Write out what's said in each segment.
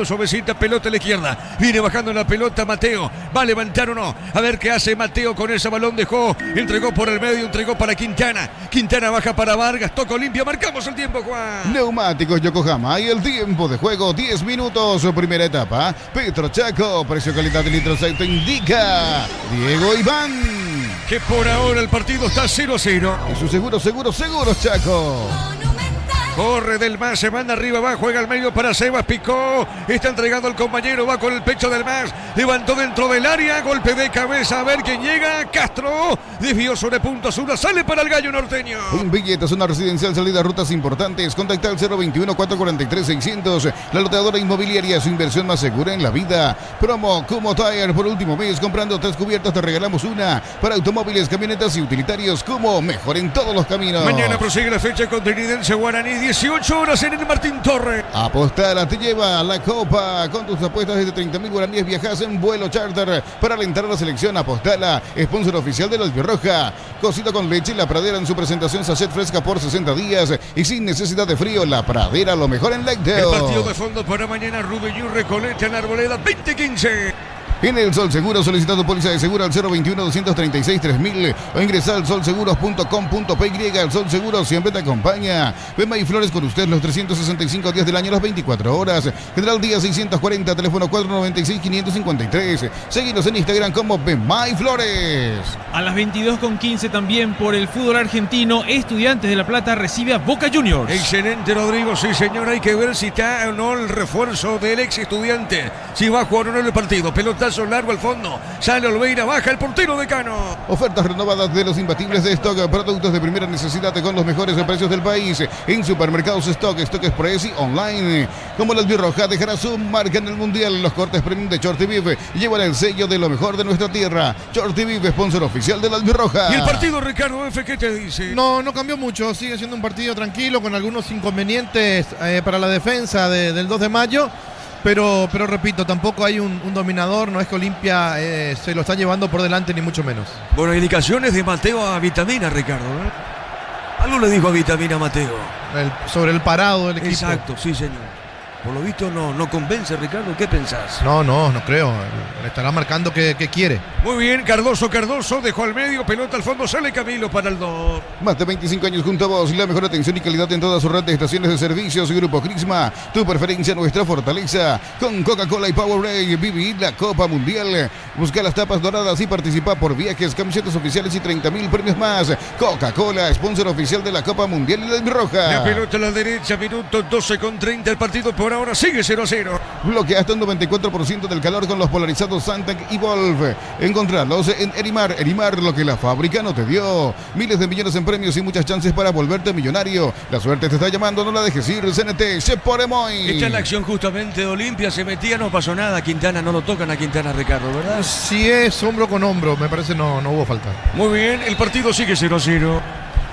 Suavecita, pelota a la izquierda. Viene bajando la pelota Mateo. ¿Va a levantar o no? A ver qué hace Mateo con ese balón. Dejó, entregó por el medio, entregó para Quintana. Quintana baja para Vargas. Toca limpia. Marcamos el tiempo, Juan. Neumáticos Yokohama. Y el tiempo de juego, 10 minutos. Primera etapa. Petro Chaco. Precio calidad de litro aceite indica Diego Iván. Que por ahora el partido está 0-0. Y su seguro, Chaco. Corre del Mas, se manda arriba, va, juega al medio para Sebas, picó, está entregando al compañero, va con el pecho del Mas, levantó dentro del área, golpe de cabeza, a ver quién llega, Castro, desvió sobre punto sur, sale para el Gallo Norteño. Un billete, zona residencial, salida a rutas importantes, contacta al 021-443-600, la loteadora inmobiliaria, su inversión más segura en la vida. Promo Kumo Tire, por último mes, comprando 3 cubiertas te regalamos una, para automóviles, camionetas y utilitarios, Kumo, mejor en todos los caminos. Mañana prosigue la fecha con Trinidense Guaraní, 18 horas en el Martín Torre. Apostala te lleva la copa. Con tus apuestas desde 30.000 guaraníes viajas en vuelo charter para alentar a la selección. Apostala, sponsor oficial de la Albirroja. Cocido con leche, La Pradera en su presentación sachet fresca por 60 días y sin necesidad de frío. La Pradera, lo mejor en Lecteo. El partido de fondo para mañana, Rubén Recoleta en Arboleda, 2015. En el Sol Seguro, solicitado póliza de seguro al 021-236-3000 o ingresa al solseguros.com.py. El Sol Seguro siempre te acompaña. Bemay Flores con usted los 365 días del año, las 24 horas. General Díaz 640, teléfono 496-553. Seguinos en Instagram como Bemay Flores. A las 22:15 también por el fútbol argentino, Estudiantes de La Plata recibe a Boca Juniors. Excelente, Rodrigo, sí señor, hay que ver si está o no el refuerzo del ex Estudiante, si va a jugar o no el partido. Pelotazo largo al fondo, sale Olveira, baja el portero de Cano. Ofertas renovadas de los imbatibles de Stock, productos de primera necesidad con los mejores precios del país. En supermercados Stock, Stock Express y online. Como la Albirroja dejará su marca en el mundial. Los cortes premium de Shorty Beef llevan el sello de lo mejor de nuestra tierra. Shorty Beef, sponsor oficial de la Albirroja. ¿Y el partido, Ricardo F, qué te dice? No cambió mucho, sigue siendo un partido tranquilo con algunos inconvenientes para la defensa del 2 de mayo. Pero repito, tampoco hay un dominador, no es que Olimpia se lo está llevando por delante ni mucho menos. Bueno, indicaciones de Mateo a Vitamina, Ricardo, ¿eh? Algo le dijo a Vitamina a Mateo. Sobre el parado del equipo. Exacto, sí señor. Por lo visto no convence, Ricardo, ¿qué pensás? No creo, le estará marcando que quiere. Muy bien, Cardoso, dejó al medio, pelota al fondo, sale Camilo para el 2. Más de 25 años junto a vos, la mejor atención y calidad en toda su red de estaciones de servicios. Grupo Crisma, tu preferencia, nuestra fortaleza. Con Coca-Cola y Powerade, viví la Copa Mundial. Busca las tapas doradas y participa por viajes, camisetas oficiales y 30.000 premios más. Coca-Cola, sponsor oficial de la Copa Mundial y la Roja. La pelota a la derecha, minuto 12:30, el partido por ahora sigue 0-0. Bloquea hasta un 94% del calor con los polarizados Santec y Volve. Encontrarlos en Erimar. Erimar, lo que la fábrica no te dio. Miles de millones en premios y muchas chances para volverte millonario. La suerte te está llamando, no la dejes ir. CNT, Sheporemoy. Está en la acción justamente de Olimpia, se metía, no pasó nada. Quintana, no lo tocan a Quintana, Ricardo, ¿verdad? Si es hombro con hombro, me parece no hubo falta. Muy bien, el partido sigue 0-0.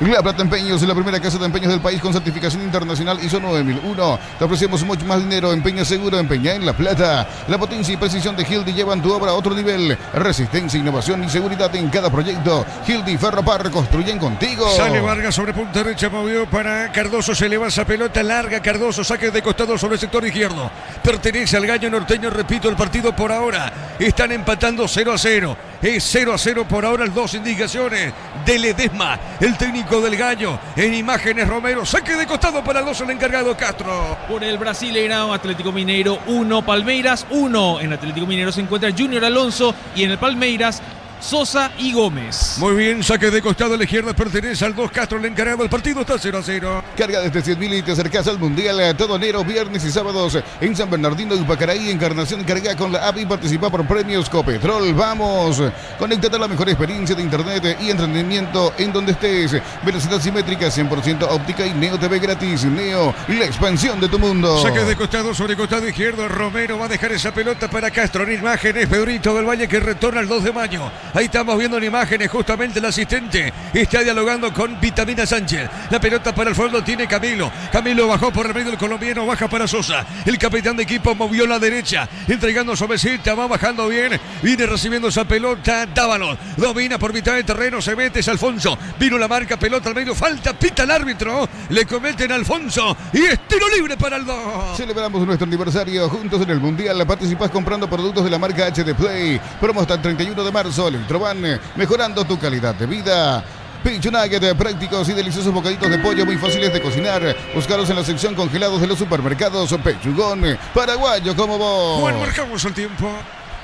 La Plata Empeños, la primera casa de empeños del país con certificación internacional ISO 9001. Te ofrecemos mucho más dinero. Empeña seguro, empeña en La Plata. La potencia y precisión de Hildy llevan tu obra a otro nivel. Resistencia, innovación y seguridad en cada proyecto. Hildy Ferropar, construyen contigo. Sale Vargas sobre punta derecha, movió para Cardoso, se eleva esa pelota larga. Cardoso, saque de costado sobre el sector izquierdo. Pertenece al Gallo Norteño, repito, el partido por ahora. Están empatando 0-0. Es 0-0 por ahora, las 2 indicaciones de Ledesma, el técnico del Gallo. En imágenes Romero, saque de costado para el 2, el encargado Castro. Por el Brasileirão, Atlético Mineiro 1, Palmeiras 1. En Atlético Mineiro se encuentra Junior Alonso y en el Palmeiras Sosa y Gómez. Muy bien, saque de costado a la izquierda, pertenece al 2 Castro, el encargado. El partido está 0-0. Carga desde 100.000 y te acercas al Mundial todo enero, viernes y sábados en San Bernardino y Pacaraí. Encarnación, carga con la app y participa por premios Copetrol. Vamos, conéctate a la mejor experiencia de internet y entretenimiento en donde estés. Velocidad simétrica, 100% óptica y Neo TV gratis. Neo, la expansión de tu mundo. Saque de costado sobre costado izquierdo. Romero va a dejar esa pelota para Castro. En imágenes, Pedrito del Valle que retorna el 2 de mayo. Ahí estamos viendo en imágenes justamente el asistente. Está dialogando con Vitamina Sánchez. La pelota para el fondo tiene Camilo. Camilo bajó por el medio del colombiano, baja para Sosa. El capitán de equipo movió la derecha, entregando suavecita, va bajando bien. Viene recibiendo esa pelota Dávalos. Domina por mitad de terreno, se mete, es Alfonso. Vino la marca, pelota al medio, falta, pita el árbitro. Le cometen a Alfonso y es tiro libre para el 2. Celebramos nuestro aniversario juntos en el Mundial. Participás comprando productos de la marca HD Play. Promo hasta el 31 de marzo. Electroban, mejorando tu calidad de vida. Pincho Nugget, prácticos y deliciosos bocaditos de pollo muy fáciles de cocinar. Búscalos en la sección congelados de los supermercados. Pechugón, paraguayo como vos. Juan, marcamos el tiempo.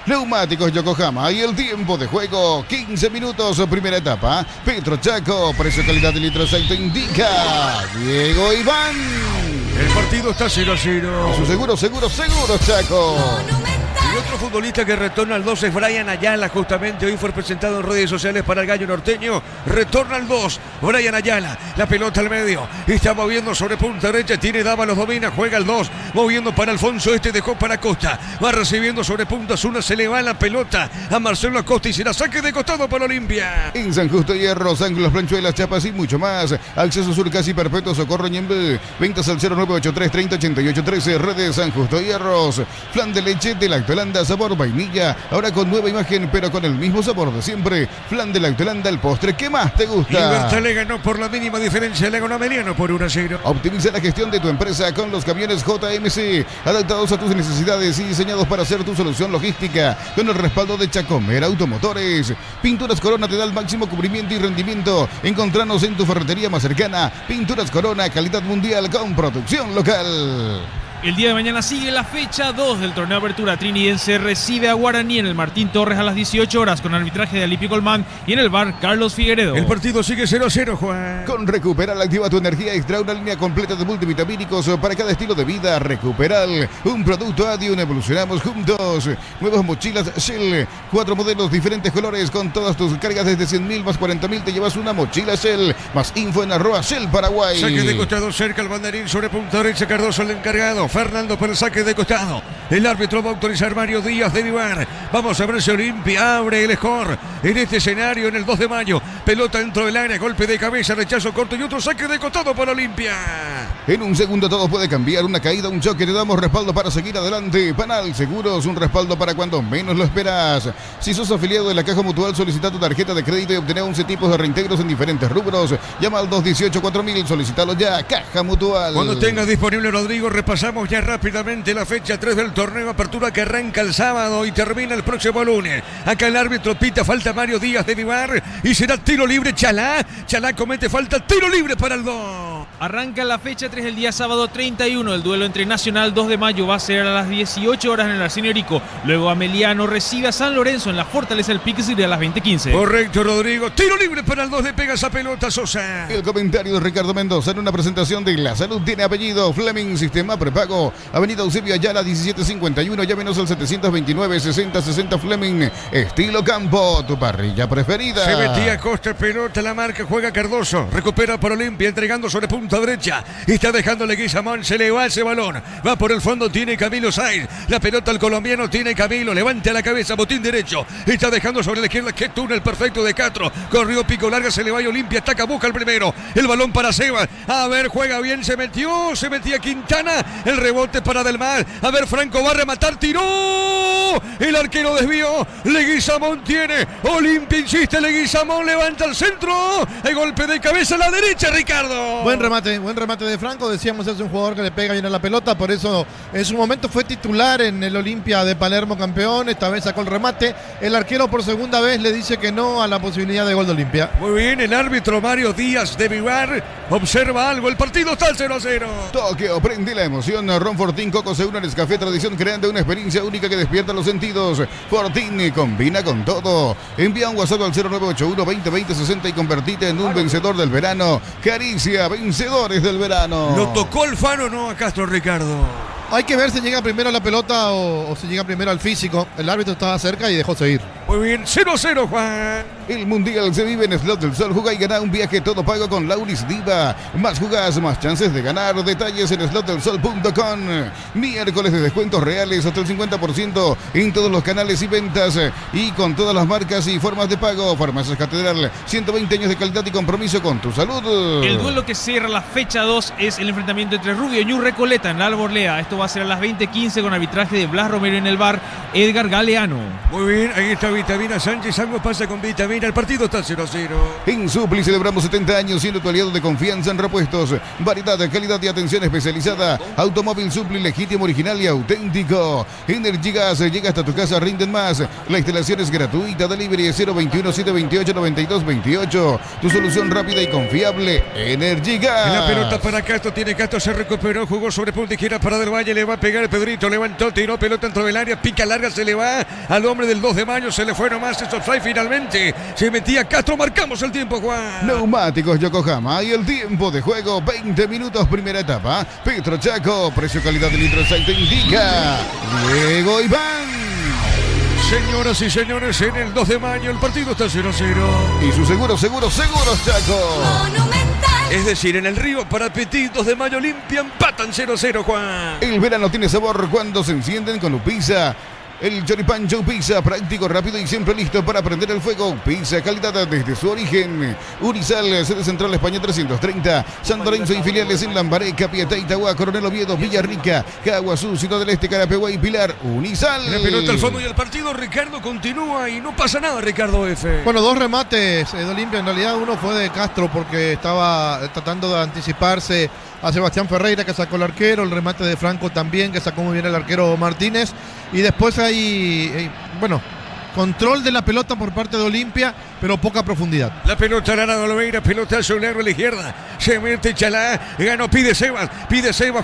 Neumáticos Yokohama y el tiempo de juego, 15 minutos, primera etapa. Petro Chaco, precio, calidad de litro aceite indica Diego Iván. El partido está 0-0. Su seguro, Chaco. Y otro futbolista que retorna al 2 es Brian Ayala, justamente hoy fue presentado en redes sociales para el Gallo Norteño. Retorna al 2, Brian Ayala, la pelota al medio, está moviendo sobre punta derecha, tiene Dávalos, domina, juega el 2, moviendo para Alfonso, dejó para Costa, va recibiendo sobre punta Zuna, se le va la pelota a Marcelo Acosta y será saque de costado para Olimpia. En San Justo Hierros, ángulos, planchuelas, chapas y mucho más. Acceso Sur casi perpetuo, Socorro Ñembe. Ventas al 0983 30 88 13, redes San Justo Hierros. Flan de leche de Lactolanda, sabor vainilla, ahora con nueva imagen pero con el mismo sabor de siempre. Flan de Lactolanda, el postre que más te gusta. Libertad le ganó por la mínima diferencia, le ganó a Meliano por 1-0. Optimiza la gestión de tu empresa con los camiones JMC, adaptados a tus necesidades y diseñados para ser tu solución logística, con el respaldo de Chacomer Automotores. Pinturas Corona te da el máximo cubrimiento y rendimiento. Encontranos en tu ferretería más cercana. Pinturas Corona, calidad mundial con producción local. El día de mañana sigue la fecha 2 del torneo de apertura. Trinidense recibe a Guaraní en el Martín Torres a las 18 horas con arbitraje de Alipio Colmán y en el bar Carlos Figueredo. El partido sigue 0-0, Juan. Con Recuperal activa tu energía extra, una línea completa de multivitamínicos para cada estilo de vida. Recuperal, un producto Adium, evolucionamos juntos. Nuevas mochilas Shell, 4 modelos, diferentes colores, con todas tus cargas desde 100.000 más 40.000 te llevas una mochila Shell. Más info en @Shell Paraguay. Saque de costado cerca el banderín sobre punta derecha, Cardoso el encargado. Fernando para el saque de costado. El árbitro va a autorizar Mario Díaz de Vivar. Vamos a ver si Olimpia abre el score en este escenario en el 2 de mayo. Pelota dentro del área, golpe de cabeza, rechazo corto y otro saque de costado para Olimpia. En un segundo todo puede cambiar, una caída, un choque, te damos respaldo para seguir adelante. Panal Seguros, un respaldo para cuando menos lo esperas. Si sos afiliado de la Caja Mutual, solicita tu tarjeta de crédito y obtener 11 tipos de reintegros en diferentes rubros. Llama al 218-4000, solicítalo ya, Caja Mutual. Cuando tengas disponible, Rodrigo, repasamos ya rápidamente la fecha 3 del torneo de apertura que arranca el sábado y termina el próximo lunes. Acá el árbitro pita falta Mario Díaz de Vivar y será tiro libre Chalá. Chalá comete falta, tiro libre para el 2. Arranca la fecha 3 el día sábado 31. El duelo entre Nacional 2 de mayo va a ser a las 18 horas en el Arsenio Rico. Luego Ameliano recibe a San Lorenzo en la Fortaleza del Pixir a las 20:15. Correcto, Rodrigo. Tiro libre para el 2, le pega esa pelota Sosa. El comentario de Ricardo Mendoza en una presentación de La Salud tiene apellido. Fleming, sistema prepago. Avenida Eusebio Ayala 1751. Llámenos al 729-6060 Fleming. Estilo campo, tu parrilla preferida. Se metía Costa, pelota, la marca, juega Cardoso. Recupera por Olimpia, entregando sobre punta derecha. Está dejando Leguizamón, se le va ese balón. Va por el fondo, tiene Camilo Sainz. La pelota al colombiano, tiene Camilo. Levanta la cabeza, botín derecho. Está dejando sobre la izquierda, qué túnel perfecto de Castro. Corrió pico larga, se le va a Olimpia, ataca, busca el primero. El balón para Sebas. A ver, juega bien, se metía Quintana. El rebote para Del Mar. A ver, Franco va a rematar, tiró. El arquero desvió. Leguizamón tiene. Olimpia insiste, Leguizamón levanta el centro. El golpe de cabeza a la derecha, Ricardo. Buen remate de Franco. Decíamos, es un jugador que le pega bien a la pelota. Por eso en su momento fue titular en el Olimpia de Palermo, campeón. Esta vez sacó el remate. El arquero por segunda vez le dice que no a la posibilidad de gol de Olimpia. Muy bien, el árbitro Mario Díaz de Vivar observa algo. El partido está al 0-0. Tokio, prende la emoción. Ron Fortín, Coco Seguro, Nescafé Tradición, creando una experiencia única que despierta los sentidos. Fortín combina con todo. Envía un WhatsApp al 0981-2020-60 y convertite en un vencedor del verano. Caricia, vencedores del verano. ¿Lo tocó Alfaro o no a Castro, Ricardo? Hay que ver si llega primero a la pelota o si llega primero al físico. El árbitro estaba cerca y dejó seguir. Muy bien, 0-0, Juan. El Mundial se vive en Slot del Sol. Juega y gana un viaje todo pago con Lauris Diva. Más jugás, más chances de ganar. Detalles en slotdelsol.com. Miércoles de descuentos reales hasta el 50% en todos los canales y ventas y con todas las marcas y formas de pago. Farmacias Catedral, 120 años de calidad y compromiso con tu salud. El duelo que cierra la fecha 2 es el enfrentamiento entre Rubio y Ñu Recoleta en la Arboleda. Esto va a ser a las 20:15 con arbitraje de Blas Romero en el bar Edgar Galeano. Muy bien, ahí está Vitamina Sánchez. Algo pasa con Vitamina. El partido está 0-0. En Supli celebramos 70 años siendo tu aliado de confianza en repuestos. Variedad, calidad y atención especializada. Automóvil Supli legítimo, original y auténtico. Energy Gas llega hasta tu casa, rinden más. La instalación es gratuita. Delivery 021-728-9228. Tu solución rápida y confiable. Energy Gas. La pelota para Castro. Tiene Castro, se recuperó. Jugó sobre punta izquierda para Del Valle. Le va a pegar Pedrito. Levantó, tiró pelota dentro del área. Pica larga, se le va al hombre del 2 de mayo. Se le fue nomás. Es offside finalmente. Se metía Castro, marcamos el tiempo, Juan. Neumáticos Yokohama y el tiempo de juego, 20 minutos, primera etapa. Petro Chaco, precio calidad de litro aceite indica Diego Iván. Señoras y señores, en el 2 de mayo el partido está 0-0. Y su seguros Chaco. Monumental. Es decir, en el Río para Petit, 2 de mayo Olimpia, empatan 0-0, Juan. El verano tiene sabor cuando se encienden con Upisa. El choripán Joe Pizza, práctico, rápido y siempre listo para prender el fuego. Pizza, calidad desde su origen. Urizal, sede central España 330. San Lorenzo y filiales en Lambaré, Capiatá, Itagua, Coronel Oviedo, Villarrica, Caguazú, Ciudad del Este, Carapeguá y Pilar. Urizal. La pelota al fondo y el partido, Ricardo continúa y no pasa nada, Ricardo F. Bueno, dos remates de Olimpia. En realidad uno fue de Castro porque estaba tratando de anticiparse a Sebastián Ferreira, que sacó el arquero. El remate de Franco también, que sacó muy bien el arquero Martínez. Y después hay, control de la pelota por parte de Olimpia, pero poca profundidad. La pelota Lara de Oliveira, pelotazo largo a la izquierda. Se mete Chalá, ganó, pide Sebas,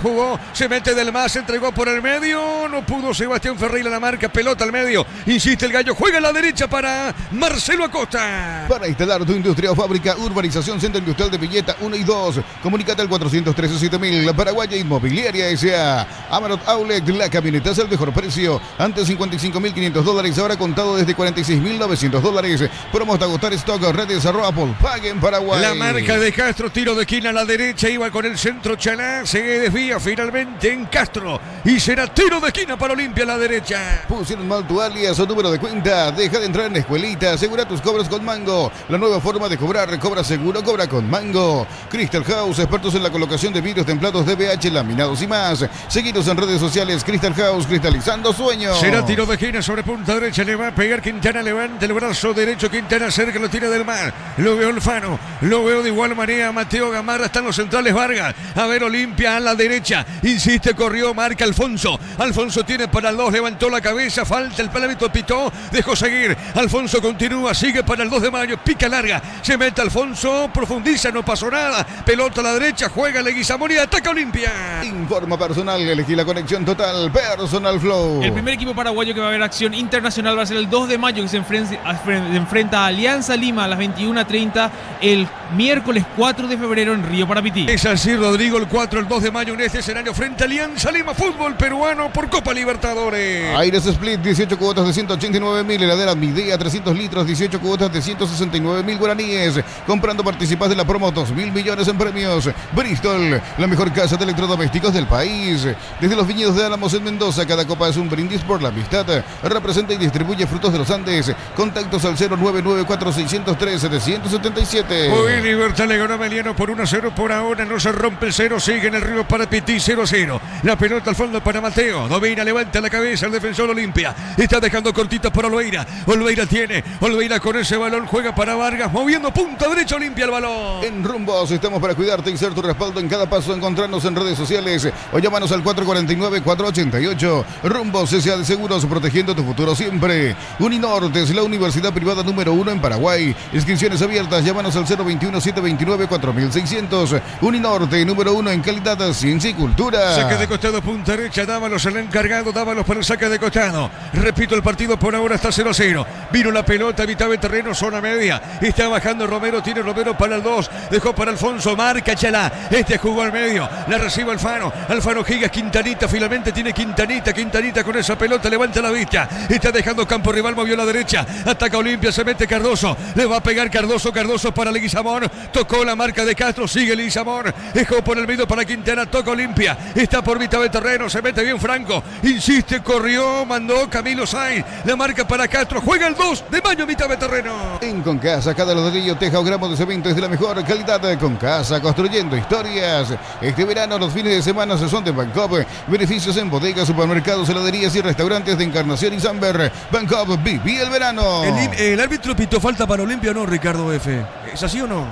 jugó, se mete del más, entregó por el medio. No pudo Sebastián Ferreira la marca, pelota al medio. Insiste el gallo, juega a la derecha para Marcelo Acosta. Para instalar tu industria o fábrica, urbanización Centro Industrial de Villeta 1 y 2. Comunicate al 413-7000. La Paraguaya Inmobiliaria S.A. Amarot Outlet, la camioneta al mejor precio. Antes $55.500, ahora contado desde $46.900. Promo hasta agotar stock. Redes @Volkswagen en Paraguay. La marca de Castro, tiro de esquina a la derecha, iba con el centro Chalá, se desvía finalmente en Castro y será tiro de esquina para Olimpia a la derecha. Pusieron mal tu alias o número de cuenta. Deja de entrar en la escuelita. Asegura tus cobros con Mango. La nueva forma de cobrar. Cobra seguro, cobra con Mango. Crystal House, expertos en la colocación de vidrios templados, DBH, laminados y más. Seguidos en redes sociales. Crystal House, cristalizando sueños. Será tiro de esquina sobre punta derecha, le va a pegar Quintana, levanta el brazo derecho, Quintana cerca, lo tira del mar. Lo veo Alfano, lo veo de igual manera Mateo Gamarra, están los centrales Vargas. A ver, Olimpia a la derecha, insiste, corrió, marca Alfonso. Alfonso tiene para el 2, levantó la cabeza, falta el palavito, pitó, dejó seguir. Alfonso continúa, sigue para el 2 de mayo, pica larga, se mete Alfonso, profundiza, no pasó nada. Pelota a la derecha, juega Leguizamón y ataca Olimpia. Informa personal, elegí la conexión total, Personal Flow. El primer equipo paraguayo que va a ver acción internacional va a ser el 2 de mayo, que se enfrenta a Alianza Lima a las 21:30 el miércoles 4 de febrero en Río Parapití. Es así, Rodrigo, el 4, el 2 de mayo en este escenario frente a Alianza Lima, fútbol peruano por Copa Libertadores. Aires Split, 18 cuotas de 189.000. Heladera Midea, 300 litros, 18 cuotas de 169.000 guaraníes. Comprando participas de la promo 2.000 millones en premios. Bristol, la mejor casa de electrodomésticos del país. Desde los viñedos de Álamos en Mendoza, cada copa es un brindis por la amistad. Representa y distribuye Frutos de los Andes. Contactos al 0994603-777. Hoy Libertad le ganó a Meliano por 1-0 por ahora. No se rompe el 0. Sigue en el Río Parapití 0-0. La pelota al fondo para Mateo. Domina, levanta la cabeza el defensor Olimpia. Está dejando cortita para Olveira. Olveira tiene. Olveira con ese balón juega para Vargas. Moviendo punta derecha Olimpia el balón. En Rumbos estamos para cuidarte y ser tu respaldo en cada paso. Encontrarnos en redes sociales o llámanos al 449-488. Rumbos S.A. de Seguros, protegiendo tu futuro siempre. Uninorte es la universidad privada número 1 en Paraguay. Inscripciones abiertas, llámanos al 021-729-4600. Uninorte, número 1 en calidad, ciencia y cultura. Saque de costado, punta derecha, Dávalos el encargado, Dávalos para el saque de costado. Repito, el partido por ahora está 0-0. Vino la pelota, mitad de terreno, zona media. Está bajando Romero, tiene Romero para el 2. Dejó para Alfonso, marca Chalá. Este jugó al medio, la recibe Alfano. Alfano Gigas, Quintanita, finalmente tiene Quintanita con esa pelota, levanta la vista. Está dejando campo rival, movió a la derecha. Ataca Olimpia, se mete Cardoso. Le va a pegar Cardoso para Leguizamón. Tocó la marca de Castro, sigue Leguizamón. Dejó por el medio para Quintana, toca Olimpia. Está por mitad de terreno, se mete bien Franco. Insiste, corrió, mandó Camilo Sainz. La marca para Castro, juega el 2 de Mayo, mitad de terreno. En Concasa, cada ladrillo, teja o gramo de cemento es de la mejor calidad. Concasa, construyendo historias. Este verano los fines de semana se son de Bancop. Beneficios en bodegas, supermercados, heladerías y restaurantes de Encarnación y Samber. Bancop, viví el verano. El árbitro pitó falta para Olimpia, ¿no, Ricardo F? ¿Es así o no?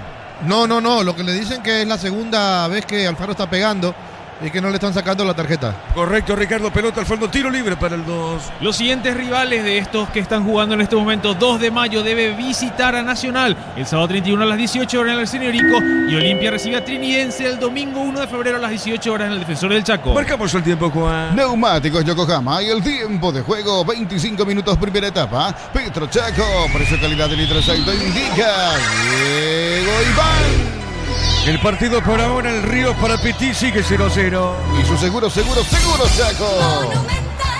No. Lo que le dicen que es la segunda vez que Alfaro está pegando y que no le están sacando la tarjeta. Correcto, Ricardo, pelota al fondo, tiro libre para el 2. Los siguientes rivales de estos que están jugando en este momento, 2 de mayo debe visitar a Nacional el sábado 31 a las 18 horas en el Arsenio Rico, y Olimpia recibe a Trinidense el domingo 1 de febrero a las 18 horas en el Defensor del Chaco. Marcamos el tiempo, Juan. Neumáticos Yokohama y el tiempo de juego, 25 minutos primera etapa. Petro Chaco, precio calidad de litro salto indica Diego Iván. El partido por ahora, el Río para Pití sigue 0-0. Y su seguro Chaco.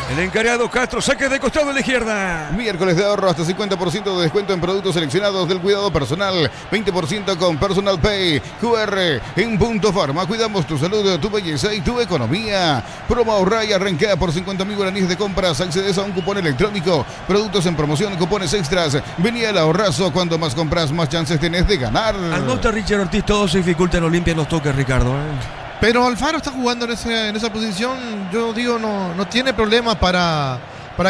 El encargado Castro, saque de costado a la izquierda. Miércoles de ahorro, hasta 50% de descuento en productos seleccionados del cuidado personal. 20% con Personal Pay. QR en Punto Farma. Cuidamos tu salud, tu belleza y tu economía. Promo ahorra y arranca por 50.000 guaraníes de compras. Accedes a un cupón electrónico. Productos en promoción, cupones extras. Vení al ahorrazo. Cuando más compras, más chances tenés de ganar. Al no estar Richard Ortiz, todo se dificulta en Olimpia en los toques, Ricardo. Pero Alfaro está jugando en esa posición. Yo digo, no tiene problema para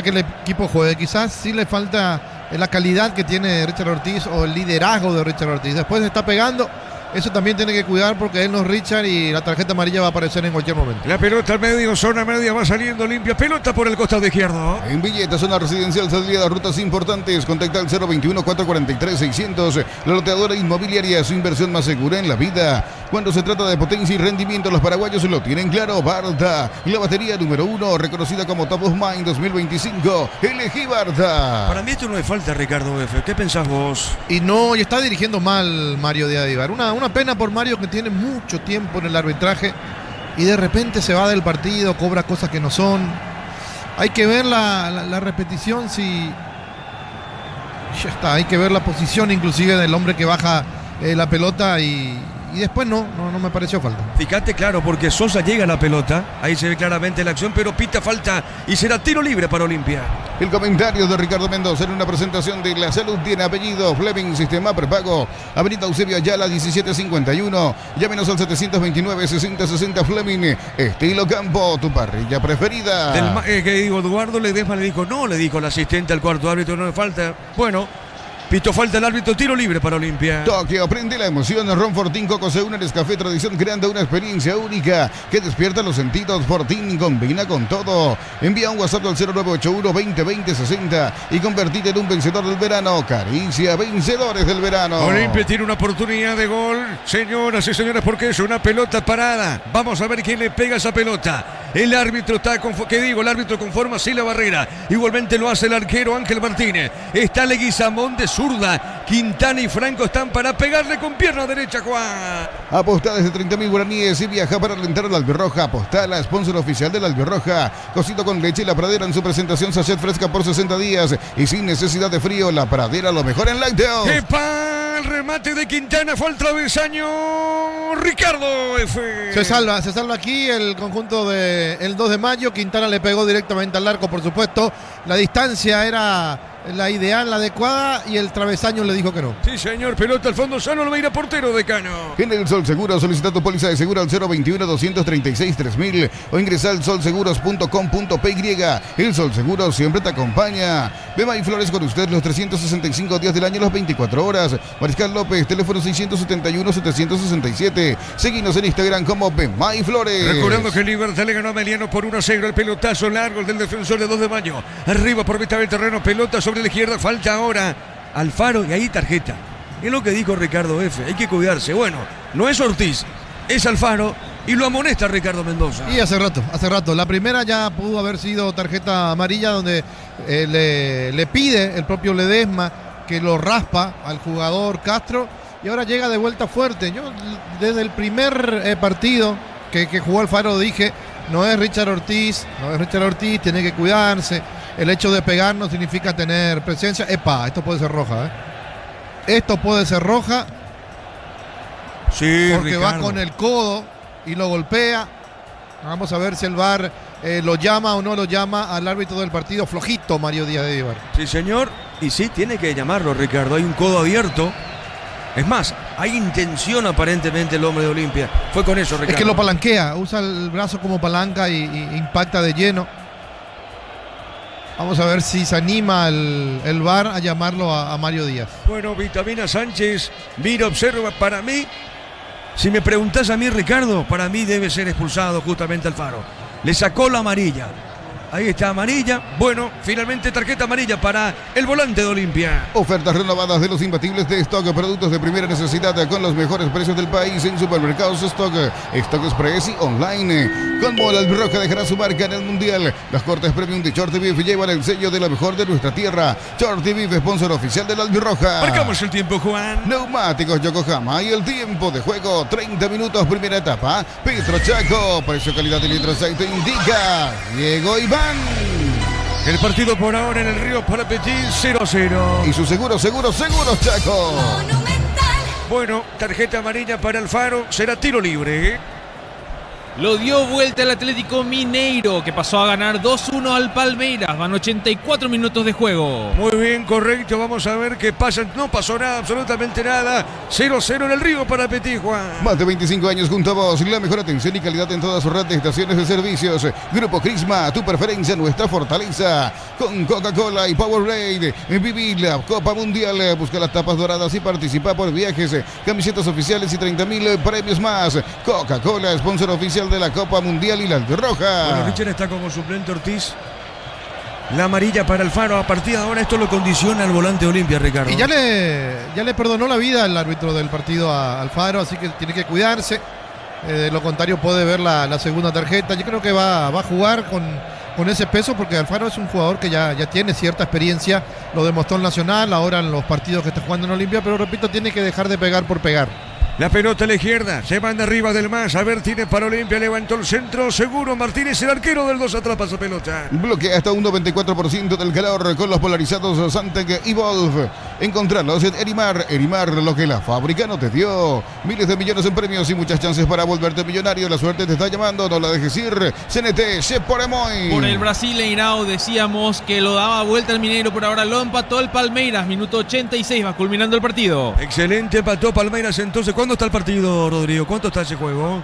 que el equipo juegue. Quizás sí le falta la calidad que tiene Richard Ortiz o el liderazgo de Richard Ortiz. Después se está pegando. Eso también tiene que cuidar porque él no es Richard y la tarjeta amarilla va a aparecer en cualquier momento. La pelota al medio, zona media, va saliendo limpia. Pelota por el costado izquierdo. En Villeta, zona residencial, salida de rutas importantes. Contacta al 021-443-600. La loteadora inmobiliaria, su inversión más segura en la vida. Cuando se trata de potencia y rendimiento, los paraguayos lo tienen claro. Barta, la batería número 1, reconocida como Top of Mind 2025. Elegí Barta. Para mí esto no es falta, Ricardo F. ¿Qué pensás vos? Y está dirigiendo mal Mario de Adivar. Una pena por Mario, que tiene mucho tiempo en el arbitraje y de repente se va del partido, cobra cosas que no son. Hay que ver la repetición, si ya está, hay que ver la posición inclusive del hombre que baja la pelota y después no me pareció falta. Fíjate, claro, porque Sosa llega a la pelota, ahí se ve claramente la acción, pero pita falta y será tiro libre para Olimpia. El comentario de Ricardo Mendoza en una presentación de La Salud tiene apellido Fleming, sistema prepago. Avenida Eusebio Ayala 1751. Llámenos al 729-6060 Fleming. Estilo Campo, tu parrilla preferida. Que digo, Eduardo Ledesma le dijo el asistente al cuarto árbitro, no me falta. Bueno, pito falta el árbitro, tiro libre para Olimpia. Tokio, prende la emoción. Ron Fortín Coco se une al Nescafé Tradición, creando una experiencia única que despierta los sentidos. Fortín combina con todo. Envía un WhatsApp al 0981-2020-60 y convertite en un vencedor del verano. Caricia, vencedores del verano. Olimpia tiene una oportunidad de gol, señoras y señores, porque es una pelota parada. Vamos a ver quién le pega esa pelota. El árbitro está, el árbitro conforma así la barrera. Igualmente lo hace el arquero Ángel Martínez. Está Leguizamón de zurda. Quintana y Franco están para pegarle con pierna derecha, Juan. Apostá desde 30.000 guaraníes y viaja para alentar a la Albirroja. Apostá, la sponsor oficial de la Albirroja. Cosito con leche y La Pradera en su presentación sachet fresca por 60 días. Y sin necesidad de frío, La Pradera lo mejor en lácteos. ¡Epa! El remate de Quintana fue al travesaño. Ricardo F. Se salva aquí el conjunto del 2 de mayo. Quintana le pegó directamente al arco, por supuesto. La distancia era la ideal, la adecuada, y el travesaño le dijo que no. Sí, señor, pelota al fondo, Sano Olmeira, portero de Cano. En el Sol Seguro, solicita tu póliza de seguro al 021-236-3000 o ingresa al solseguros.com.py. El Sol Seguro siempre te acompaña. Bema y Flores con usted los 365 días del año, las 24 horas. Mariscal López, teléfono 671-767. Seguinos en Instagram como Bema y Flores. Recordando que Libertad le ganó a Meliano por 1-0. El pelotazo largo del defensor de 2 de mayo. Arriba por mitad del terreno, pelota sobre la izquierda, falta ahora Alfaro y ahí tarjeta. Es lo que dijo Ricardo F. Hay que cuidarse. Bueno, no es Ortiz, es Alfaro y lo amonesta Ricardo Mendoza. Y hace rato. La primera ya pudo haber sido tarjeta amarilla donde le pide el propio Ledesma que lo raspa al jugador Castro y ahora llega de vuelta fuerte. Yo desde el primer partido que jugó Alfaro dije, no es Richard Ortiz, tiene que cuidarse. El hecho de pegar no significa tener presencia. Esto puede ser roja, Esto puede ser roja. Sí, porque Ricardo va con el codo y lo golpea. Vamos a ver si el VAR lo llama o no lo llama al árbitro del partido. Flojito Mario Díaz de Vivar. Sí, señor. Y sí, tiene que llamarlo, Ricardo. Hay un codo abierto. Es más, hay intención aparentemente el hombre de Olimpia. Fue con eso, Ricardo. Es que lo palanquea, usa el brazo como palanca y impacta de lleno. Vamos a ver si se anima el VAR a llamarlo a Mario Díaz. Bueno, Vitamina Sánchez, mira, observa, para mí, si me preguntás a mí, Ricardo, para mí debe ser expulsado justamente Alfaro. Le sacó la amarilla. Ahí está amarilla. Bueno, finalmente tarjeta amarilla para el volante de Olimpia. Ofertas renovadas de los imbatibles de Stock, productos de primera necesidad con los mejores precios del país en supermercados Stock, Stock Express y online. Como la Albirroja dejará su marca en el Mundial. Los cortes premium de Shorty Beef llevan el sello de lo mejor de nuestra tierra. Shorty Beef, sponsor oficial de la Albirroja. Marcamos el tiempo, Juan. Neumáticos Yokohama y el tiempo de juego, 30 minutos, primera etapa. Petro Chaco, precio, calidad de litro aceite indica Diego Iván. El partido por ahora en el Río Parapetín 0-0. Y su seguro Chaco. Bueno, tarjeta amarilla para Alfaro, será tiro libre. Lo dio vuelta el Atlético Mineiro, que pasó a ganar 2-1 al Palmeiras. Van 84 minutos de juego. Muy bien, correcto. Vamos a ver qué pasa. No pasó nada, absolutamente nada. 0-0 en el Río Parapetín, Juan. Más de 25 años junto a vos. La mejor atención y calidad en todas sus red de estaciones de servicios. Grupo Crisma, tu preferencia, nuestra fortaleza. Con Coca-Cola y Powerade. Viví la Copa Mundial. Busca las tapas doradas y participa por viajes, camisetas oficiales y 30.000 premios más. Coca-Cola, sponsor oficial de la Copa Mundial y la Albirroja. Bueno, Richard está como suplente Ortiz. La amarilla para Alfaro. A partir de ahora esto lo condiciona al volante Olimpia, Ricardo. Y ya le perdonó la vida al árbitro del partido a Alfaro, así que tiene que cuidarse. De lo contrario puede ver la segunda tarjeta. Yo creo que va a jugar con ese peso porque Alfaro es un jugador que ya tiene cierta experiencia. Lo demostró en Nacional, ahora en los partidos que está jugando en Olimpia, pero repito, tiene que dejar de pegar por pegar. La pelota a la izquierda, se manda arriba del más. A ver, tiene para Olimpia, levantó el centro. Seguro Martínez, el arquero del 2, atrapa esa pelota. Bloquea hasta un 94% del calor con los polarizados Santec Evolve. Encontrarlos en Erimar. Erimar, lo que la fábrica no te dio. Miles de millones en premios y muchas chances para volverte millonario. La suerte te está llamando, no la dejes ir. CNT, Sheporemoy. Por el Brasileirao decíamos que lo daba vuelta al Mineiro, por ahora lo empató el Palmeiras. Minuto 86, va culminando el partido. Excelente, empató Palmeiras entonces. ¿Cuándo está el partido, Rodrigo? ¿Cuánto está ese juego?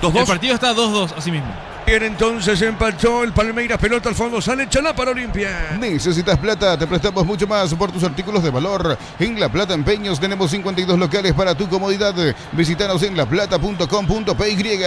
2-2. El partido está 2-2, así mismo. Bien, entonces empató el Palmeiras, pelota al fondo, sale Chalá para Olimpia. ¿Necesitas plata? Te prestamos mucho más por tus artículos de valor. En La Plata Empeños tenemos 52 locales para tu comodidad. Visítanos en laplata.com.py.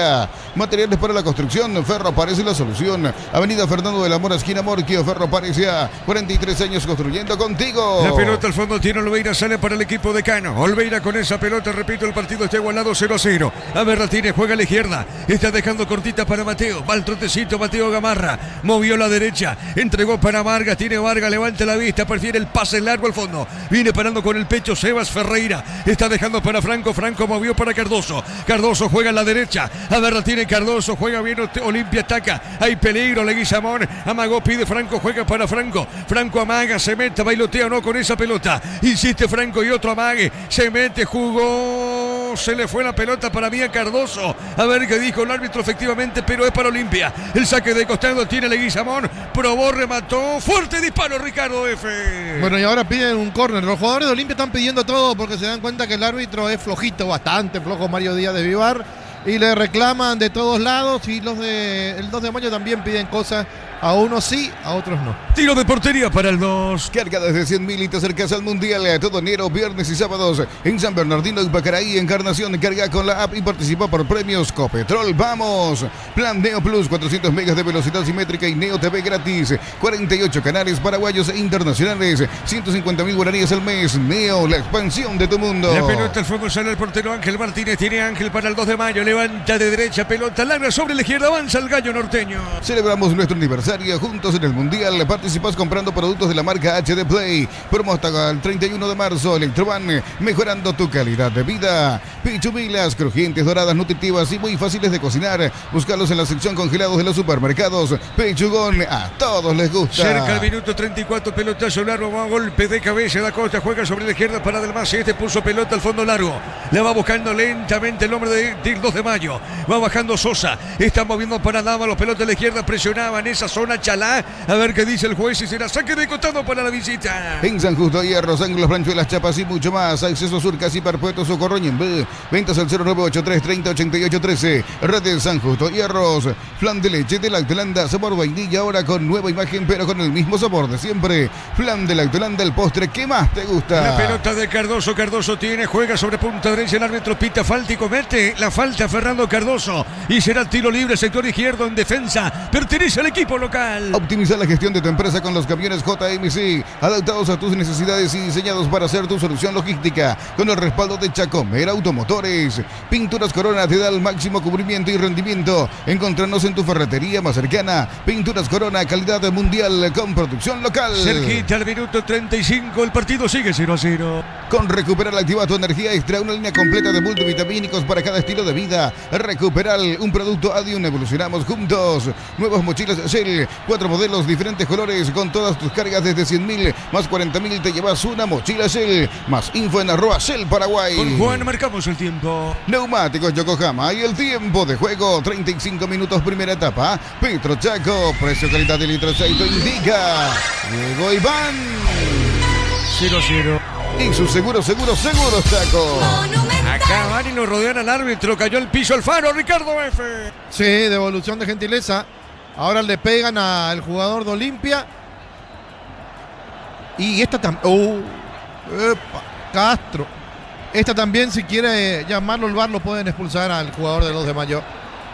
Materiales para la construcción, Ferro parece la solución. Avenida Fernando de la Mora, esquina Morquio, Ferro Parecía, 43 años construyendo contigo. La pelota al fondo tiene Olveira, sale para el equipo de Cano. Olveira con esa pelota, repito, el partido está igualado 0-0. A ver, la tiene, juega a la izquierda. Está dejando cortita para Mateo. Va el trotecito, Mateo Gamarra. Movió la derecha. Entregó para Vargas. Tiene Vargas. Levanta la vista. Prefiere el pase largo al fondo. Viene parando con el pecho Sebas Ferreira. Está dejando para Franco. Franco movió para Cardoso. Cardoso juega a la derecha. A ver, la tiene Cardoso. Juega bien. Olimpia ataca. Hay peligro. Leguizamón. Amagó. Pide Franco. Juega para Franco. Franco amaga. Se mete. Bailotea o no con esa pelota. Insiste Franco y otro amague. Se mete. Jugó. Se le fue la pelota para mí a Cardoso. A ver qué dijo el árbitro efectivamente, pero es para Olimpia. El saque de costado tiene Leguizamón. Probó, remató. Fuerte disparo, Ricardo F. Bueno, y ahora piden un córner. Los jugadores de Olimpia están pidiendo todo porque se dan cuenta que el árbitro es flojito, bastante flojo, Mario Díaz de Vivar. Y le reclaman de todos lados. Y los del 2 de mayo también piden cosas A unos sí, a otros no. Tiro de portería para el 2. Carga desde 100.000 y te acercas al Mundial todo enero, viernes y sábados en San Bernardino y Pacaraí, Encarnación. Carga con la app y participa por premios Copetrol. ¡Vamos! Plan Neo Plus, 400 megas de velocidad simétrica y Neo TV gratis. 48 canales paraguayos e internacionales. 150.000 guaraníes al mes. Neo, la expansión de tu mundo. La pelota al fondo, sale el portero Ángel Martínez. Tiene Ángel para el 2 de mayo. Levanta de derecha, pelota larga sobre la izquierda. Avanza el gallo norteño. Celebramos nuestro aniversario juntos en el Mundial. Participas comprando productos de la marca HD Play. Promo hasta el 31 de marzo. Electroban, mejorando tu calidad de vida. Pichumilas, crujientes, doradas, nutritivas y muy fáciles de cocinar. Búscalos en la sección congelados de los supermercados. Pechugón, a todos les gusta. Cerca al minuto 34, pelotazo largo, va a golpe de cabeza. Da Costa juega sobre la izquierda para Delmas. Este puso pelota al fondo largo. La va buscando lentamente el hombre del 2 de mayo. Va bajando Sosa. Está moviendo para Dama. Los pelotas de la izquierda presionaban esa zona. Chalá, a ver qué dice el juez y será saque de costado para la visita. En San Justo, Hierros, Ángulos, Branchuelas, Chapas y mucho más. Acceso Sur, Casi Perpetuo, Socorro, Ñembé. Ventas al 0983 30 88 13. Red de San Justo, Hierros. Flan de leche de Lactolanda, sabor vainilla, ahora con nueva imagen, pero con el mismo sabor de siempre. Flan de Lactolanda, el postre que más te gusta. La pelota de Cardoso. Cardoso tiene, juega sobre punta derecha. El árbitro pita falta y comete la falta Fernando Cardoso. Y será tiro libre, sector izquierdo en defensa. Pertenece al equipo local. Optimiza la gestión de tu empresa con los camiones JMC, adaptados a tus necesidades y diseñados para ser tu solución logística, con el respaldo de Chacomer Automotores. Pinturas Corona te da el máximo cubrimiento y rendimiento. Encontrarnos en tu ferretería más cercana. Pinturas Corona, calidad mundial con producción local. Cerquita al minuto 35, el partido sigue 0-0. Con Recuperal activa tu energía extra, una línea completa de multivitamínicos para cada estilo de vida. Recuperal, un producto Adium, evolucionamos juntos. Nuevas mochilas Shell, 4 modelos, diferentes colores, con todas tus cargas desde 100.000 más 40.000 te llevas una mochila Shell. Más info en @Shell Paraguay. Con Juan marcamos el tiempo. Neumáticos Yokohama y el tiempo de juego, 35 minutos primera etapa. Petro Chaco, precio calidad de litro aceite indica Diego Iván. 0-0. Y su seguro Chaco. Acá van y lo rodean al árbitro. Cayó el piso Alfaro, Ricardo F. Sí, devolución de gentileza. Ahora le pegan al jugador de Olimpia. Y esta también. Castro. Esta también, si quiere llamarlo el VAR, lo pueden expulsar al jugador de 2 de mayo.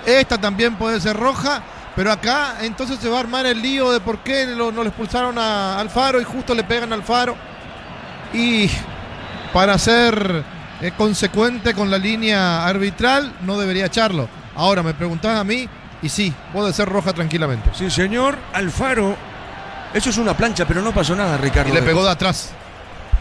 Esta también puede ser roja. Pero acá entonces se va a armar el lío de por qué no le expulsaron a Alfaro y justo le pegan a Alfaro. Y para ser consecuente con la línea arbitral, no debería echarlo. Ahora me preguntás a mí, y sí, puede ser roja tranquilamente. Sí, señor, Alfaro. Eso es una plancha, pero no pasó nada, Ricardo. Y le pegó de atrás.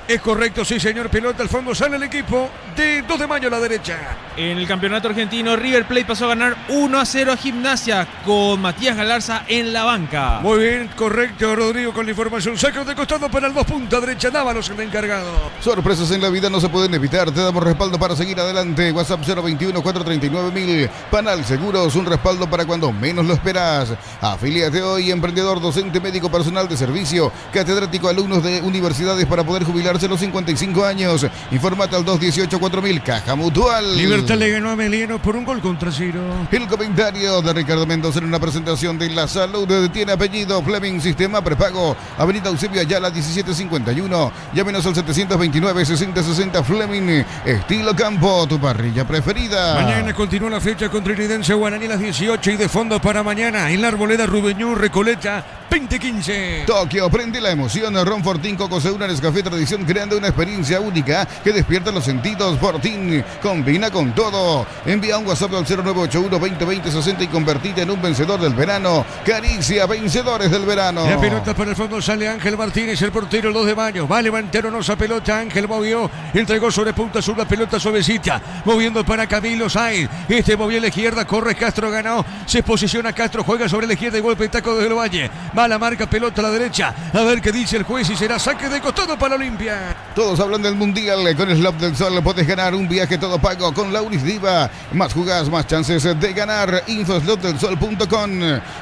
Es correcto, sí, señor. Pelota al fondo, sale el equipo de 2 de mayo a la derecha. En el campeonato argentino, River Plate pasó a ganar 1-0 a Gimnasia con Matías Galarza en la banca. Muy bien, correcto, Rodrigo, con la información. Saca de costado para el 2 punta derecha. Dávalos el encargado. Sorpresas en la vida no se pueden evitar. Te damos respaldo para seguir adelante. WhatsApp 021-439-1000. Panal Seguros, un respaldo para cuando menos lo esperas. Afíliate hoy, emprendedor, docente, médico, personal de servicio, catedrático, alumnos de universidades para poder jubilarse a los 55 años. Infórmate al 218-4000, Caja Mutual. Libertad le ganó a Meliano por 1-0. El comentario de Ricardo Mendoza en una presentación de La Salud. Tiene apellido Fleming, sistema prepago. Avenida Eusebio Ayala 1751. Llámenos al 729-6060 Fleming. Estilo campo, tu parrilla preferida. Mañana continúa la fecha con Trinidense Guaraní a las 18 y de fondo para mañana en la Arboleda Rubeñú Recoleta 2015. Tokio, prende la emoción. Ron Fortín Coco Segura Nescafé Tradición, creando una experiencia única que despierta los sentidos. Fortín, combina con todo. Envía un WhatsApp al 0981-2020-60 y convertite en un vencedor del verano. Caricia, vencedores del verano. La pelota para el fondo, sale Ángel Martínez, el portero, el 2 de mayo. Va a levantar esa pelota. Ángel movió, entregó sobre punta sur la pelota suavecita. Moviendo para Camilo Sáenz. Este movió a la izquierda, corre Castro, ganó. Se posiciona Castro, juega sobre la izquierda y golpe taco desde el Valle. Va a la marca, pelota a la derecha. A ver qué dice el juez y será saque de costado para Olimpia. Todos hablan del Mundial. Con Slop del Sol podés ganar un viaje todo pago con la Unisdiva. Más jugás, más chances de ganar. Infoslotdelsol.com.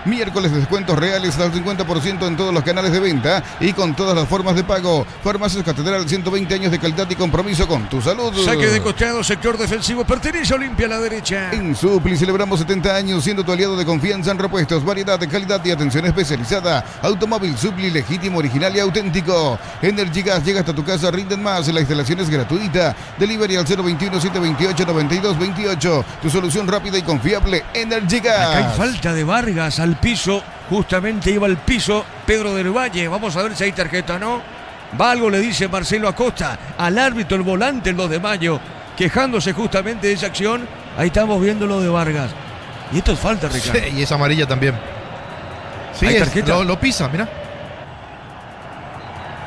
Miércoles de descuentos reales hasta el 50% en todos los canales de venta y con todas las formas de pago. Farmacias Catedral, 120 años de calidad y compromiso con tu salud. Saque de costado, sector defensivo, pertenece a Olimpia a la derecha. En Supli celebramos 70 años siendo tu aliado de confianza en repuestos, variedad, de calidad y atención especializada. Automóvil Supli, legítimo, original y auténtico. Energy Gas llega hasta tu casa, rinden más. La instalación es gratuita. Delivery al 021-728-9228. Tu solución rápida y confiable, Energy Gas. Acá hay falta de Vargas al piso. Justamente iba al piso Pedro del Valle. Vamos a ver si hay tarjeta o no. Va algo, le dice Marcelo Acosta al árbitro, el volante, el 2 de mayo, quejándose justamente de esa acción. Ahí estamos viendo lo de Vargas. Y esto es falta, Ricardo. Sí, y es amarilla también. Sí, ¿Hay tarjeta? Lo pisa, mira.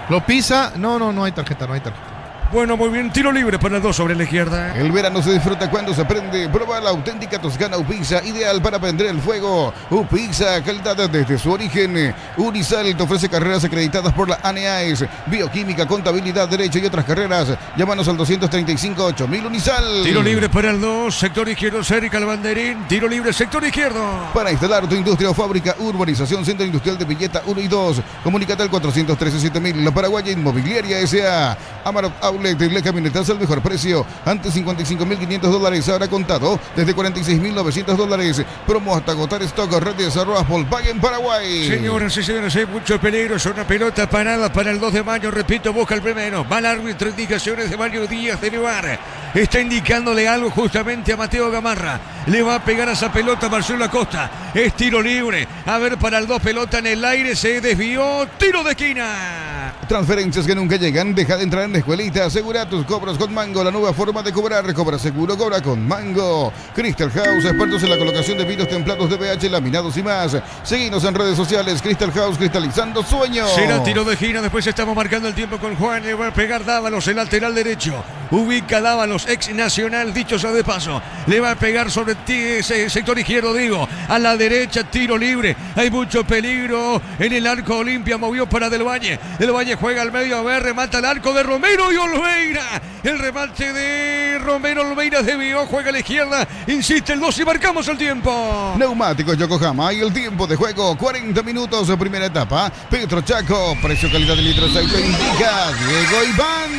Lo pisa. No hay tarjeta, no hay tarjeta. Bueno, muy bien, tiro libre para el 2 sobre la izquierda. El verano se disfruta cuando se aprende. Prueba la auténtica Toscana Upizza, ideal para prender el fuego. Upizza, calidad desde su origen. Unisal te ofrece carreras acreditadas por la ANEAES, bioquímica, contabilidad, derecho y otras carreras. Llámanos al 235-8000 Unisal. Tiro libre para el 2, sector izquierdo, cerca el banderín. Tiro libre, sector izquierdo. Para instalar tu industria o fábrica, urbanización, Centro Industrial de Villeta 1 y 2. Comunícate al 413-7000. La Paraguaya Inmobiliaria S.A. Amarok Outlet, la camionetaza al mejor precio. Antes $55.500, ahora contado desde $46.900. Promo hasta agotar stock. Red de desarrollo Volkswagen Paraguay. Señoras y señores, hay mucho peligro. Es una pelota parada para el 2 de mayo. Repito, busca el primero. Va el árbitro, indicaciones de Mario Díaz de Nevar. Está indicándole algo justamente a Mateo Gamarra. Le va a pegar a esa pelota Marcelo Acosta. Es tiro libre. A ver, para el 2, pelota en el aire. Se desvió. Tiro de esquina. Transferencias que nunca llegan. Deja de entrar en la escuelita. Asegura tus cobros con Mango. La nueva forma de cobrar. Cobra seguro, cobra con Mango. Crystal House, expertos en la colocación de vidrios templados de BH, laminados y más. Seguinos en redes sociales. Crystal House, cristalizando sueños. Será tiro de esquina. Después estamos marcando el tiempo con Juan. Le va a pegar Dávalos, el lateral derecho. Ubica Dávalos, ex Nacional, dicho sea de paso. Le va a pegar sobre ese sector izquierdo, digo. A la derecha, tiro libre. Hay mucho peligro en el arco. Olimpia movió para Del Valle. Del Valle juega al medio. A ver, remata el arco de Romero y Olveira. El remate de Romero. Olveira desvió. Juega a la izquierda. Insiste el 2 y marcamos el tiempo. Neumáticos Yokohama y el tiempo de juego. 40 minutos de primera etapa. Petro Chaco. Precio, calidad de litros. Auto indica Diego Iván.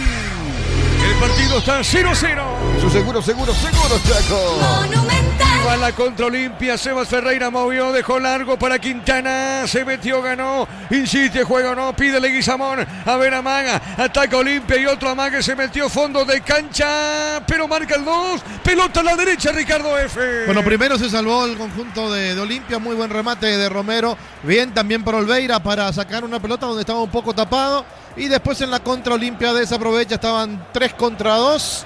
El partido está 0-0. Su seguro, Chaco. Monumental. Va la contra Olimpia. Sebas Ferreira movió, dejó largo para Quintana. Se metió, ganó. Insiste, juega o no. Pide Leguizamón. A ver, amaga. Ataca Olimpia y otro amaga. Se metió fondo de cancha. Pero marca el 2. Pelota a la derecha, Ricardo F. Bueno, primero se salvó el conjunto de Olimpia. Muy buen remate de Romero. Bien también por Olveira para sacar una pelota donde estaba un poco tapado. Y después en la contra Olimpia desaprovecha. Estaban 3 contra 2.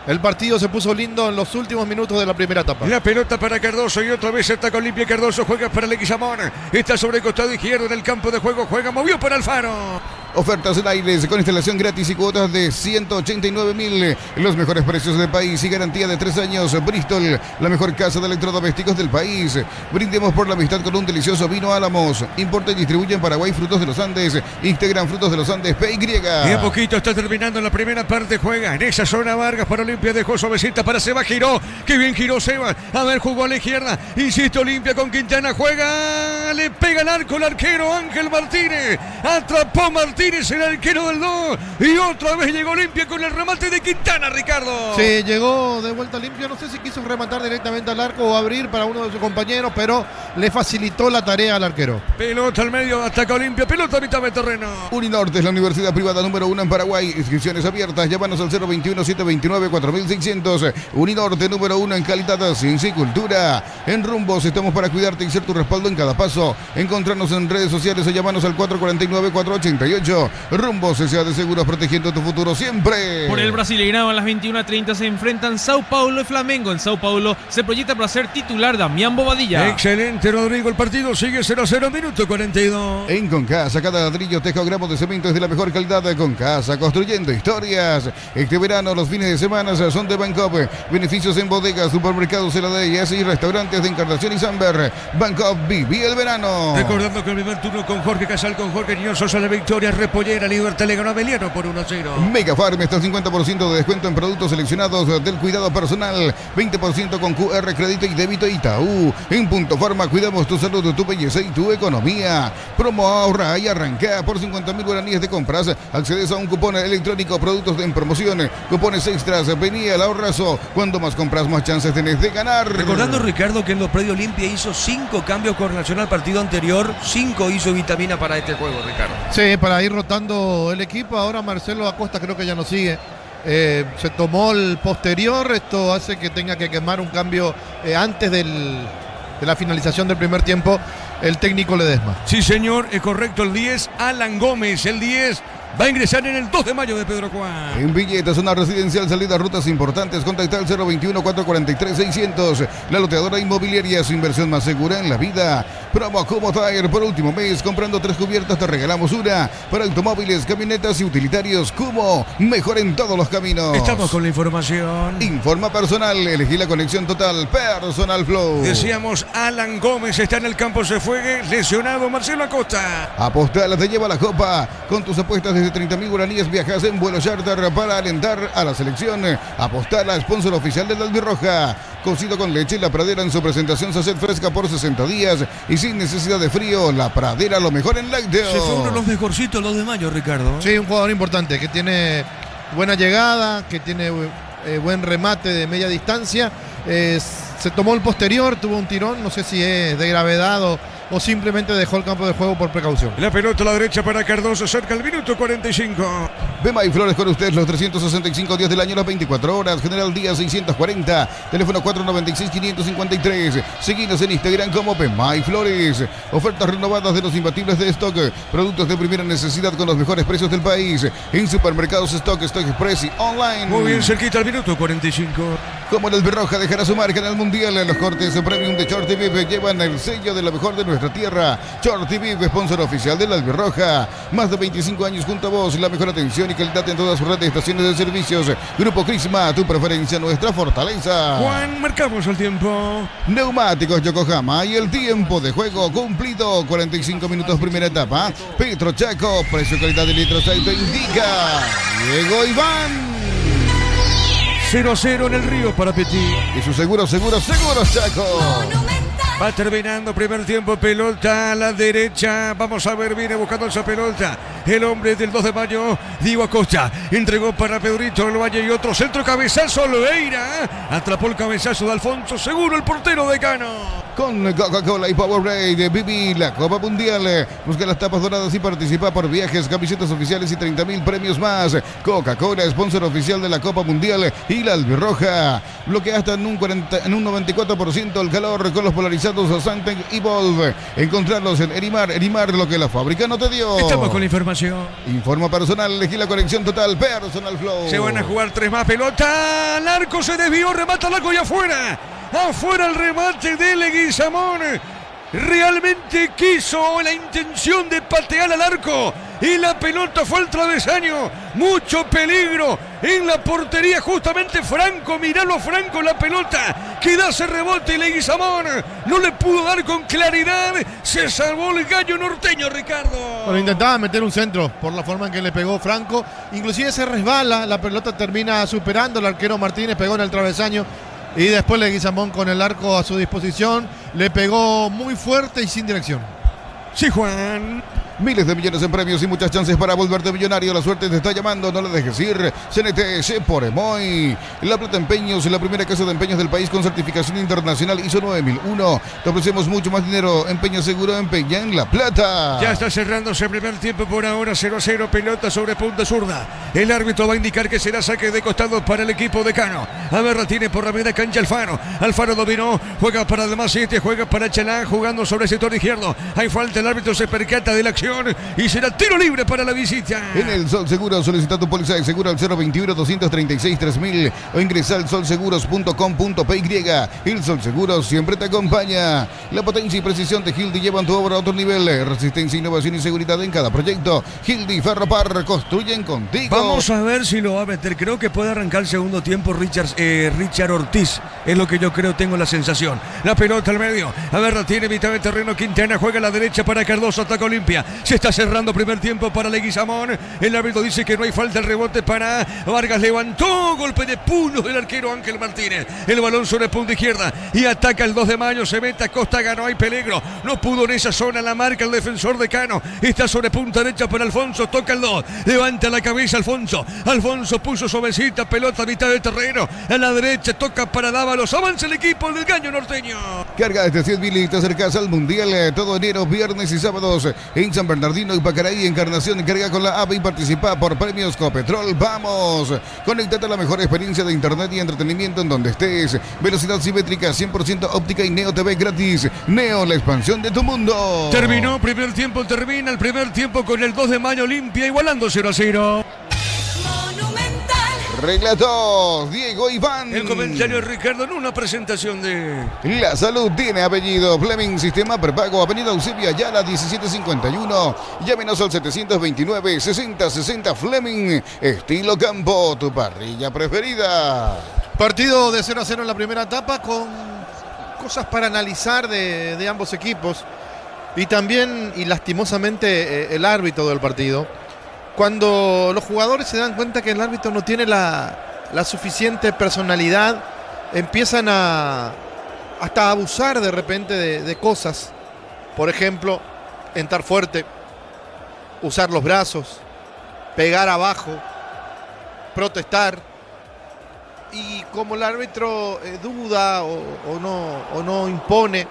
El partido se puso lindo en los últimos minutos de la primera etapa. La pelota para Cardoso y otra vez ataca Olimpia. Cardoso juega para Leguizamón. Está sobre el costado izquierdo en el campo de juego. Juega, movió para Alfaro. Ofertas en aires con instalación gratis y cuotas de 189.000. Los mejores precios del país y garantía de 3 años. Bristol, la mejor casa de electrodomésticos del país. Brindemos por la amistad con un delicioso vino Álamos. Importa y distribuye en Paraguay Frutos de los Andes. Integran Frutos de los Andes PY. Y a poquito está terminando la primera parte. Juega en esa zona Vargas para Olimpia. Dejó suavecita para Seba. Giró. Qué bien giró Seba. A ver, jugó a la izquierda. Insiste Olimpia con Quintana. Juega. Le pega el arco el arquero Ángel Martínez. Atrapó Martínez, el arquero del 2. Y otra vez llegó Olimpia con el remate de Quintana, Ricardo. Sí, llegó de vuelta Olimpia. No sé si quiso rematar directamente al arco o abrir para uno de sus compañeros, pero le facilitó la tarea al arquero. Pelota al medio, ataca Olimpia. Pelota a mitad de terreno. Uninorte es la universidad privada número 1 en Paraguay. Inscripciones abiertas. Llámanos al 021-729-4600. Uninorte número 1 en calidad, ciencia y cultura. En Rumbos estamos para cuidarte y ser tu respaldo en cada paso. Encontrarnos en redes sociales o llamanos al 449-488. Rumbos S.A. de Seguros, protegiendo tu futuro siempre. Por el Brasileirão a las 21:30 se enfrentan Sao Paulo y Flamengo. En Sao Paulo se proyecta para ser titular Damián Bobadilla. Excelente, Rodrigo. El partido sigue 0-0, minuto 42. En Concasa, cada ladrillo, teja o gramo de cemento es de la mejor calidad. Concasa, construyendo historias. Este verano, los fines de semana son de Bancop. Beneficios en bodegas, supermercados, heladerías y restaurantes de Encarnación y Samber. Bancop, viví el verano. Recordando que el primer turno con Jorge Casal, con Jorge Niño Sosa, la victoria. Repollera, Libertad le ganó a Beliano por 1-0. Mega Farm está al 50% de descuento en productos seleccionados del cuidado personal, 20% con QR, crédito y débito Itaú. En Punto Farma cuidamos tu salud, tu belleza y tu economía. Promo ahorra y arranca por 50.000 guaraníes de compras. Accedes a un cupón electrónico, productos en promoción, cupones extras. Venía el ahorrazo. Cuando más compras, más chances tenés de ganar. Recordando, Ricardo, que en los predios Olimpia hizo 5 cambios con relación al partido anterior. 5 hizo Vitamina para este juego, Ricardo. Sí, para ir rotando el equipo. Ahora Marcelo Acosta creo que ya no sigue. Se tomó el posterior. Esto hace que tenga que quemar un cambio antes de la finalización del primer tiempo el técnico Ledesma. Sí, señor, es correcto. El 10, Alan Gómez. El 10 va a ingresar en el 2 de mayo de Pedro Juan. En Villeta, zona residencial, salida a rutas importantes. Contacta al 021-443-600. La loteadora inmobiliaria, su inversión más segura en la vida. Promo Como Tire por último mes. Comprando 3 cubiertas te regalamos una. Para automóviles, camionetas y utilitarios. Como mejor en todos los caminos. Estamos con la información. Informa personal. Elegí la conexión total. Personal Flow. Decíamos, Alan Gómez está en el campo, se fue lesionado. Marcelo Acosta. Apostala te lleva la copa. Con tus apuestas desde 30.000 guaraníes viajas en vuelo charter para alentar a la selección. Apostala, sponsor oficial de la Albirroja. Cocido con leche, La Pradera en su presentación Sachet fresca por 60 días y sin necesidad de frío. La Pradera, lo mejor en lácteo. Se fue uno de los mejorcitos, los de mayo, Ricardo. Sí, un jugador importante que tiene buena llegada, que tiene buen remate de media distancia. Se tomó el posterior, tuvo un tirón, no sé si es de gravedad o simplemente dejó el campo de juego por precaución. La pelota a la derecha para Cardoso, cerca el minuto 45. Bema y Flores con ustedes los 365 días del año, las 24 horas. General Díaz 640, teléfono 496-553. Seguinos en Instagram como Bema y Flores. Ofertas renovadas de los imbatibles de stock. Productos de primera necesidad con los mejores precios del país. En supermercados Stock Express y online. Muy bien, cerquita al minuto 45. Como el Albirroja dejará su marca en el Mundial. Los cortes premium de Short TV llevan el sello de lo mejor de nuestra tierra. Short TV, sponsor oficial de la Albirroja. Más de 25 años junto a vos. La mejor atención y calidad en todas sus redes de estaciones de servicios. Grupo Crisma, tu preferencia, nuestra fortaleza. Juan, marcamos el tiempo. Neumáticos Yokohama y el tiempo de juego cumplido. 45 minutos primera etapa. Petro Chaco, precio calidad de litro aceite indica Diego Iván. 0-0 en el Río para Petit. Y su seguro Chaco. Va terminando primer tiempo, pelota a la derecha. Vamos a ver, viene buscando esa pelota. El hombre del 2 de mayo, Diego Acosta. Entregó para Pedrito del Valle y otro centro, cabezazo, Loeira. Atrapó el cabezazo de Alfonso Seguro, el portero de Cano. Con Coca-Cola y Powerade, viví la Copa Mundial. Busca las tapas doradas y participa por viajes, camisetas oficiales y 30.000 premios más. Coca-Cola, sponsor oficial de la Copa Mundial y la Albirroja. Bloquea hasta en un 94% el calor con los polarizados Santec y Volve. Encontrarlos en Erimar, lo que la fábrica no te dio. Estamos con la información. Informa personal, elegí la conexión total, Personal Flow. Se van a jugar 3 más, pelota al arco, se desvió, remata al arco y afuera. Afuera el remate de Leguizamón. Realmente quiso la intención de patear al arco y la pelota fue al travesaño. Mucho peligro en la portería, justamente Franco. Miralo a Franco, la pelota que da ese rebote y Leguizamón no le pudo dar con claridad. Se salvó el gallo norteño, Ricardo. Bueno, intentaba meter un centro por la forma en que le pegó Franco. Inclusive se resbala, la pelota termina superando. El arquero Martínez pegó en el travesaño. Y después Leguizamón con el arco a su disposición le pegó muy fuerte y sin dirección. Sí, Juan. Miles de millones en premios y muchas chances para volverte millonario. La suerte te está llamando, no la dejes ir. CNTS por Emoy. La Plata Empeños, la primera casa de empeños del país con certificación internacional ISO 9001. Te ofrecemos mucho más dinero. Empeña seguro, empeña en La Plata. Ya está cerrándose el primer tiempo por ahora. 0-0, pelota sobre punta zurda. El árbitro va a indicar que será saque de costado para el equipo de Cano. A ver, la tiene por la media cancha Alfaro. Alfaro dominó, juega para el más 7, juega para Chalán, jugando sobre el sector izquierdo. Hay falta, el árbitro se percata de la acción y será tiro libre para la visita. En el Sol Seguro solicita tu póliza de seguro al 021-236-3000 o ingresa al solseguros.com.py. El Sol Seguro siempre te acompaña. La potencia y precisión de Hildy llevan tu obra a otro nivel. Resistencia, innovación y seguridad en cada proyecto. Hildy Ferropar, construyen contigo. Vamos a ver si lo va a meter. Creo que puede arrancar el segundo tiempo Richard Ortiz. Es lo que yo creo, tengo la sensación. La pelota al medio. A ver, la tiene mitad de terreno Quintana. Juega a la derecha para Cardoso. Ataca Olimpia. Se está cerrando primer tiempo para Leguizamón. El árbitro dice que no hay falta, el rebote para Vargas. Levantó, golpe de puño del arquero Ángel Martínez. El balón sobre punta izquierda y ataca el 2 de mayo. Se mete a Costa, ganó, hay peligro. No pudo en esa zona, la marca el defensor de Cano. Está sobre punta derecha para Alfonso, toca el 2. Levanta la cabeza Alfonso. Alfonso puso suavecita, pelota a mitad del terreno. A la derecha toca para Dávalos. Avanza el equipo del Gallo Norteño. Carga desde 100.000, te acercas al Mundial todo enero, viernes y sábados en San Bernardino y Pacaraí, Encarnación. Carga con la AVE y participa por premios Copetrol. ¡Vamos! Conéctate a la mejor experiencia de internet y entretenimiento en donde estés. Velocidad simétrica, 100% óptica y Neo TV gratis. Neo, la expansión de tu mundo. Terminó primer tiempo, termina el primer tiempo con el 2 de mayo Olimpia igualando 0-0. Relatos, Diego Iván. El comentario de Ricardo en una presentación de... La salud tiene apellido. Fleming, sistema prepago, avenida Eusebio Ayala, 1751. Llámenos al 729-6060 Fleming. Estilo campo, tu parrilla preferida. Partido de 0-0 en la primera etapa con cosas para analizar de ambos equipos. Y también, y lastimosamente, el árbitro del partido. Cuando los jugadores se dan cuenta que el árbitro no tiene la suficiente personalidad, empiezan hasta a abusar de repente de cosas. Por ejemplo, entrar fuerte, usar los brazos, pegar abajo, protestar. Y como el árbitro duda o no impone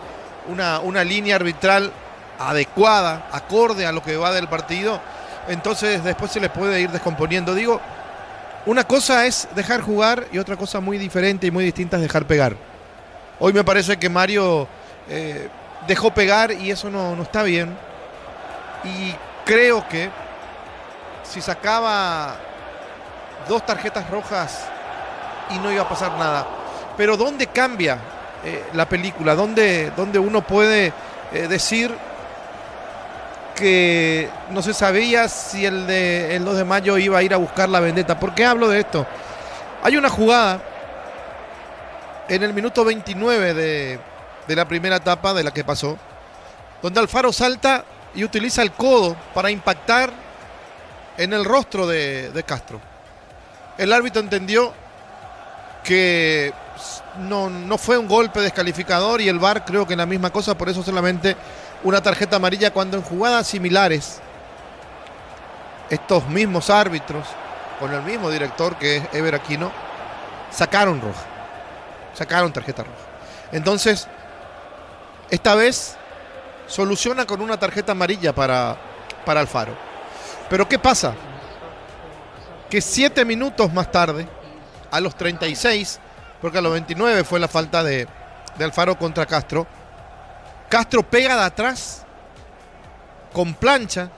una línea arbitral adecuada, acorde a lo que va del partido, entonces después se les puede ir descomponiendo. Digo, una cosa es dejar jugar y otra cosa muy diferente y muy distinta es dejar pegar. Hoy me parece que Mario dejó pegar y eso no está bien. Y creo que si sacaba 2 tarjetas rojas y no iba a pasar nada. Pero ¿dónde cambia la película? ¿Dónde uno puede decir que no se sabía si el 2 de mayo iba a ir a buscar la vendetta? ¿Por qué hablo de esto? Hay una jugada en el minuto 29 de la primera etapa de la que pasó, donde Alfaro salta y utiliza el codo para impactar en el rostro de Castro. El árbitro entendió que no fue un golpe descalificador y el VAR creo que la misma cosa, por eso solamente una tarjeta amarilla, cuando en jugadas similares estos mismos árbitros con el mismo director que es Ever Aquino sacaron tarjeta roja. Entonces esta vez soluciona con una tarjeta amarilla para Alfaro. Pero ¿qué pasa? Que 7 minutos más tarde, a los 36, porque a los 29 fue la falta de Alfaro contra Castro, Castro pega de atrás con plancha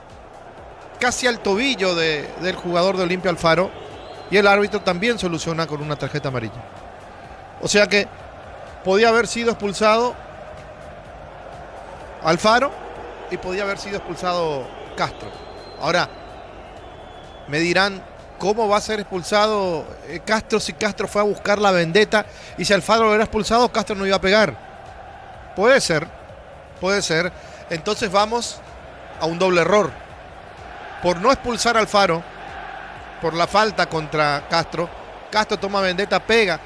casi al tobillo del jugador de Olimpia, Alfaro, y el árbitro también soluciona con una tarjeta amarilla. O sea que podía haber sido expulsado Alfaro y podía haber sido expulsado Castro. Ahora, me dirán, ¿cómo va a ser expulsado Castro si Castro fue a buscar la vendetta y si Alfaro lo era expulsado, Castro no iba a pegar? Puede ser. Entonces vamos a un doble error. Por no expulsar a Alfaro, por la falta contra Castro, Castro toma vendetta, pega.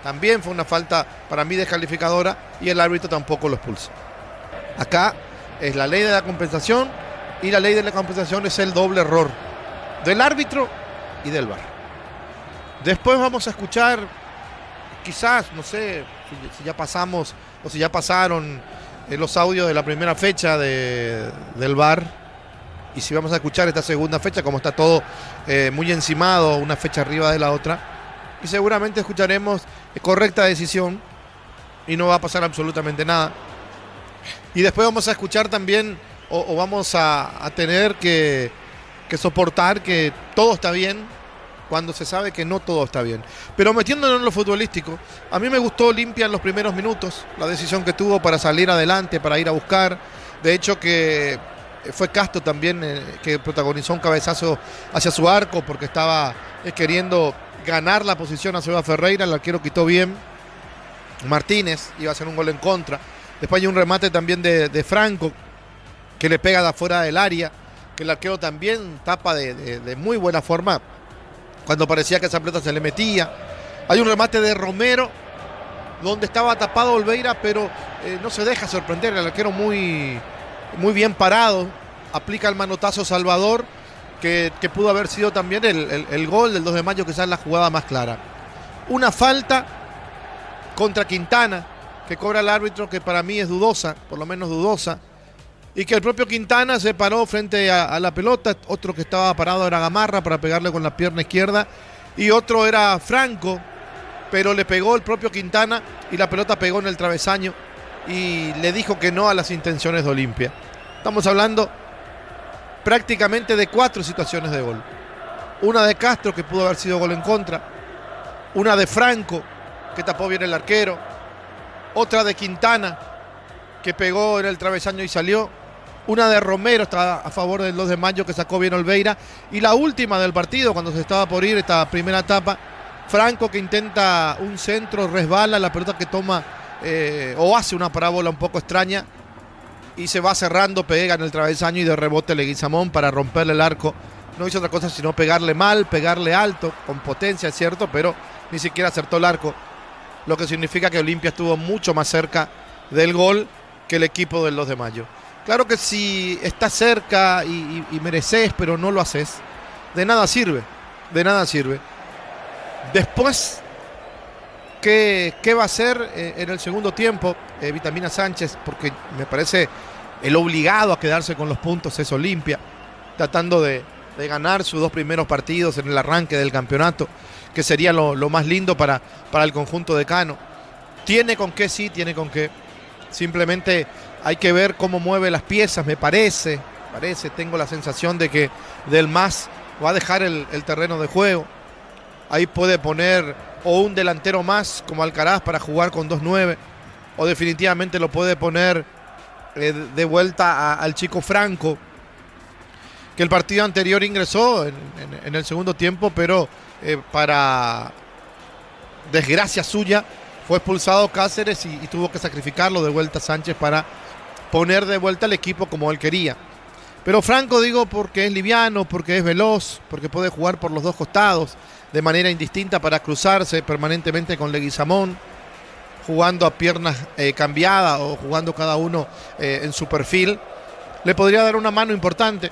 También fue una falta para mí descalificadora y el árbitro tampoco lo expulsa. Acá es la ley de la compensación y la ley de la compensación es el doble error del árbitro y del VAR. Después vamos a escuchar, quizás, no sé si ya pasamos o si ya pasaron los audios de la primera fecha del VAR, y si vamos a escuchar esta segunda fecha, como está todo muy encimado, una fecha arriba de la otra, y seguramente escucharemos correcta decisión y no va a pasar absolutamente nada. Y después vamos a escuchar también o vamos a tener que soportar que todo está bien cuando se sabe que no todo está bien. Pero metiéndonos en lo futbolístico, a mí me gustó Olimpia en los primeros minutos, la decisión que tuvo para salir adelante, para ir a buscar. De hecho que fue Castro también que protagonizó un cabezazo hacia su arco porque estaba queriendo ganar la posición a Seba Ferreira, el arquero quitó bien. Martínez iba a hacer un gol en contra. Después hay un remate también de Franco que le pega de afuera del área que el arquero también tapa de muy buena forma cuando parecía que esa pelota se le metía. Hay un remate de Romero donde estaba tapado Olveira, pero no se deja sorprender. El arquero muy bien parado. Aplica el manotazo Salvador, que pudo haber sido también el gol del 2 de mayo, quizás la jugada más clara. Una falta contra Quintana, que cobra el árbitro, que para mí es dudosa, por lo menos dudosa. Y que el propio Quintana se paró frente a la pelota. Otro que estaba parado era Gamarra para pegarle con la pierna izquierda. Y otro era Franco, pero le pegó el propio Quintana y la pelota pegó en el travesaño y le dijo que no a las intenciones de Olimpia. Estamos hablando prácticamente de 4 situaciones de gol. Una de Castro, que pudo haber sido gol en contra. Una de Franco, que tapó bien el arquero. Otra de Quintana, que pegó en el travesaño y salió. Una de Romero, está a favor del 2 de mayo, que sacó bien Olveira. Y la última del partido, cuando se estaba por ir esta primera etapa, Franco, que intenta un centro, resbala, la pelota que toma o hace una parábola un poco extraña y se va cerrando, pega en el travesaño y de rebote Leguizamón para romperle el arco. No hizo otra cosa sino pegarle mal, pegarle alto, con potencia, es cierto, pero ni siquiera acertó el arco, lo que significa que Olimpia estuvo mucho más cerca del gol que el equipo del 2 de mayo. Claro que si estás cerca y mereces, pero no lo haces, de nada sirve, de nada sirve. Después, ¿qué va a hacer en el segundo tiempo Vitamina Sánchez? Porque me parece el obligado a quedarse con los puntos es Olimpia, tratando de ganar sus 2 primeros partidos en el arranque del campeonato, que sería lo más lindo para el conjunto de Cano. Tiene con qué, sí, tiene con qué. Simplemente hay que ver cómo mueve las piezas, me parece, tengo la sensación de que Del Mas va a dejar el terreno de juego. Ahí puede poner o un delantero más como Alcaraz para jugar con 2-9, o definitivamente lo puede poner de vuelta al chico Franco, que el partido anterior ingresó en el segundo tiempo, pero para desgracia suya fue expulsado Cáceres y tuvo que sacrificarlo de vuelta Sánchez para poner de vuelta el equipo como él quería. Pero Franco, digo, porque es liviano, porque es veloz, porque puede jugar por los 2 costados de manera indistinta para cruzarse permanentemente con Leguizamón, jugando a piernas cambiadas o jugando cada uno en su perfil, le podría dar una mano importante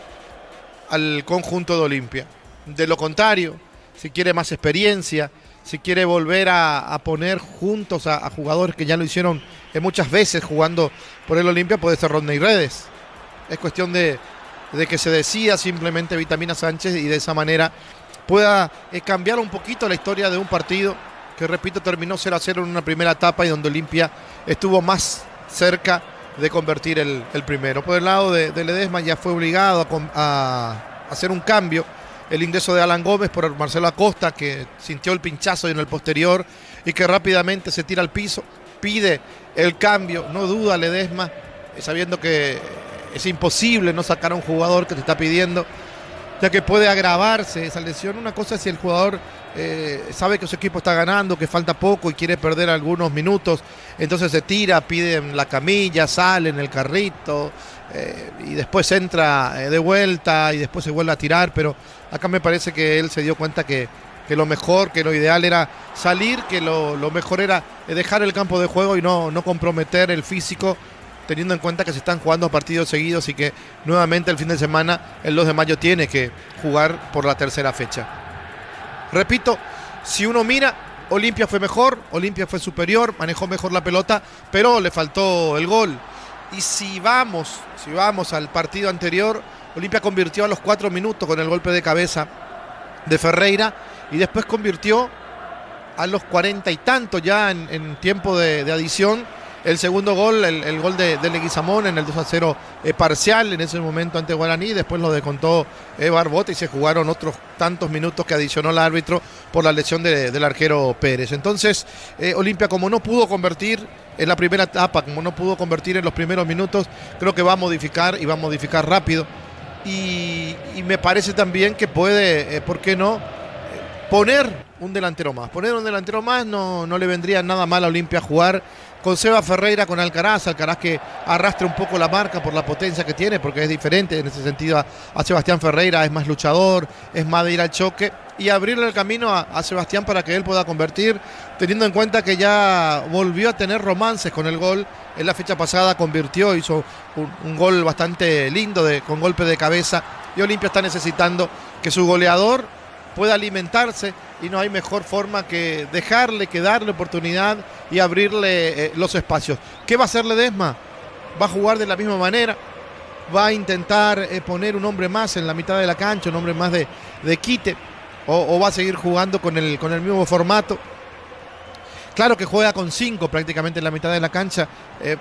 al conjunto de Olimpia. De lo contrario, si quiere más experiencia, si quiere volver a poner juntos a jugadores que ya lo hicieron muchas veces jugando por el Olimpia, puede ser Rodney Redes. Es cuestión de que se decida simplemente Vitamina Sánchez y de esa manera pueda cambiar un poquito la historia de un partido que, repito, terminó 0-0 en una primera etapa y donde Olimpia estuvo más cerca de convertir el primero. Por el lado de Ledesma ya fue obligado a hacer un cambio. El ingreso de Alan Gómez por Marcelo Acosta, que sintió el pinchazo en el posterior y que rápidamente se tira al piso, pide el cambio, no duda Ledesma, sabiendo que es imposible no sacar a un jugador que te está pidiendo, ya que puede agravarse esa lesión. Una cosa es si el jugador sabe que su equipo está ganando, que falta poco y quiere perder algunos minutos, entonces se tira, pide en la camilla, sale en el carrito y después entra de vuelta y después se vuelve a tirar, pero acá me parece que él se dio cuenta que lo mejor, que lo ideal era salir, que lo mejor era dejar el campo de juego y no comprometer el físico, teniendo en cuenta que se están jugando partidos seguidos y que nuevamente el fin de semana, el 2 de mayo, tiene que jugar por la tercera fecha. Repito, si uno mira, Olimpia fue mejor, Olimpia fue superior, manejó mejor la pelota, pero le faltó el gol. Y si vamos al partido anterior, Olimpia convirtió a los 4 minutos con el golpe de cabeza de Ferreira y después convirtió a los 40 y tantos ya en tiempo de adición el segundo gol, el gol de Leguizamón en el 2-0 parcial en ese momento ante Guaraní. Después lo descontó Barbota y se jugaron otros tantos minutos que adicionó el árbitro por la lesión del arquero Pérez. Entonces Olimpia, como no pudo convertir en la primera etapa, como no pudo convertir en los primeros minutos, creo que va a modificar y va a modificar rápido. Y me parece también que puede, ¿por qué no?, poner un delantero más. Poner un delantero más no le vendría nada mal a Olimpia jugar con Seba Ferreira, con Alcaraz que arrastra un poco la marca por la potencia que tiene, porque es diferente en ese sentido a Sebastián Ferreira, es más luchador, es más de ir al choque, y abrirle el camino a Sebastián para que él pueda convertir, teniendo en cuenta que ya volvió a tener romances con el gol. En la fecha pasada convirtió, hizo un gol bastante lindo con golpe de cabeza, y Olimpia está necesitando que su goleador pueda alimentarse, y no hay mejor forma que dejarle, que darle oportunidad y abrirle los espacios. ¿Qué va a hacer Ledesma? Va a jugar de la misma manera, va a intentar poner un hombre más en la mitad de la cancha, un hombre más de quite, o va a seguir jugando con el mismo formato. Claro que juega con 5 prácticamente en la mitad de la cancha,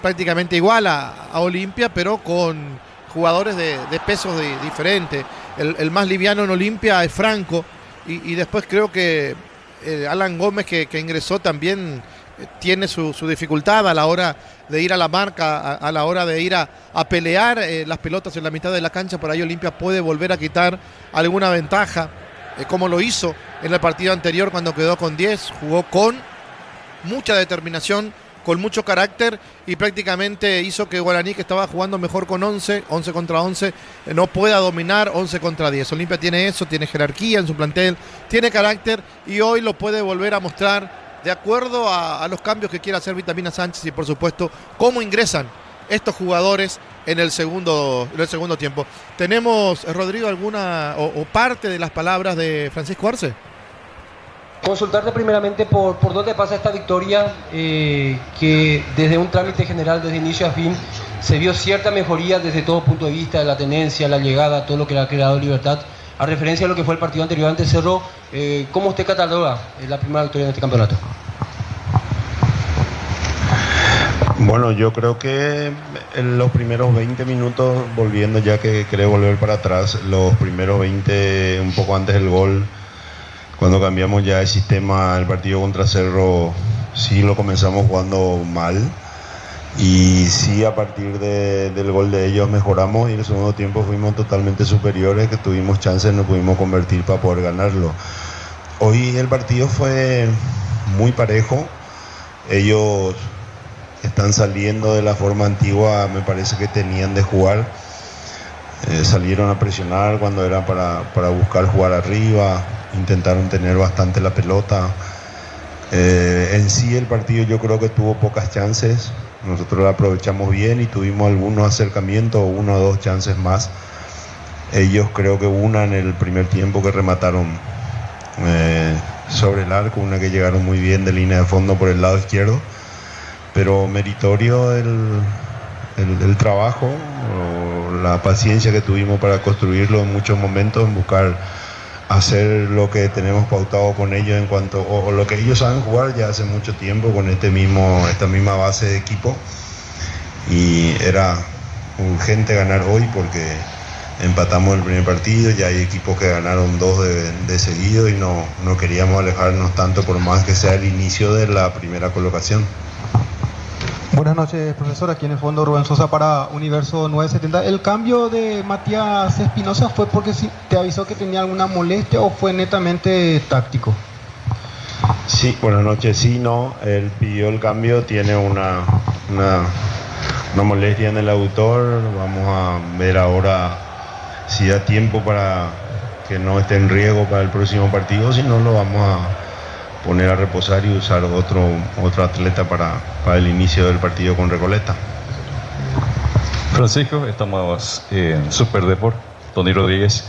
prácticamente igual a Olimpia, pero con jugadores de pesos diferentes. El más liviano en Olimpia es Franco, y después creo que Alan Gómez, que ingresó, también tiene su dificultad a la hora de ir a la marca, a la hora de ir a pelear las pelotas en la mitad de la cancha. Por ahí Olimpia puede volver a quitar alguna ventaja, como lo hizo en el partido anterior cuando quedó con 10, jugó con mucha determinación, con mucho carácter, y prácticamente hizo que Guaraní, que estaba jugando mejor con 11 contra 11, no pueda dominar 11 contra 10. Olimpia tiene eso, tiene jerarquía en su plantel, tiene carácter, y hoy lo puede volver a mostrar de acuerdo a los cambios que quiera hacer Vitamina Sánchez, y por supuesto cómo ingresan estos jugadores en el segundo tiempo. ¿Tenemos, Rodrigo, alguna o parte de las palabras de Francisco Arce? Consultarte primeramente por dónde pasa esta victoria, que desde un trámite general, desde inicio a fin, se vio cierta mejoría desde todo punto de vista, de la tenencia, la llegada, todo lo que le ha creado Libertad. A referencia a lo que fue el partido anterior ante Cerro, ¿cómo usted cataloga la primera victoria en este campeonato? Bueno, yo creo que en los primeros 20 minutos, volviendo ya que querés volver para atrás, los primeros 20, un poco antes del gol, cuando cambiamos ya el sistema, el partido contra Cerro, sí lo comenzamos jugando mal, y sí a partir del gol de ellos mejoramos, y en el segundo tiempo fuimos totalmente superiores, que tuvimos chances, no pudimos convertir para poder ganarlo. Hoy el partido fue muy parejo, ellos están saliendo de la forma antigua, me parece que tenían de jugar. Salieron a presionar cuando era para buscar jugar arriba, intentaron tener bastante la pelota. En sí el partido yo creo que tuvo pocas chances, nosotros la aprovechamos bien y tuvimos algunos acercamientos, 1 o 2 chances más. Ellos creo que una en el primer tiempo que remataron sobre el arco, una que llegaron muy bien de línea de fondo por el lado izquierdo, pero meritorio el trabajo, la paciencia que tuvimos para construirlo en muchos momentos, en buscar hacer lo que tenemos pautado con ellos en cuanto, o lo que ellos saben jugar ya hace mucho tiempo con esta misma base de equipo, y era urgente ganar hoy porque empatamos el primer partido, ya hay equipos que ganaron 2 de seguido, y no queríamos alejarnos tanto, por más que sea el inicio de la primera colocación. Buenas noches, profesor. Aquí en el fondo Rubén Sosa para Universo 970. ¿El cambio de Matías Espinosa fue porque te avisó que tenía alguna molestia o fue netamente táctico? Sí, buenas noches. Sí, no, él pidió el cambio, tiene una molestia en el aductor. Vamos a ver ahora si da tiempo para que no esté en riesgo para el próximo partido, si no lo vamos a poner a reposar y usar otro atleta para el inicio del partido con Recoleta. Francisco, estamos en Super Deport, Tony Rodríguez.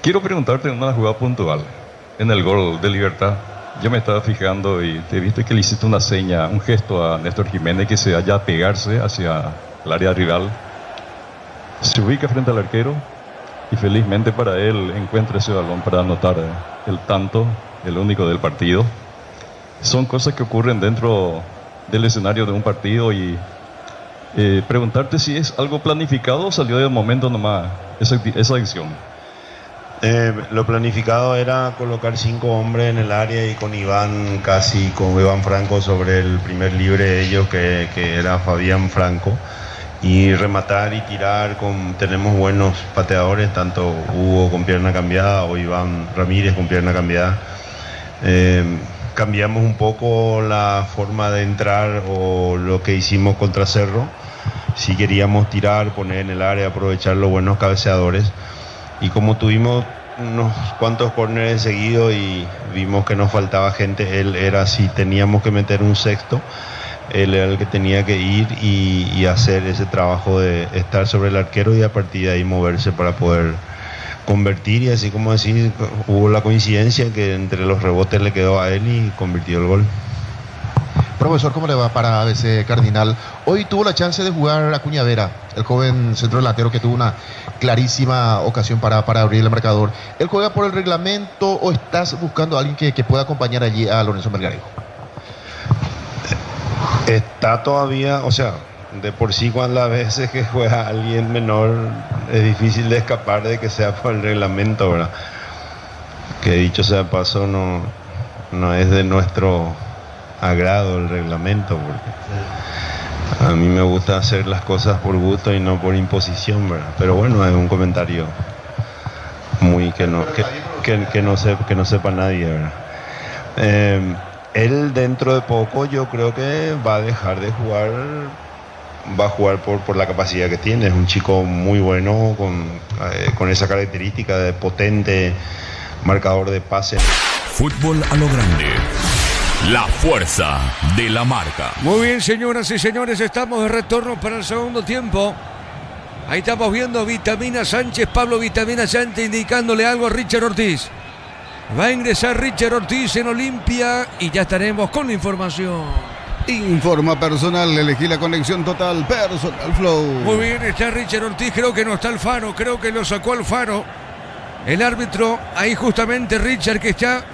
Quiero preguntarte en una jugada puntual, en el gol de Libertad. Yo me estaba fijando y te viste que le hiciste una seña, un gesto a Néstor Jiménez que se vaya a pegarse hacia el área rival. Se ubica frente al arquero y felizmente para él encuentra ese balón para anotar el tanto, el único del partido. Son cosas que ocurren dentro del escenario de un partido, y preguntarte si es algo planificado o salió de momento nomás esa acción. Lo planificado era colocar 5 hombres en el área y con Iván Franco sobre el primer libre de ellos, que era Fabián Franco, y rematar y tirar. Tenemos buenos pateadores, tanto Hugo con pierna cambiada o Iván Ramírez con pierna cambiada. cambiamos un poco la forma de entrar o lo que hicimos contra Cerro. Si queríamos tirar, poner en el área, aprovechar los buenos cabeceadores. Y como tuvimos unos cuantos córneres seguidos y vimos que nos faltaba gente, él era, si teníamos que meter un sexto, él era el que tenía que ir y hacer ese trabajo de estar sobre el arquero y a partir de ahí moverse para poder convertir. Y así como decir, hubo la coincidencia que entre los rebotes le quedó a él y convirtió el gol. Profesor, ¿cómo le va para ABC Cardinal? Hoy tuvo la chance de jugar Acuña Vera, el joven centro delantero que tuvo una clarísima ocasión para abrir el marcador. ¿Él juega por el reglamento o estás buscando a alguien que pueda acompañar allí a Lorenzo Melgarejo? Está todavía, o sea, de por sí cuando las veces que juega alguien menor es difícil de escapar de que sea por el reglamento, ¿verdad? Que dicho sea paso, no es de nuestro agrado el reglamento, porque a mí me gusta hacer las cosas por gusto y no por imposición, ¿verdad? Pero bueno, es un comentario muy que no sepa nadie, ¿verdad? Él dentro de poco yo creo que va a dejar de jugar, va a jugar por la capacidad que tiene. Es un chico muy bueno con esa característica de potente, marcador de pase. Fútbol a lo grande. La fuerza de la marca. Muy bien, señoras y señores, estamos de retorno para el segundo tiempo. Ahí estamos viendo Vitamina Sánchez, Pablo Vitamina Sánchez indicándole algo a Richard Ortiz. Va a ingresar Richard Ortiz en Olimpia y ya estaremos con la información. Informa Personal, elegí la conexión total, Personal Flow. Muy bien, está Richard Ortiz, creo que no está Alfaro, creo que lo sacó Alfaro. El árbitro, ahí justamente Richard que está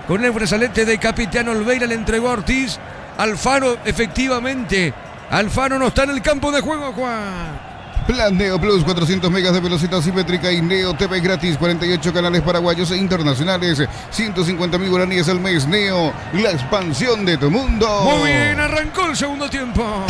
con el brazalete de Capitán Olveira, le entregó a Ortiz. Alfaro, efectivamente. Alfaro no está en el campo de juego, Juan. Plan Neo Plus, 400 megas de velocidad simétrica y Neo TV gratis, 48 canales paraguayos e internacionales, 150.000 guaraníes al mes. Neo, la expansión de tu mundo. Muy bien, arrancó el segundo tiempo.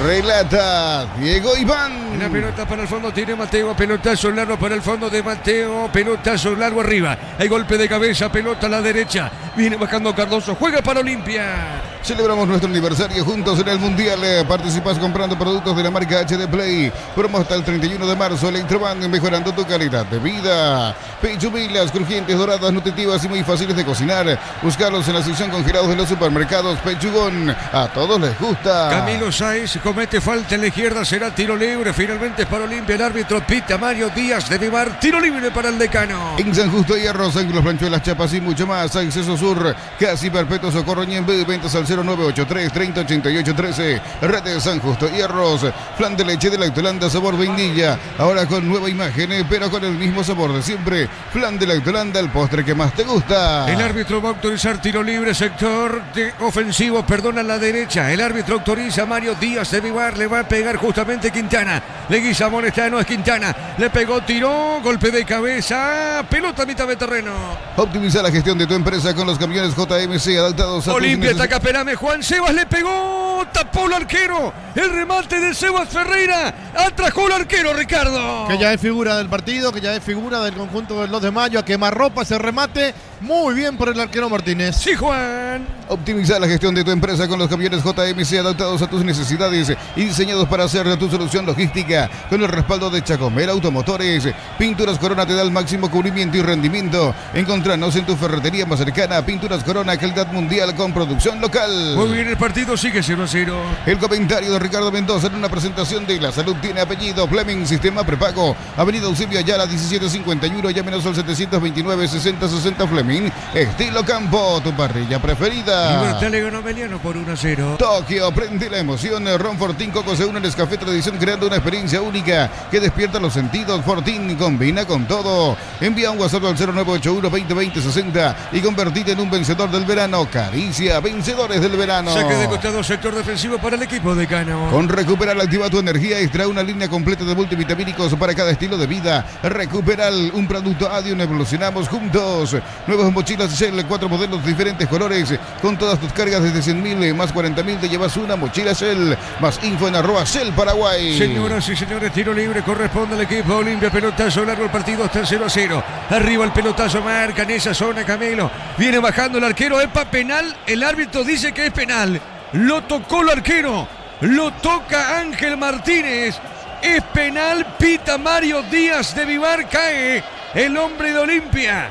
Relata Diego Iván. La pelota para el fondo tiene Mateo, pelotazo largo para el fondo de Mateo, pelotazo largo arriba. Hay golpe de cabeza, pelota a la derecha. Viene bajando Cardoso, juega para Olimpia. Celebramos nuestro aniversario juntos en el Mundial. Participas comprando productos de la marca HD Play. Promo hasta el 31 de marzo. Electroban, mejorando tu calidad de vida. Pechumilas, crujientes, doradas, nutritivas y muy fáciles de cocinar. Buscarlos en la sección congelados de los supermercados. Pechugón, a todos les gusta. Camilo Sáez comete falta en la izquierda, será tiro libre. Finalmente es para Olimpia. El árbitro pita Mario Díaz de Vivar. Tiro libre para el decano. En San Justo Hierros, Ángulos, Planchuelas, Chapas y mucho más. Acceso Sur, casi perpetuo Socorro Ñembe. Ventas al 0983 3088 13. Red de San Justo Hierros. Flan de leche de Lactolanda sabor vainilla. Ahora con nueva imagen, pero con el mismo sabor de siempre. Flan de Lactolanda, el postre que más te gusta. El árbitro va a autorizar tiro libre, sector de ofensivo, perdona a la derecha. El árbitro autoriza a Mario Díaz de Vivar. Le va a pegar justamente Quintana. Le guisa Molestano, es Quintana. Le pegó, tiró, golpe de cabeza. Pelota a mitad de terreno. Optimiza la gestión de tu empresa con los camiones JMC adaptados a Olimpia ataca, esperame, Juan Sebas le pegó, tapó el arquero. El remate de Sebas Ferreira. Atrajó el arquero, Ricardo. Que ya es figura del partido, que ya es figura del conjunto del 2 de mayo. A quemarropa ese remate. Muy bien por el arquero Martínez. Sí, Juan. Optimiza la gestión de tu empresa con los camiones JMC adaptados a tus necesidades y diseñados para hacer tu solución logística con el respaldo de Chacomer Automotores. Pinturas Corona te da el máximo cubrimiento y rendimiento. Encontranos en tu ferretería más cercana. Pinturas Corona, calidad mundial con producción local. Muy bien, el partido sigue 0-0. El comentario de Ricardo Mendoza en una presentación de La Salud tiene apellido. Fleming, sistema prepago. Avenida Eusebio Ayala 1751, llámenos al 729-6060 Fleming. Estilo Campo, tu parrilla preferida. Y le ganó Meliano por 1-0. Tokio, prende la emoción. Ron Fortín Coco se une al Nescafé Tradición creando una experiencia única que despierta los sentidos. Fortín combina con todo. Envía un WhatsApp al 0981 2020 60 y convertite en un vencedor del verano. Caricia, vencedores del verano. Saque de costado, sector defensivo para el equipo de Cano. Con Recuperal activa tu energía, extrae una línea completa de multivitamínicos para cada estilo de vida. Recuperal, un producto Adion, evolucionamos juntos. Nuevas mochilas Shell, 4 modelos, diferentes colores. Con todas tus cargas desde 100.000 más 40.000 te llevas una mochila Shell. Más info en @Shell Paraguay. Señoras y señores, tiro libre corresponde al equipo Olimpia. Pelotazo largo, el partido está 0-0. Arriba el pelotazo, marca en esa zona Camilo. Viene bajando el arquero, epa, penal. El árbitro dice que es penal. Lo tocó el arquero. Lo toca Ángel Martínez. Es penal, pita Mario Díaz de Vivar. Cae el hombre de Olimpia.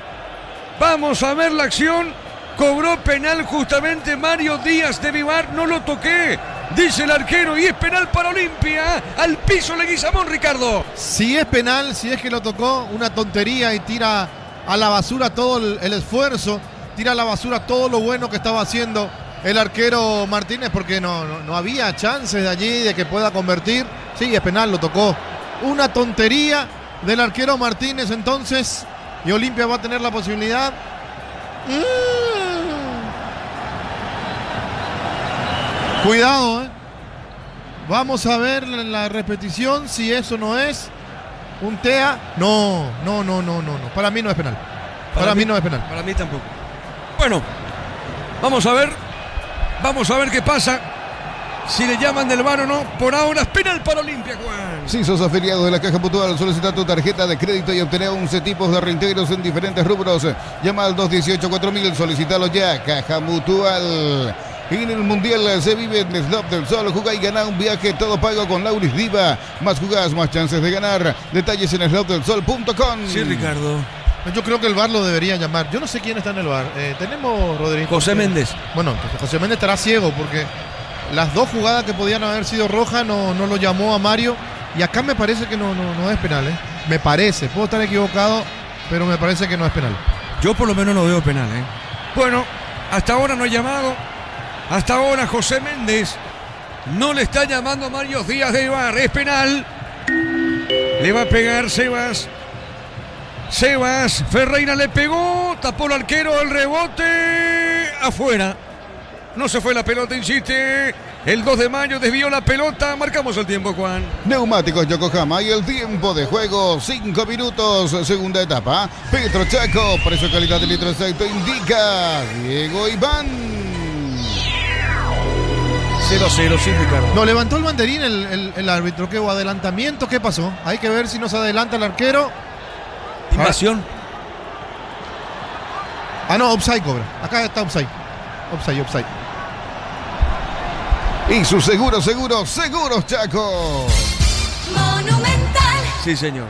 Vamos a ver la acción. Cobró penal justamente Mario Díaz de Vivar. No lo toqué, dice el arquero, y es penal para Olimpia. Al piso Leguizamón, Ricardo. Si es penal, si es que lo tocó, una tontería y tira a la basura todo el esfuerzo, tira a la basura todo lo bueno que estaba haciendo el arquero Martínez, porque no había chances de allí de que pueda convertir. Sí, es penal, lo tocó. Una tontería del arquero Martínez entonces, y Olimpia va a tener la posibilidad. Cuidado, Vamos a ver la repetición si eso no es un TEA. No. Para mí no es penal. Para mí no es penal. Para mí tampoco. Bueno, vamos a ver qué pasa. Si le llaman del VAR o no. Por ahora es penal para Olimpia, Juan. Si sos afiliado de la Caja Mutual, solicita tu tarjeta de crédito y obtener 11 tipos de reintegros en diferentes rubros. Llama al 218-4000, solicitalo ya. Caja Mutual. En el Mundial se vive en Slop del Sol. Jugá y ganá un viaje todo pago con Lauris Diva. Más jugás, más chances de ganar. Detalles en slopdelsol.com. Sí, Ricardo. Yo creo que el VAR lo debería llamar. Yo no sé quién está en el VAR. Tenemos, Rodrigo. José Méndez. Bueno, José Méndez estará ciego porque las dos jugadas que podían haber sido rojas no lo llamó a Mario. Y acá me parece que no es penal. Me parece. Puedo estar equivocado, pero me parece que no es penal. Yo por lo menos no veo penal. Bueno, hasta ahora no ha llamado. Hasta ahora José Méndez no le está llamando a Mario Díaz de Vivar. Es penal. Le va a pegar Sebas. Ferreira le pegó. Tapó el arquero. El rebote. Afuera. No se fue la pelota, insiste. El 2 de mayo desvió la pelota. Marcamos el tiempo, Juan. Neumáticos Yokohama y el tiempo de juego, 5 minutos, segunda etapa. Petro Chaco, precio calidad de litro exacto indica Diego Iván. 0-0, sí, Ricardo. No, levantó el banderín el árbitro. ¿Qué hubo? ¿Adelantamiento? ¿Qué pasó? Hay que ver si nos adelanta el arquero. Invasión. No, offside cobra. Acá está offside. Offside. Y su seguros Chaco. Monumental. Sí, señor.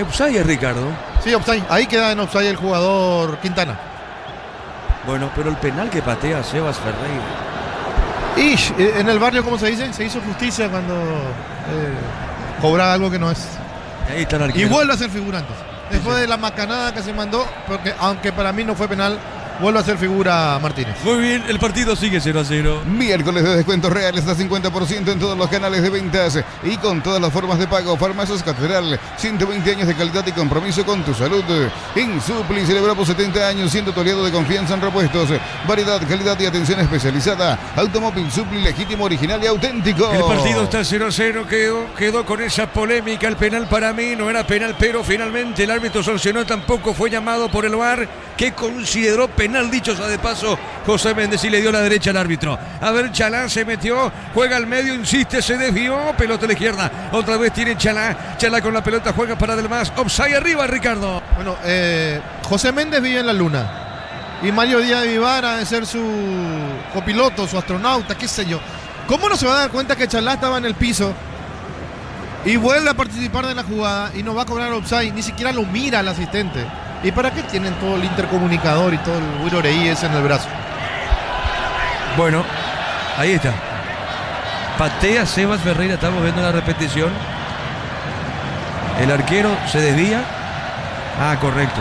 Offside, Ricardo. Sí, offside. Ahí queda en offside el jugador Quintana. Bueno, pero el penal que patea Sebas Ferreira. Y en el barrio, ¿cómo se dice? Se hizo justicia cuando cobra algo que no es. Ahí está el arquero. Y vuelve a ser figurante. Después de la macanada que se mandó, porque aunque para mí no fue penal, vuelve a ser figura Martínez. Muy bien, el partido sigue 0-0. Miércoles de descuentos reales hasta 50% en todos los canales de ventas y con todas las formas de pago. Farmacias Catedral, 120 años de calidad y compromiso con tu salud. En Supli celebramos 70 años siendo tu aliado de confianza en repuestos. Variedad, calidad y atención especializada. Automóvil Supli, legítimo, original y auténtico. El partido está 0-0, quedó con esa polémica. El penal para mí no era penal, pero finalmente el árbitro sancionó. Tampoco fue llamado por el VAR, que consideró penal, dicho sea de paso, José Méndez, y le dio la derecha al árbitro. A ver, Chalá se metió, juega al medio, insiste, se desvió, pelota a la izquierda. Otra vez tiene Chalá con la pelota, juega para Del Mas. Offside arriba, Ricardo. Bueno, José Méndez vive en la luna. Y Mario Díaz de Vivar ha de ser su copiloto, su astronauta, qué sé yo. ¿Cómo no se va a dar cuenta que Chalá estaba en el piso y vuelve a participar de la jugada y no va a cobrar offside? Ni siquiera lo mira el asistente. ¿Y para qué tienen todo el intercomunicador y todo el Wiroreí ese en el brazo? Bueno, ahí está. Patea Sebas Ferreira, estamos viendo la repetición. El arquero se desvía. Correcto.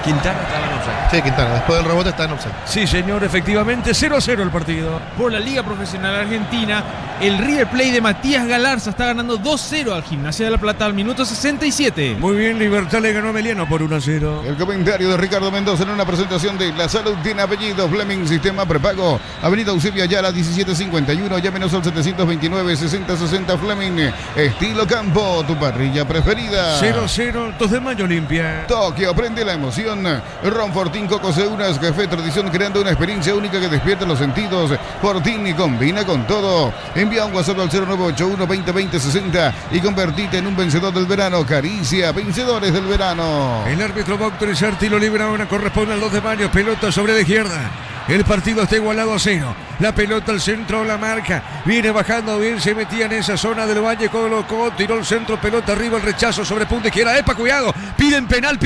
Quintana estaba en offside. Sí, Quintana, después del rebote está en offside. Sí, señor, efectivamente, 0-0 el partido. Por la Liga Profesional Argentina, El River Plate de Matías Galarza está ganando 2-0 al Gimnasia de La Plata al minuto 67. Muy bien, Libertad le ganó a Meliano por 1-0. El comentario de Ricardo Mendoza en una presentación de La Salud tiene apellido Fleming Sistema Prepago. Avenida Eusebio Ayala 1751. Llámenos al 729-6060 Fleming. Estilo campo, tu parrilla preferida. 0-0, 2 de mayo Olimpia. Tokio, prende la emoción. Ron Fortín Coco Seunas, café tradición, creando una experiencia única que despierta los sentidos. Fortín y combina con todo. Envía un WhatsApp al 0981-2020-60 y convertite en un vencedor del verano. Caricia, vencedores del verano. El árbitro va a autorizar tiro libre ahora, corresponde al 2 de mayo. Pelota sobre la izquierda. El partido está igualado a 0. La pelota al centro, la marca. Viene bajando bien, se metía en esa zona del Valle, colocó, tiró el centro, pelota arriba, el rechazo sobre punta izquierda. ¡Epa, cuidado! Piden penal.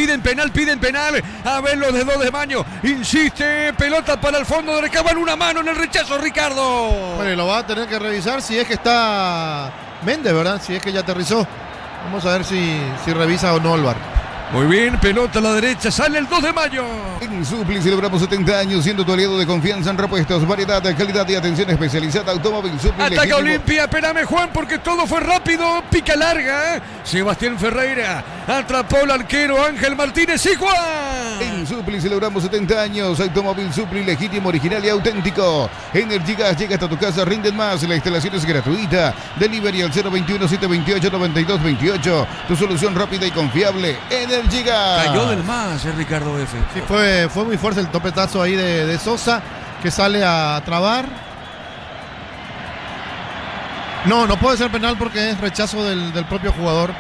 A ver los de 2 de mayo. Insiste, pelota para el fondo, recaban una mano en el rechazo, Ricardo. Bueno, lo va a tener que revisar si es que está Méndez, ¿verdad? Si es que ya aterrizó. Vamos a ver si revisa o no el VAR. Muy bien, pelota a la derecha, sale el 2 de mayo. En Supli celebramos 70 años siendo tu aliado de confianza en repuestos, variedad, calidad y atención especializada. Automóvil Supli. Ataca Olimpia, espérame Juan, porque todo fue rápido. Pica larga. Sebastián Ferreira atrapó al arquero Ángel Martínez y Juan. En Supli celebramos 70 años. Automóvil Supli, legítimo, original y auténtico. Energy Gas llega hasta tu casa, rinden más. La instalación es gratuita. Delivery al 021-728-9228. Tu solución rápida y confiable. Energy Gas. Cayó del más, Ricardo F. Sí, fue muy fuerte el topetazo ahí de Sosa, que sale a trabar. No puede ser penal porque es rechazo del propio jugador.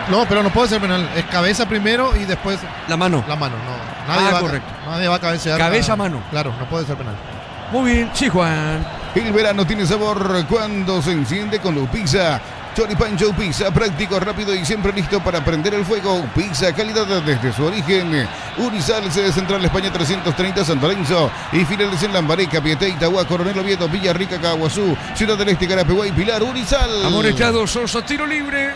No, pero no puede ser penal. Es cabeza primero y después la mano. No. Correcto. Nadie va a cabecear. Cabeza, mano. Claro, no puede ser penal. Muy bien, sí, Juan. El verano tiene sabor cuando se enciende con Upisa. Choripán Show Pizza, práctico, rápido y siempre listo para prender el fuego. Pizza, calidad desde su origen. Urizal, sede central España 330 San Lorenzo. Y finales en Lambaré, Capiatá, Itagua, Coronel Oviedo, Villarrica, Caguazú, Ciudad del Este, Carapeguá y Pilar. Urizal. Amonestado Sosa, tiro libre.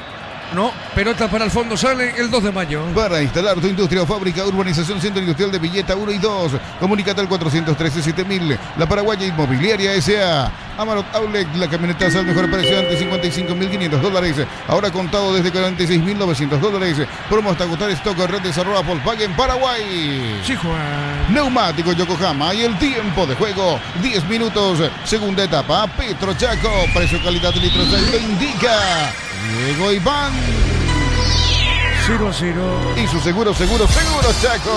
No, pelota para el fondo, sale el 2 de mayo. Para instalar tu industria o fábrica, urbanización Centro Industrial de Villeta 1 y 2. Comunícate al 413-7000. La Paraguaya Inmobiliaria S.A. Amarot Outlet, la camioneta al mejor precio antes $55.500. Ahora contado desde $46.900. Promo hasta agotar stock, red de Sarroa Volkswagen Paraguay. Sí, Juan. Neumático Yokohama y el tiempo de juego, 10 minutos. Segunda etapa, Petro Chaco. Precio, calidad, litros, lo indica Diego Iván. 0-0. Y su seguro Chaco.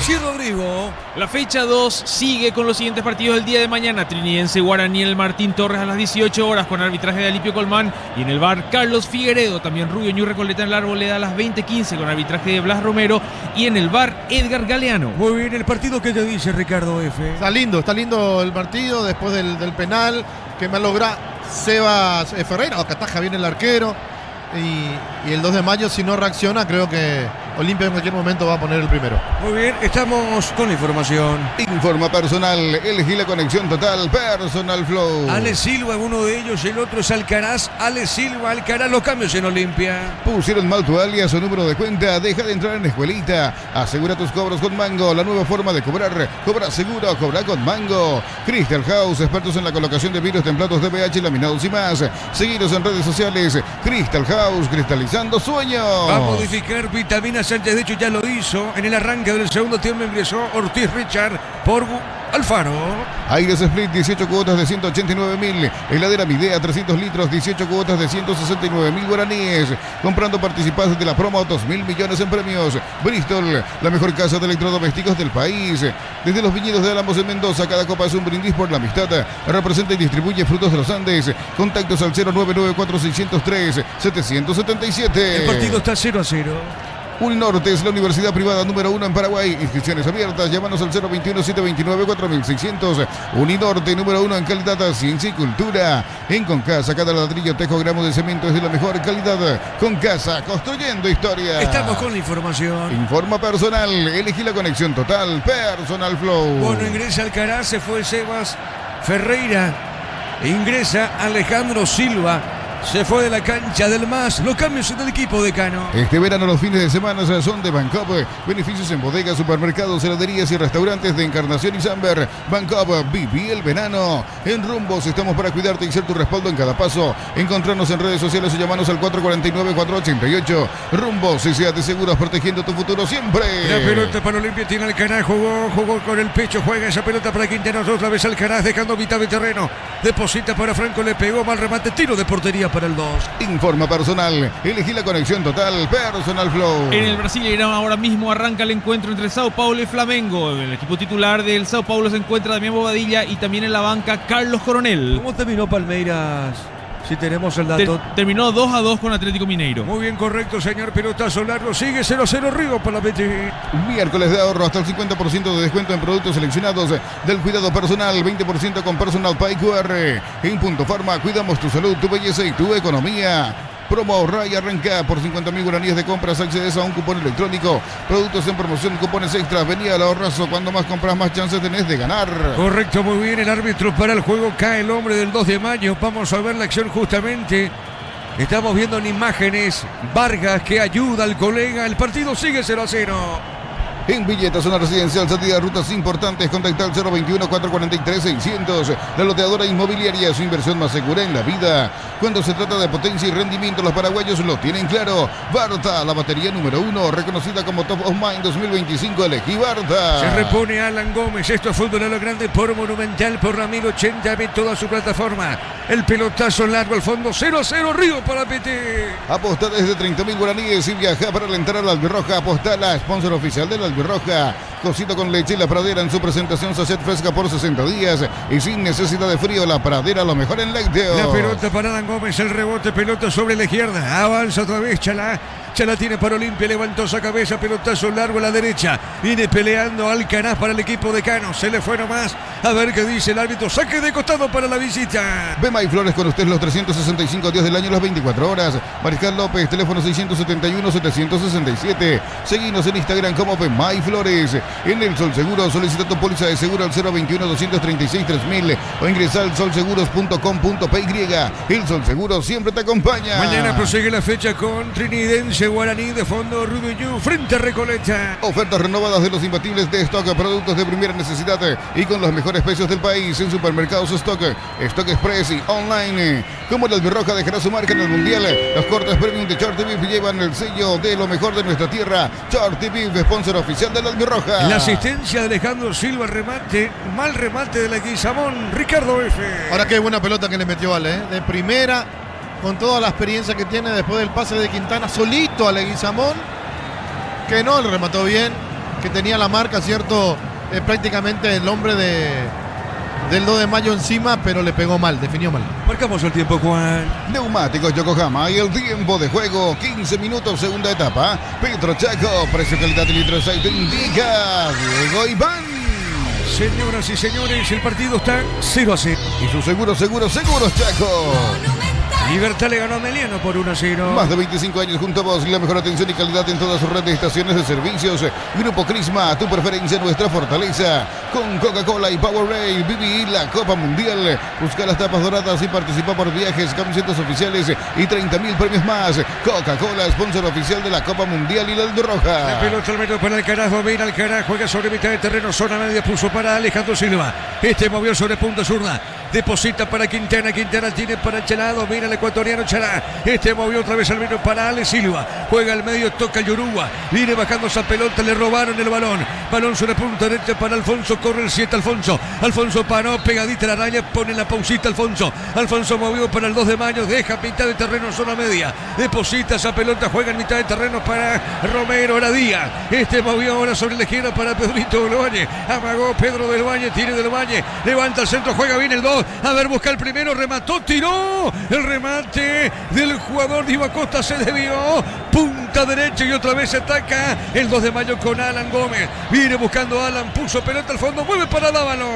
Sí, Rodrigo. La fecha 2 sigue con los siguientes partidos del día de mañana. Trinidense Guaraní en el Martín Torres a las 18 horas con arbitraje de Alipio Colmán. Y en el bar Carlos Figueredo, también Rubio Ñu Recoleta en la Arboleda a las 20:15 con arbitraje de Blas Romero. Y en el bar Edgar Galeano. Muy bien, el partido que te dice Ricardo F. Está lindo el partido después del penal que me logra Sebas Ferreira, o que ataja bien el arquero. Y el 2 de mayo, si no reacciona, creo que Olimpia en cualquier momento va a poner el primero. Muy bien, estamos con la información. Informa personal, elegí la conexión total, Personal Flow. Ale Silva, uno de ellos, el otro es Alcaraz. Ale Silva, Alcaraz, los cambios en Olimpia. Pusieron mal tu alias o número de cuenta, deja de entrar en Escuelita. Asegura tus cobros con Mango, la nueva forma de cobrar. Cobra seguro, cobra con Mango. Crystal House, expertos en la colocación de vidrios templados, DPH, laminados y más. Seguidos en redes sociales, Crystal House, cristalizando sueños. Va a modificar vitaminas Sánchez, de hecho ya lo hizo. En el arranque del segundo tiempo ingresó Ortiz Richard por Alfaro. Aires Split, 18 cuotas de 189.000. Heladera Midea, 300 litros, 18 cuotas de 169.000 guaraníes. Comprando participantes de la promo, 2.000 millones en premios. Bristol, la mejor casa de electrodomésticos del país. Desde los viñedos de Álamos en Mendoza, cada copa es un brindis por la amistad. Representa y distribuye Frutos de los Andes. Contactos al 0994603-777. El partido está 0-0. Uninorte es la universidad privada número 1 en Paraguay. Inscripciones abiertas. Llámanos al 021-729-4600. Uninorte, número 1 en calidad, ciencia y cultura. En Concasa, cada ladrillo, tejo, gramo de cemento es de la mejor calidad. Concasa, construyendo historia. Estamos con la información. Informa personal. Elegí la conexión total. Personal Flow. Bueno, ingresa Alcaraz, se fue Sebas Ferreira. Ingresa Alejandro Silva. Se fue de la cancha del MAS. Los cambios del equipo de Cano. Este verano los fines de semana son de Bancop. Beneficios en bodegas, supermercados, heladerías y restaurantes de Encarnación y Samber. Bancop, viví el verano. En Rumbos estamos para cuidarte y ser tu respaldo en cada paso. Encontrarnos en redes sociales o llamarnos al 449-488. Rumbos, S.A. de Seguros, protegiendo tu futuro siempre. La pelota para Olimpia, tiene Alcaraz, jugó con el pecho, juega esa pelota para Quinteros, otra vez Alcaraz dejando mitad de terreno. Deposita para Franco, le pegó mal remate, tiro de portería para el 2. Informa personal, elegí la conexión total, Personal Flow. En el Brasileirão ahora mismo arranca el encuentro entre Sao Paulo y Flamengo. El equipo titular del Sao Paulo se encuentra Damián Bobadilla y también en la banca Carlos Coronel. ¿Cómo terminó Palmeiras? Si tenemos el dato. Terminó 2-2 con Atlético Mineiro. Muy bien, correcto, señor. Pelotazo largo. Sigue 0-0 Río para la PT. Miércoles de ahorro hasta el 50% de descuento en productos seleccionados del cuidado personal. 20% con Personal Pay QR. En Punto Farma, cuidamos tu salud, tu belleza y tu economía. Promo ahorra y arranca por 50.000 guaraníes de compras. Accedes a un cupón electrónico. Productos en promoción, cupones extras. Venía al ahorrazo. Cuando más compras, más chances tenés de ganar. Correcto, muy bien. El árbitro para el juego. Cae el hombre del 2 de mayo. Vamos a ver la acción justamente. Estamos viendo en imágenes Vargas que ayuda al colega. El partido sigue 0-0. En Villeta, zona residencial, salida de rutas importantes, contacta al 021-443-600. La loteadora inmobiliaria, su inversión más segura en la vida. Cuando se trata de potencia y rendimiento, los paraguayos lo tienen claro. Barta, la batería número 1, reconocida como Top of Mind 2025, elegí Barta. Se repone Alan Gómez. Esto es fútbol a lo grande por Monumental, por Ramiro 80, ve toda su plataforma. El pelotazo largo al fondo, 0-0 Río para PT. Aposta desde 30.000 guaraníes y viaja para alentar a la Albirroja. Apostala, sponsor oficial de la Albirroja. Cosito con leche La Pradera en su presentación sachet fresca por 60 días y sin necesidad de frío. La Pradera, lo mejor en lácteos. La pelota para Alan Gómez, el rebote, pelota sobre la izquierda, avanza otra vez Chalá tiene para Olimpia, levantó esa cabeza, pelotazo largo a la derecha, viene peleando Alcaraz para el equipo de Cano, se le fue nomás, a ver qué dice el árbitro, saque de costado para la visita. Bema y Flores con usted los 365 días del año, las 24 horas. Mariscal López, teléfono 671-767. Seguinos en Instagram como Bema y Flores. En el Sol Seguro, solicita tu póliza de seguro al 021-236-3000 o ingresa al solseguros.com.py. El Sol Seguro siempre te acompaña. Mañana prosigue la fecha con Trinidense Guaraní de fondo Rubiyú frente a Recoleta. Ofertas renovadas de los imbatibles de Stock, productos de primera necesidad y con los mejores precios del país en supermercados Stock Express y online. Como la Albirroja dejará su marca en el Mundial. Los cortes premium de Chart TV llevan el sello de lo mejor de nuestra tierra. Chart TV, sponsor oficial de la Albirroja. La asistencia de Alejandro Silva, remate, mal remate de Leguizamón, Ricardo F. Ahora qué buena pelota que le metió Ale, de primera, con toda la experiencia que tiene después del pase de Quintana, solito a Leguizamón, que no le remató bien, que tenía la marca, cierto, prácticamente el hombre del 2 de mayo encima, pero le pegó mal, definió mal. Marcamos el tiempo, Juan. Neumáticos Yokohama y el tiempo de juego, 15 minutos, segunda etapa. Petro Chaco, precio, calidad y litro de aceite indica Diego Iván. Señoras y señores, el partido está 0-0. Y su seguros Chaco. Libertad le ganó a Meliano por 1-0. Más de 25 años junto a vos, la mejor atención y calidad en todas sus redes de estaciones de servicios. Grupo Crisma, tu preferencia, nuestra fortaleza. Con Coca-Cola y Powerade, viví la Copa Mundial. Busca las tapas doradas y participa por viajes, camisetas oficiales y 30.000 premios más. Coca-Cola, sponsor oficial de la Copa Mundial y la Albirroja. La pelota al medio para Alcaraz, domina Alcaraz, juega sobre mitad de terreno, zona media, puso para Alejandro Silva. Este movió sobre punta zurda. Deposita para Quintana tiene para Chalá, domina el ecuatoriano Chalá. Este movió otra vez al medio para Ale Silva. Juega al medio, toca Yoruba. Viene bajando esa pelota, le robaron el balón. Balón sobre punta derecha para Alfonso, corre el 7 Alfonso. Alfonso paró, pegadita a la raya, pone la pausita Alfonso. Alfonso movió para el 2 de mayo, deja mitad de terreno, zona media. Deposita esa pelota, juega en mitad de terreno para Romero Díaz. Este movió ahora sobre la izquierda para Pedrito del Valle. Amagó Pedro del Valle, tiene del Valle. Levanta el centro, juega bien el 2. A ver, busca el primero, remató, tiró. El remate del jugador Diego Acosta se desvió. punta derecha y otra vez ataca el 2 de mayo con Alan Gómez. Viene buscando a Alan, puso pelota al fondo, mueve para Dávalo.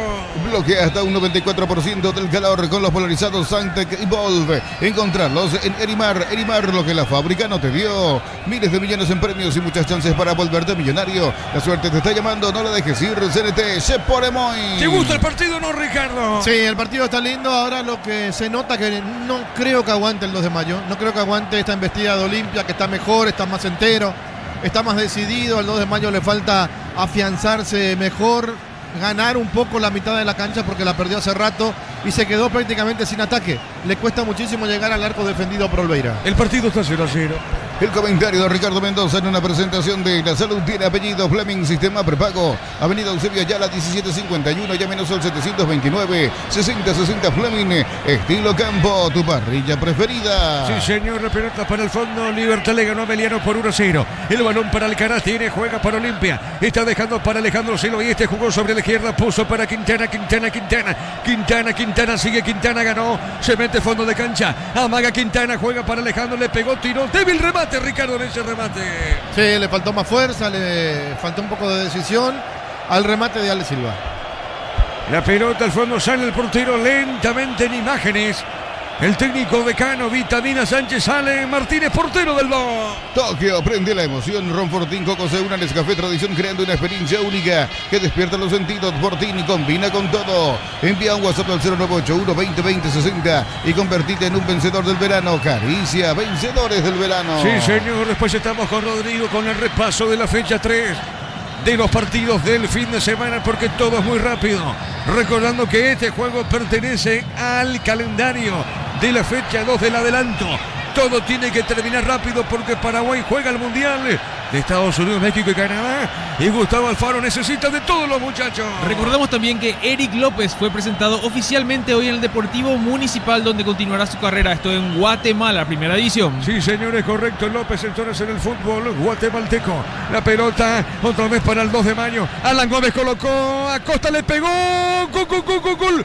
Bloquea hasta un 94% del calor con los polarizados Santec y Volve. Encontrarlos en Erimar. Erimar, lo que la fábrica no te dio. Miles de millones en premios y muchas chances para volverte millonario. La suerte te está llamando, no la dejes ir. CNT, se pone muy. ¿Te gusta el partido, no, Ricardo? Sí, el partido está lindo. Ahora lo que se nota que no creo que aguante el 2 de mayo. No creo que aguante esta embestida de Olimpia, que está mejor, está más entero, está más decidido. Al 2 de mayo le falta afianzarse mejor, ganar un poco la mitad de la cancha porque la perdió hace rato y se quedó prácticamente sin ataque. Le cuesta muchísimo llegar al arco defendido por Olveira. El partido está 0-0. El comentario de Ricardo Mendoza en una presentación de La Salud tiene apellido Fleming, sistema prepago. Avenida Eusebio Ayala 1751, llámenos al 729-6060 Fleming. Estilo campo, tu parrilla preferida. Sí, señor, la pelota para el fondo. Libertad le ganó a Meliano por 1-0. El balón para Alcaraz, juega para Olimpia. Está dejando para Alejandro Silo y jugó sobre la izquierda, puso para Quintana, sigue Quintana, ganó, se mete fondo de cancha, amaga Quintana, juega para Alejandro, le pegó, tiró, débil remate, Ricardo, en ese remate. Sí, le faltó más fuerza, le faltó un poco de decisión al remate de Ale Silva. La pelota al fondo, sale el portero lentamente en imágenes. El técnico decano, Vitamina Sánchez, sale Martínez, portero del 2. Tokio, prende la emoción. Ron Fortín Coco se une a Nescafé Tradición, creando una experiencia única que despierta los sentidos. Fortín combina con todo. Envía un WhatsApp al 0981-2020-60 y convertite en un vencedor del verano. Caricia, vencedores del verano. Sí, señor. Después estamos con Rodrigo con el repaso de la fecha 3 de los partidos del fin de semana, porque todo es muy rápido. Recordando que este juego pertenece al calendario de la fecha 2 del adelanto. Todo tiene que terminar rápido porque Paraguay juega el Mundial de Estados Unidos, México y Canadá. Y Gustavo Alfaro necesita de todos los muchachos. Recordemos también que Eric López fue presentado oficialmente hoy en el Deportivo Municipal, donde continuará su carrera. Esto en Guatemala, primera división. Sí, señores, correcto. López entonces en el fútbol guatemalteco. La pelota otra vez para el 2 de mayo. Alan Gómez colocó, Acosta le pegó. Gol.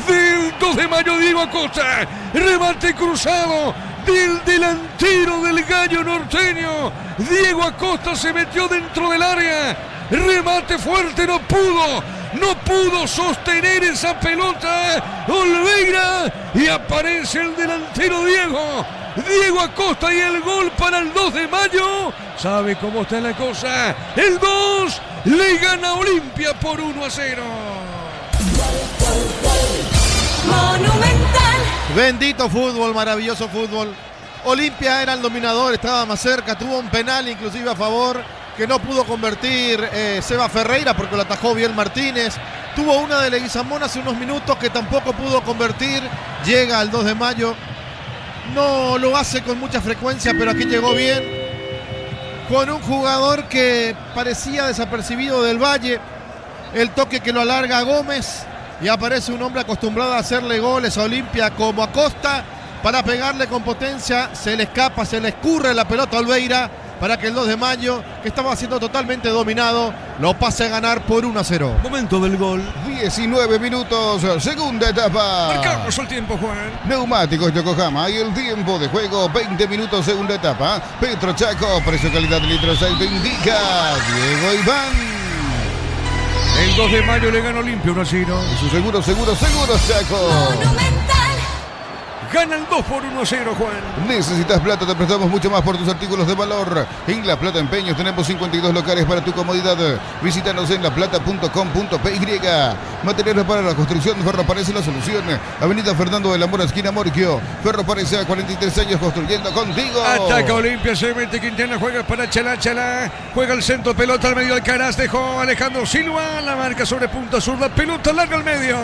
Del 2 de mayo, Diego Acosta. Remate cruzado del delantero del Gallo Norteño. Diego Acosta se metió dentro del área. Remate fuerte, no pudo sostener esa pelota Olveira y aparece el delantero Diego Acosta y el gol para el 2 de mayo. ¿Sabe cómo está la cosa? El 2 le gana Olimpia por 1-0. Monumental. Bendito fútbol, maravilloso fútbol. Olimpia era el dominador, estaba más cerca, tuvo un penal inclusive a favor que no pudo convertir Seba Ferreira porque lo atajó bien Martínez. Tuvo una de Leguizamón hace unos minutos que tampoco pudo convertir. Llega al 2 de mayo. No lo hace con mucha frecuencia, pero aquí llegó bien. Con un jugador que parecía desapercibido del Valle. El toque que lo alarga a Gómez. Y aparece un hombre acostumbrado a hacerle goles a Olimpia como Acosta. Para pegarle con potencia. Se le escapa, se le escurre la pelota a Olveira. Para que el 2 de mayo, que estaba siendo totalmente dominado, lo pase a ganar por 1-0. Momento del gol. 19 minutos, segunda etapa. Marcamos el tiempo, Juan. Neumáticos Yokohama y el tiempo de juego, 20 minutos, segunda etapa. Petro Chaco, precio calidad de litros aceite indica Diego Iván. El 2 de mayo le gana Olimpia 1-0. Y su seguro, Chaco. Monumental. Gana el 2 por 1-0, Juan. Necesitas plata, te prestamos mucho más por tus artículos de valor. En La Plata Empeños tenemos 52 locales para tu comodidad. Visítanos en laplata.com.py. Materiales para la construcción, Ferropares la solución. Avenida Fernando de la Mora, esquina Morquio. Ferropares a 43 años construyendo contigo. Ataca Olimpia, se mete Quintana, juega para Chalá. Juega el centro, pelota al medio, Alcaraz dejó Alejandro Silva. La marca sobre punta zurda, pelota larga al medio.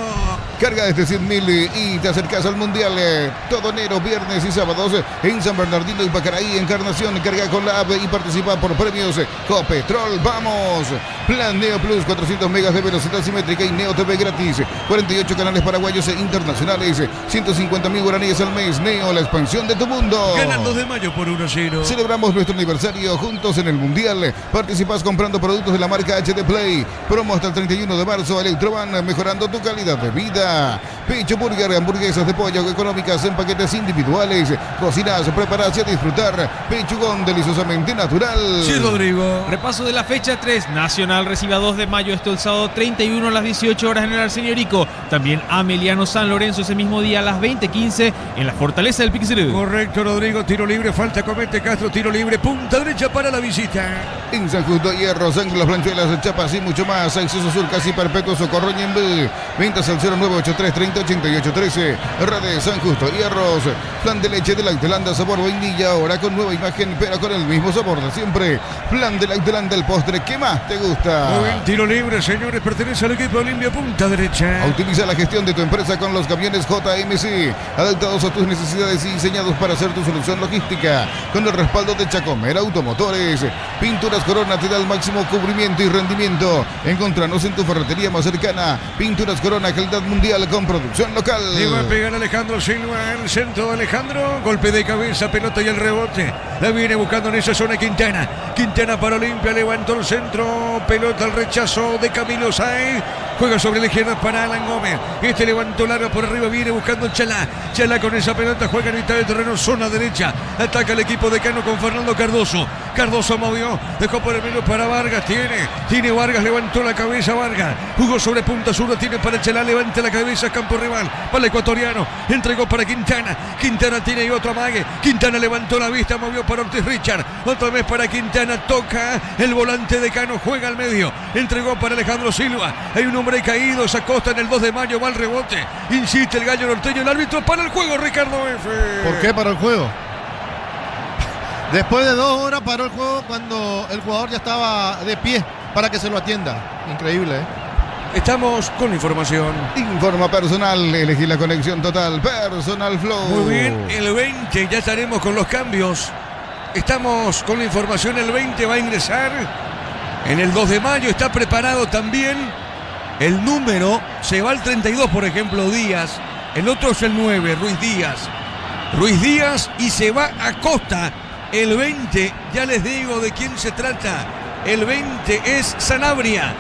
Carga desde 100.000 y te acercas al Mundial. Todo enero, viernes y sábados en San Bernardino y Pacaraí, Encarnación. Carga con la AVE y participa por premios Copetrol. ¡Vamos! Plan Neo Plus, 400 megas de velocidad simétrica y Neo TV gratis. 48 canales paraguayos e internacionales. 150.000 guaraníes al mes. Neo, la expansión de tu mundo. Gana el 2 de mayo por 1-0. Celebramos nuestro aniversario juntos en el Mundial. Participas comprando productos de la marca HD Play. Promo hasta el 31 de marzo. Electroban, mejorando tu calidad de vida. Pecho Burger, hamburguesas de pollo económicas en paquetes individuales. Cocinas, preparas y a disfrutar. Pechugón deliciosamente natural. Sí, Rodrigo. Repaso de la fecha 3. Nacional recibe a 2 de mayo, esto el sábado 31 a las 18 horas en el Arsenio Irico. También Ameliano San Lorenzo ese mismo día a las 20:15 en la Fortaleza del Pixelú. Correcto, Rodrigo. Tiro libre, falta Comete Castro. Tiro libre, punta derecha para la visita. En San Justo, Hierros, Ángulos, Planchuelas, Chapas y mucho más. Acceso Sur, casi perpetuo, Socorro Ñembe. Ventas al 0983 30 88 13. Redes San Justo, Hierros. Plan de leche de la Lactelanda, sabor vainilla. Ahora con nueva imagen, pero con el mismo sabor de siempre. Plan de la Lactelanda, el postre que más te gusta. Muy bien, tiro libre, señores. Pertenece al equipo Olimpia, punta derecha. Utiliza la gestión de tu empresa con los camiones JMC. Adaptados a tus necesidades y diseñados para hacer tu solución logística. Con el respaldo de Chacomer Automotores. Pinturas Corona te da el máximo cubrimiento y rendimiento. Encontranos en tu ferretería más cercana. Pinturas Corona, calidad mundial con producción local. Le va a pegar Alejandro Silva, el centro de Alejandro. Golpe de cabeza, pelota y el rebote. La viene buscando en esa zona Quintana. Quintana para Olimpia, levantó el centro. Pelota al rechazo de Camilo Sáenz. Juega sobre la izquierda para Alan Gómez. Este levantó larga por arriba, viene buscando Chalá. Chalá con esa pelota juega en mitad de terreno, zona derecha. Ataca el equipo de Cano con Fernando Cardoso. Cardoso movió, dejó por el medio para Vargas. Tiene Vargas, levantó la cabeza Vargas. Jugó sobre punta sur, tiene para Chalá, levanta la cabeza, campo rival. Para el ecuatoriano, entregó para Quintana. Quintana tiene y otro amague. Quintana levantó la vista, movió para Ortiz Richard. Otra vez para Quintana, toca el volante de Cano, juega al medio. Entregó para Alejandro Silva. Hay un hombre caído, se acosta en el 2 de mayo, va al rebote. Insiste el gallo norteño, el árbitro para el juego, Ricardo F. ¿Por qué para el juego? Después de 2 horas paró el juego cuando el jugador ya estaba de pie para que se lo atienda. Increíble, ¿eh? Estamos con la información. Informa Personal, elegí la conexión total. Personal Flow. Muy bien, el 20 ya estaremos con los cambios. Estamos con la información, el 20 va a ingresar. En el 2 de mayo está preparado también. El número se va al 32, por ejemplo, Díaz. El otro es el 9, Ruiz Díaz y se va a Costa. El 20, ya les digo de quién se trata. El 20 es Sanabria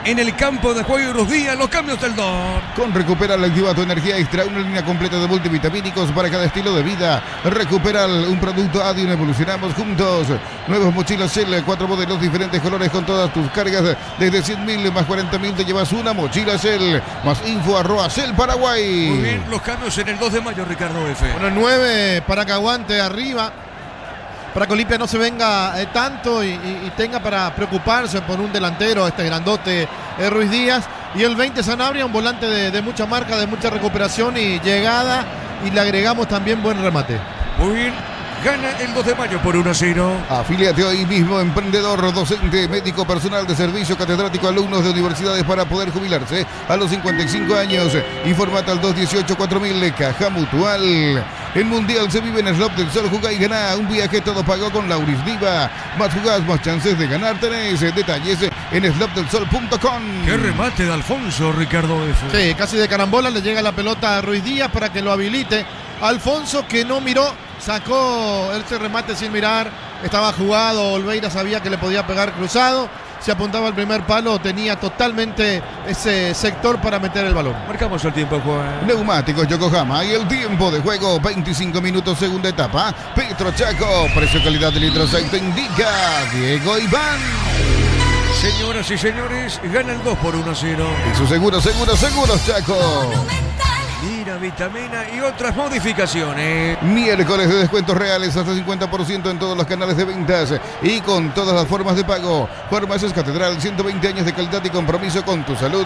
en el campo de juego y Ruiz Díaz, los cambios del Don. Con Recuperal activa tu energía extra, una línea completa de multivitamínicos para cada estilo de vida. Recuperal, un producto Adium, evolucionamos juntos. Nuevas mochilas Shell, 4 modelos, diferentes colores con todas tus cargas. Desde 100.000 más 40.000 te llevas una mochila Shell. Más info @Shell Paraguay. Muy bien, los cambios en el 2 de mayo, Ricardo F. Bueno, el 9 para que aguante arriba. Para que Olimpia no se venga tanto y tenga para preocuparse por un delantero, este grandote Ruiz Díaz. Y el 20 Sanabria, un volante de mucha marca, de mucha recuperación y llegada. Y le agregamos también buen remate. Muy bien. Gana el 2 de mayo por 1-0. Afíliate hoy mismo, emprendedor, docente, médico, personal de servicio, catedrático, alumnos de universidades para poder jubilarse a los 55 años. Informate al 218-4000, Caja Mutual. El Mundial se vive en Slop del Sol. Jugá y ganá un viaje todo pago con Lauris Diva. Más jugás, más chances de ganar. Tenés detalles en slopdelsol.com. Qué remate de Alfonso, Ricardo F. Sí, casi de carambola le llega la pelota a Ruiz Díaz para que lo habilite. Alfonso, que no miró, sacó este remate sin mirar. Estaba jugado, Olveira sabía que le podía pegar cruzado. Se apuntaba al primer palo, tenía totalmente ese sector para meter el balón. Marcamos el tiempo, Juan. Neumáticos Yokohama y el tiempo de juego, 25 minutos, segunda etapa. Petro Chaco, precio calidad de litro aceite indica Diego Iván. Señoras y señores, gana el 2 por 1-0. Y su seguros Chaco. Mira, vitamina y otras modificaciones. Miércoles de descuentos reales hasta 50% en todos los canales de ventas y con todas las formas de pago. Farmacias Catedral, 120 años de calidad y compromiso con tu salud.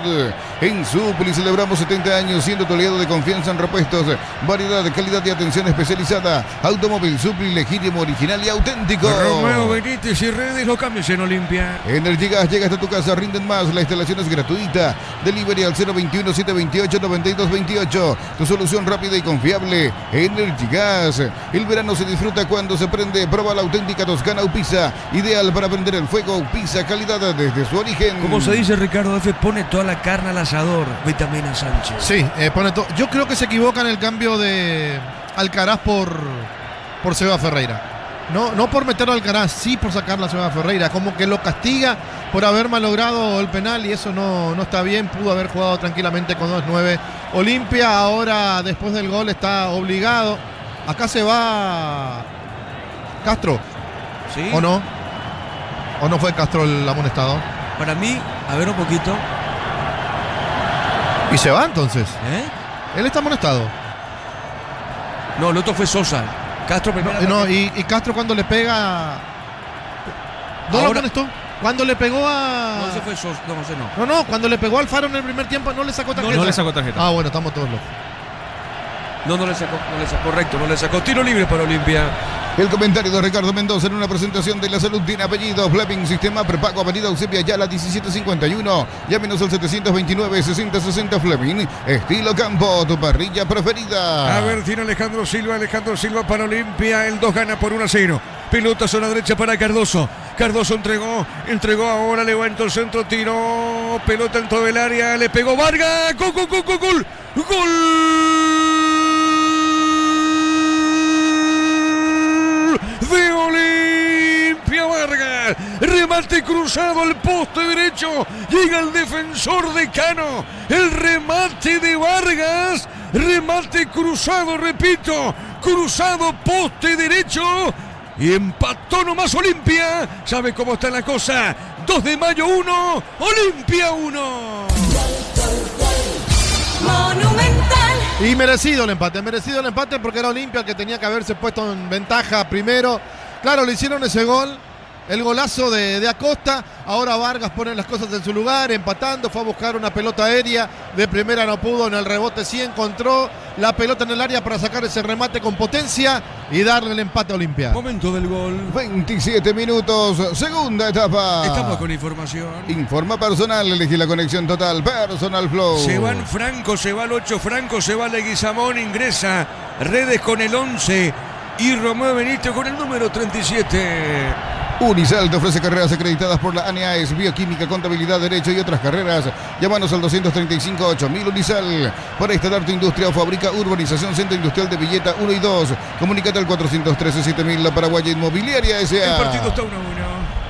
En Supli celebramos 70 años siendo tu aliado de confianza en repuestos. Variedad de calidad y atención especializada. Automóvil Supli, legítimo, original y auténtico. Romeo Benítez y Redes, los cambios en Olimpia. Energy Gas llega hasta tu casa, rinden más. La instalación es gratuita. Delivery al 021-728-9228. Tu solución rápida y confiable, Energy Gas. El verano se disfruta cuando se prende. Prueba la auténtica Toscana Upisa, ideal para prender el fuego. Upisa, calidad desde su origen. Como se dice, Ricardo F, pone toda la carne al asador. Vitamina Sánchez. Sí, pone todo. Yo creo que se equivoca en el cambio de Alcaraz por Seba Ferreira. No por meterlo al Alcaraz, sí por sacar la Ciudad Ferreira. Como que lo castiga por haber malogrado el penal y eso no está bien. Pudo haber jugado tranquilamente con 2-9. Olimpia ahora, después del gol, está obligado. Acá se va Castro. ¿Sí? ¿O no? ¿O no fue Castro el amonestado? Para mí, a ver un poquito. ¿Y se va entonces? Él está amonestado. No, el otro fue Sosa. Castro primero. Y Castro cuando le pega. ¿No lo amonestó? Cuando le pegó a. No, ese fue Sosa. No, ese no. No, cuando le pegó al Faro en el primer tiempo no le sacó tarjeta. No le sacó tarjeta. Ah, bueno, estamos todos locos. No le sacó. Correcto, no le sacó. Tiro libre para Olimpia. El comentario de Ricardo Mendoza en una presentación de la salud tiene apellido Fleming, sistema prepago, avenida Eusebio Ayala 1751. Llámenos al 729-6060 Fleming. Estilo campo, tu parrilla preferida. A ver, tiene Alejandro Silva para Olimpia. El 2 gana por 1-0. Pelota zona derecha para Cardoso. Cardoso entregó ahora, levantó el centro, tiró. Pelota en todo el área, le pegó Vargas. ¡Gol! De Olimpia Vargas, remate cruzado al poste derecho, llega el defensor de Cano, el remate de Vargas, remate cruzado, repito, cruzado poste derecho y empató nomás Olimpia. ¿Sabe cómo está la cosa? 2 de mayo 1, Olimpia 1. Monumental. Y merecido el empate porque era Olimpia el que tenía que haberse puesto en ventaja primero. Claro, le hicieron ese gol, el golazo de Acosta. Ahora Vargas pone las cosas en su lugar, empatando, fue a buscar una pelota aérea. De primera no pudo, en el rebote sí encontró la pelota en el área para sacar ese remate con potencia y darle el empate a Olimpia. Momento del gol. 27 minutos, segunda etapa. Estamos con información. Informa personal, elegí la conexión total, Personal Flow. Se va el Franco, se va el 8 Franco, se va Leguizamón, ingresa Redes con el 11 y Romeo Benito con el número 37. Unisal te ofrece carreras acreditadas por la ANEAES, bioquímica, contabilidad, derecho y otras carreras. Llámanos al 235-8000 Unisal. Para instalar tu industria o fábrica, urbanización Centro Industrial de Villeta 1 y 2. Comunícate al 413-7000, la Paraguaya Inmobiliaria S.A. El partido está 1-1.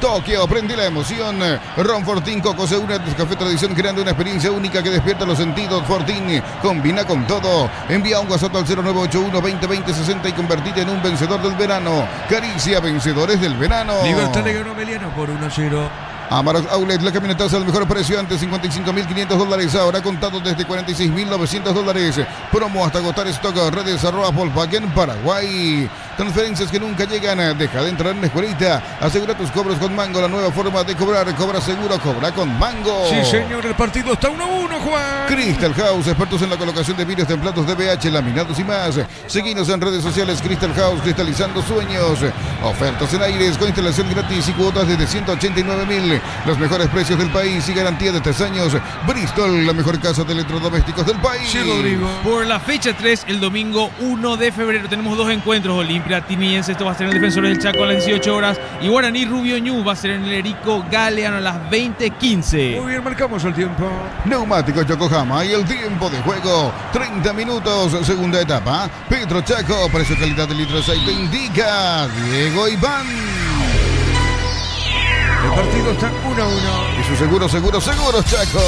Tokio, prende la emoción. Ron Fortín Coco se une a tu café tradición creando una experiencia única que despierta los sentidos. Fortín, combina con todo. Envía un WhatsApp al 0981-2020-60 y convertite en un vencedor del verano. Caricia, vencedores del verano. Libertad le ganó a Meliano por 1-0. Amarok Outlet, la camionetaza al mejor precio, antes $55.500, ahora contado desde $46.900. Promo hasta agotar stock, redes @Volkswagen Paraguay. Transferencias que nunca llegan, deja de entrar en la escuelita. Asegura tus cobros con Mango, la nueva forma de cobrar. Cobra seguro, cobra con Mango. Sí, señor, el partido está 1-1, Juan. Crystal House, expertos en la colocación de vidrios templados de BH, laminados y más. Seguinos en redes sociales, Crystal House, cristalizando sueños. Ofertas en aires con instalación gratis y cuotas desde $189.000. Los mejores precios del país y garantía de 3 años. Bristol, la mejor casa de electrodomésticos del país. Sí, Rodrigo. Por la fecha 3, el domingo 1 de febrero, tenemos 2 encuentros. Olimpia Tiniense, esto va a ser en el Defensores del Chaco a las 18 horas. Y Guaraní Rubio Ñu va a ser en el Erico Galeano a las 20:15. Muy bien, marcamos el tiempo. Neumáticos Yokohama y el tiempo de juego, 30 minutos, segunda etapa. Petro Chaco, precio calidad de litro de aceite indica Diego Iván. El partido está 1-1. Y su seguros Chaco.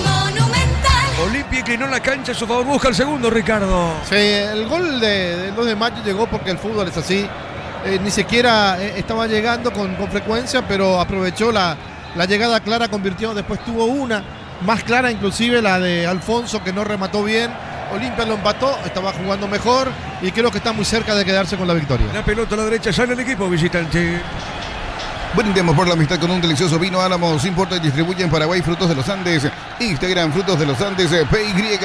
Monumental. Olimpia inclinó la cancha a su favor, busca el segundo, Ricardo. Sí, el gol del 2 de mayo llegó porque el fútbol es así. Ni siquiera estaba llegando con frecuencia, pero aprovechó la llegada clara, convirtió, después tuvo una más clara, inclusive la de Alfonso, que no remató bien. Olimpia lo empató, estaba jugando mejor y creo que está muy cerca de quedarse con la victoria. La pelota a la derecha, sale el equipo visitante. Brindemos por la amistad con un delicioso vino Álamos. Importa y distribuye en Paraguay Frutos de los Andes. Instagram Frutos de los Andes PY.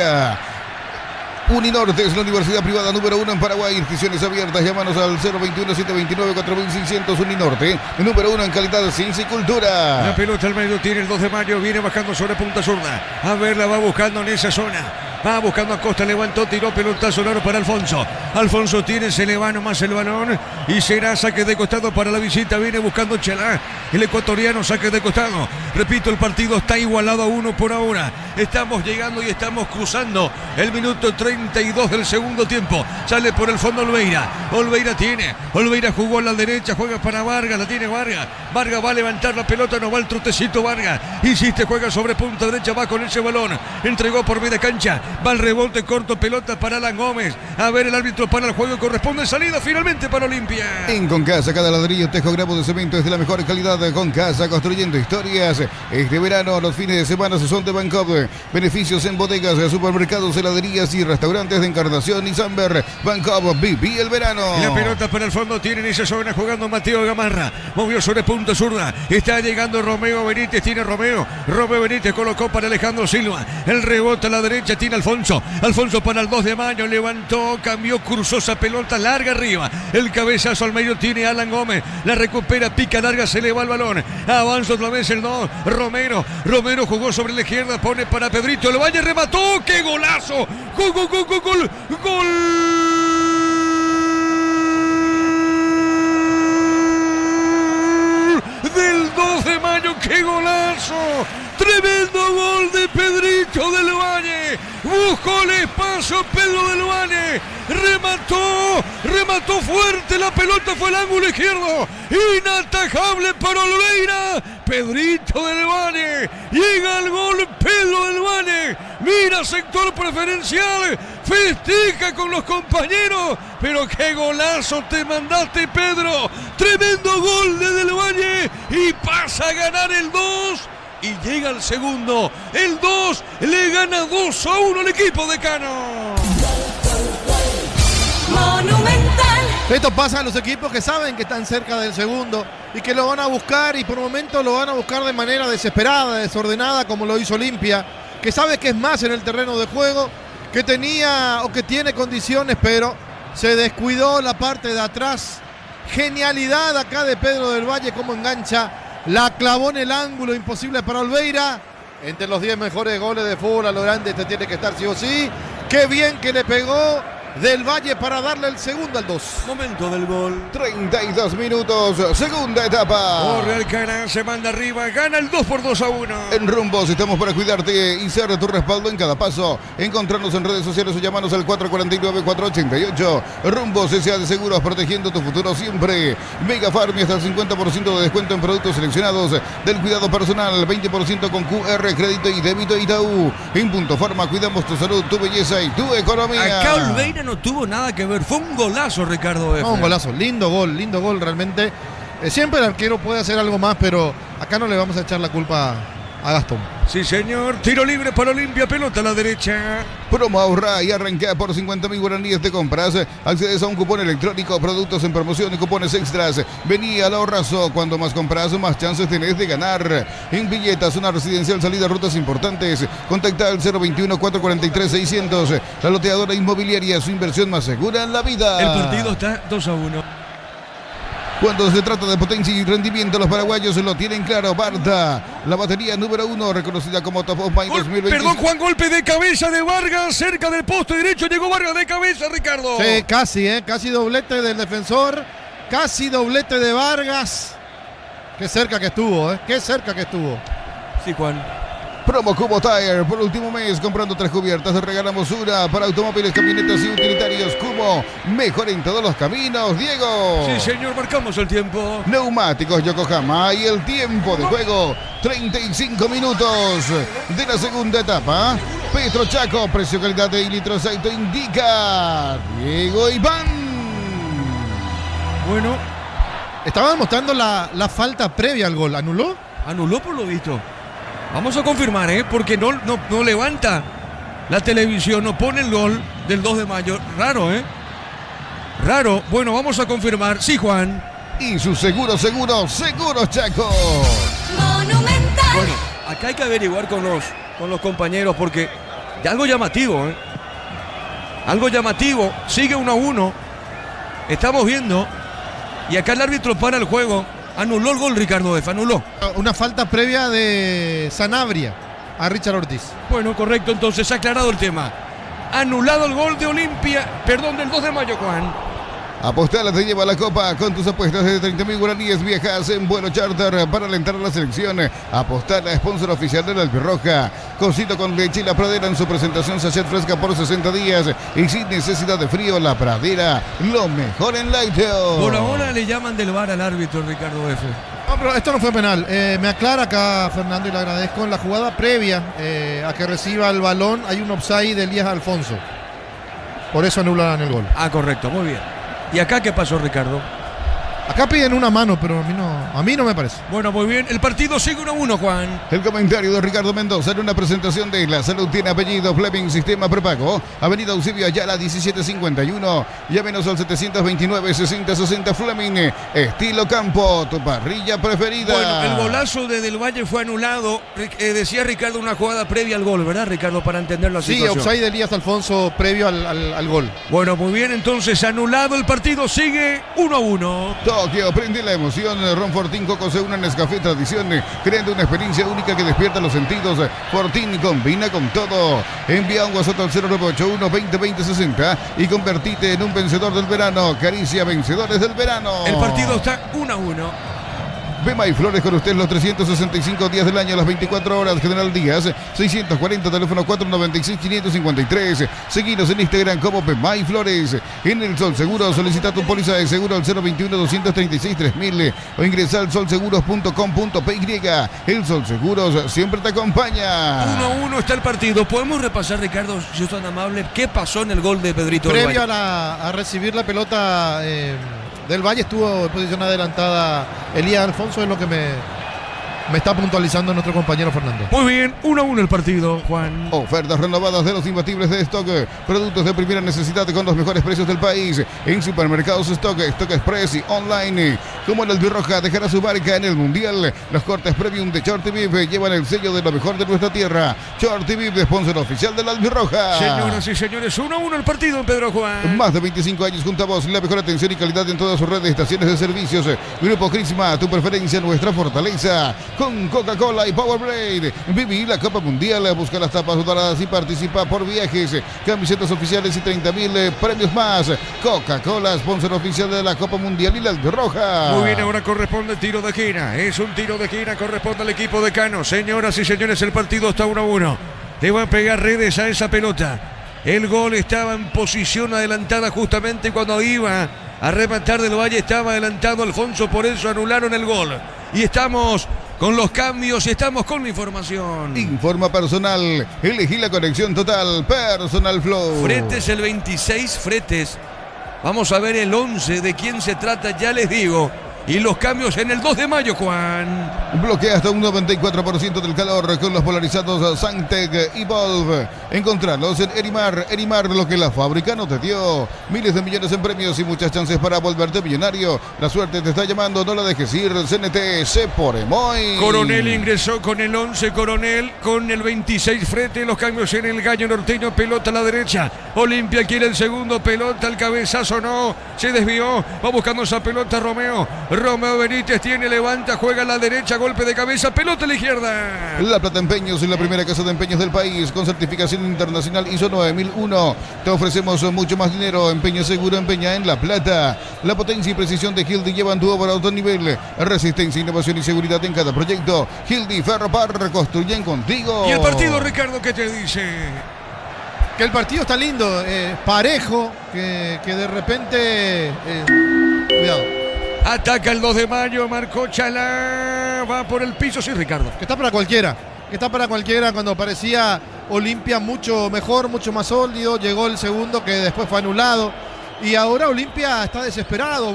Uninorte es la universidad privada número 1 en Paraguay. Inscripciones abiertas. Llámanos al 021-729-4600. Uninorte, número 1 en calidad, ciencia y cultura. La pelota al medio tiene el 2 de mayo. Viene bajando sobre punta zurda. A ver, la va buscando en esa zona. Va buscando a Costa, levantó, tiró pelotazo largo para Alfonso. Alfonso tiene, se le va nomás el balón y será saque de costado para la visita. Viene buscando Chalá, el ecuatoriano, saque de costado. Repito, el partido está igualado a 1 por ahora. Estamos llegando y estamos cruzando el minuto 32 del segundo tiempo. Sale por el fondo Olveira. Olveira jugó a la derecha, juega para Vargas, la tiene Vargas. Vargas va a levantar la pelota, no va el trotecito Vargas. Insiste, juega sobre punta derecha, va con ese balón. Entregó por media cancha, va al rebote corto, pelota para Alan Gómez. A ver, el árbitro para el juego, corresponde salida finalmente para Olimpia. En Concasa, cada ladrillo, tejo, grabo de cemento es de la mejor calidad. Concasa, construyendo historias. Este verano, los fines de semana son de Bancob. Beneficios en bodegas, supermercados, heladerías y restaurantes de Encarnación y Samber. Bancob, viví el verano. La pelota para el fondo, tiene esa zona jugando Mateo Gamarra. Movió sobre punta zurda. Está llegando Romeo Benítez, tiene Romeo Benítez colocó para Alejandro Silva. El rebote a la derecha tiene Alfonso para el 2 de mayo. Levantó, cambió, cruzó esa pelota larga arriba. El cabezazo al medio tiene Alan Gómez. La recupera, pica larga, se le va el balón. Avanza otra vez el 2. Romero jugó sobre la izquierda, pone para Pedrito del Valle, remató. ¡Qué golazo! ¡Gol! Del 2 de mayo, ¡qué golazo! Tremendo gol de Pedrito del Valle. Buscó el espacio Pedro del Valle. Remató fuerte. La pelota fue al ángulo izquierdo. Inatajable para Olveira. Pedrito del Valle. Llega al gol Pedro del Valle. Mira sector preferencial. Festeja con los compañeros. Pero qué golazo te mandaste, Pedro. Tremendo gol de Del Valle. Y pasa a ganar el 2. Y llega el segundo. El 2 le gana 2-1 al equipo de Cano. Monumental. Esto pasa a los equipos que saben que están cerca del segundo y que lo van a buscar, y por momentos lo van a buscar de manera desesperada, desordenada, como lo hizo Olimpia, que sabe que es más en el terreno de juego, que tenía o que tiene condiciones, pero se descuidó la parte de atrás. Genialidad acá de Pedro del Valle, como engancha. La clavó en el ángulo, imposible para Olveira. Entre los 10 mejores goles de fútbol a lo grande, este tiene que estar sí o sí. Qué bien que le pegó Del Valle para darle el segundo al 2. Momento del gol. 32 minutos, segunda etapa. Corre Alcaraz, se manda arriba, gana el 2-1. En Rumbos estamos para cuidarte y ser tu respaldo en cada paso. Encontrarnos en redes sociales o llamarnos al 449-488. Rumbos S.A. de Seguros, protegiendo tu futuro siempre. Mega Farm, hasta el 50% de descuento en productos seleccionados del cuidado personal. 20% con QR, crédito y débito Itaú. En Punto Farma cuidamos tu salud, tu belleza y tu economía. Acá Olveira no tuvo nada que ver, fue un golazo, Ricardo F. No, un golazo, lindo gol realmente. Siempre el arquero puede hacer algo más, pero acá no le vamos a echar la culpa a Gastón. Sí, señor. Tiro libre para Olimpia, pelota a la derecha. Promo ahorra y arranca por 50.000 guaraníes de compras. Accedes a un cupón electrónico, productos en promoción y cupones extras. Vení al ahorrazo. Cuando más compras, más chances tenés de ganar. En Villetas, una residencial, salida a rutas importantes. Contacta al 021-443-600. La loteadora inmobiliaria, su inversión más segura en la vida. El partido está 2-1. Cuando se trata de potencia y rendimiento, los paraguayos lo tienen claro. Barta, la batería número 1, reconocida como Top of Mind 2020. Perdón, Juan, golpe de cabeza de Vargas, cerca del poste derecho, llegó Vargas de cabeza, Ricardo. Sí, casi doblete del defensor, casi doblete de Vargas. Qué cerca que estuvo, qué cerca que estuvo. Sí, Juan. Promo Cubo Tire, por último mes, comprando 3 cubiertas, regalamos una para automóviles, camionetas y utilitarios. Cubo, mejor en todos los caminos, Diego. Sí, señor, marcamos el tiempo. Neumáticos Yokohama y el tiempo de juego, 35 minutos de la segunda etapa. Petro Chaco, precio, calidad de litros auto indica Diego Iván. Bueno, estaba mostrando la falta previa al gol, ¿anuló? Anuló por lo visto. Vamos a confirmar, porque no levanta la televisión, no pone el gol del 2 de mayo. Raro, Raro. Bueno, vamos a confirmar. Sí, Juan. Y su seguro Chaco. Monumental. Bueno, acá hay que averiguar con los compañeros porque algo llamativo, Algo llamativo. Sigue 1-1. Estamos viendo. Y acá el árbitro para el juego. Anuló el gol, Ricardo F. Anuló. Una falta previa de Sanabria a Richard Ortiz. Bueno, correcto. Entonces, aclarado el tema. anulado el gol de Olimpia, perdón, del 2 de mayo, Juan. Apostala te lleva la copa con tus apuestas de 30.000 guaraníes. Viajas en vuelo charter para alentar a la selección. Apostala, sponsor oficial de la Albirroja. Cosito con leche y La Pradera en su presentación sachet fresca por 60 días y sin necesidad de frío. La Pradera, lo mejor en lácteos. Por ahora le llaman del VAR al árbitro Ricardo F. No, pero esto no fue penal. Me aclara acá Fernando y le agradezco. En la jugada previa a que reciba el balón hay un offside de Elías Alfonso. Por eso anulan el gol. Ah, correcto, muy bien. ¿Y acá qué pasó, Ricardo? Acá piden una mano, pero a mí no me parece. Bueno, muy bien. El partido sigue 1-1, Juan. El comentario de Ricardo Mendoza en una presentación de La Salud tiene apellido Fleming Sistema Prepago. Avenida Eusebio Ayala 1751. Llámenos al 729-6060 Fleming. Estilo campo, tu parrilla preferida. Bueno, el golazo de Del Valle fue anulado. Decía Ricardo una jugada previa al gol, ¿verdad, Ricardo? Para entender la situación. Sí, offside de Elías Alfonso previo al gol. Bueno, muy bien. Entonces, anulado el partido. Sigue 1-1. Tokio, prende la emoción. Ron Fortín Coco se une en Nescafé Tradición, creando una experiencia única que despierta los sentidos. Fortín combina con todo. Envía un WhatsApp al 0981-2020-60 y convertite en un vencedor del verano. Caricia vencedores del verano. El partido está 1-1. Bema y Flores con usted los 365 días del año, las 24 horas. General Díaz, 640, teléfono 496-553. Seguinos en Instagram como Bema y Flores. En el Sol Seguro, solicita tu póliza de seguro al 021-236-3000 o ingresa al solseguros.com.py. El Sol Seguros siempre te acompaña. 1-1 está el partido. ¿Podemos repasar, Ricardo, si es tan amable, qué pasó en el gol de Pedrito? Previo a recibir la pelota del Valle estuvo en posición adelantada Elías Alfonso, es lo que me está puntualizando nuestro compañero Fernando. Muy bien, 1-1 el partido, Juan. Ofertas renovadas de los imbatibles de Stock. Productos de primera necesidad con los mejores precios del país. En supermercados Stock, Stock Express y online. Como el Albirroja dejará su marca en el Mundial. Los cortes premium de Shorty Beef llevan el sello de lo mejor de nuestra tierra. Shorty Beef, sponsor oficial del Albirroja. Señoras y señores, 1-1 el partido, Pedro Juan. Más de 25 años junto a vos. La mejor atención y calidad en todas sus redes de estaciones de servicios. Grupo Crisma, tu preferencia, nuestra fortaleza. Con Coca-Cola y Powerade. Viví la Copa Mundial. Busca las tapas doradas y participa por viajes, camisetas oficiales y 30.000 premios más. Coca-Cola, sponsor oficial de la Copa Mundial y la Albirroja. Muy bien, ahora corresponde tiro de esquina. Es un tiro de esquina, corresponde al equipo de Cano. Señoras y señores, el partido está 1-1. Le va a pegar Redes a esa pelota. El gol estaba en posición adelantada justamente cuando iba a rematar Del Valle. Estaba adelantado Alfonso, por eso anularon el gol. Y estamos con los cambios y estamos con la información. Informa personal. Elegí la conexión total. Personal Flow. Fretes el 26, Fretes. Vamos a ver el 11, de quién se trata, ya les digo. Y los cambios en el 2 de mayo, Juan. Bloquea hasta un 94% del calor con los polarizados Santec y Volve. Encontrarlos en Erimar. Erimar, lo que la fábrica no te dio. Miles de millones en premios y muchas chances para volverte millonario. La suerte te está llamando, no la dejes ir. CNT, se por Emoy. Coronel ingresó con el 11, Coronel con el 26, Frete. Los cambios en el Gallo Norteño, pelota a la derecha. Olimpia quiere el segundo, pelota al cabezazo, no. Se desvió, va buscando esa pelota Romeo. Romeo Benítez tiene, levanta, juega a la derecha, golpe de cabeza, pelota a la izquierda. La Plata Empeños es la primera casa de empeños del país con certificación internacional ISO 9001. Te ofrecemos mucho más dinero. Empeño seguro, empeña en La Plata. La potencia y precisión de Hildy llevan tu obra a otro nivel. Resistencia, innovación y seguridad en cada proyecto. Hildy Ferropar, reconstruyen contigo. Y el partido, Ricardo, ¿qué te dice? Que el partido está lindo, parejo, que de repente... cuidado. Ataca el 2 de mayo, marcó Chalá, va por el piso, sí, Ricardo. Que está para cualquiera, cuando parecía Olimpia mucho mejor, mucho más sólido, llegó el segundo que después fue anulado y ahora Olimpia está desesperado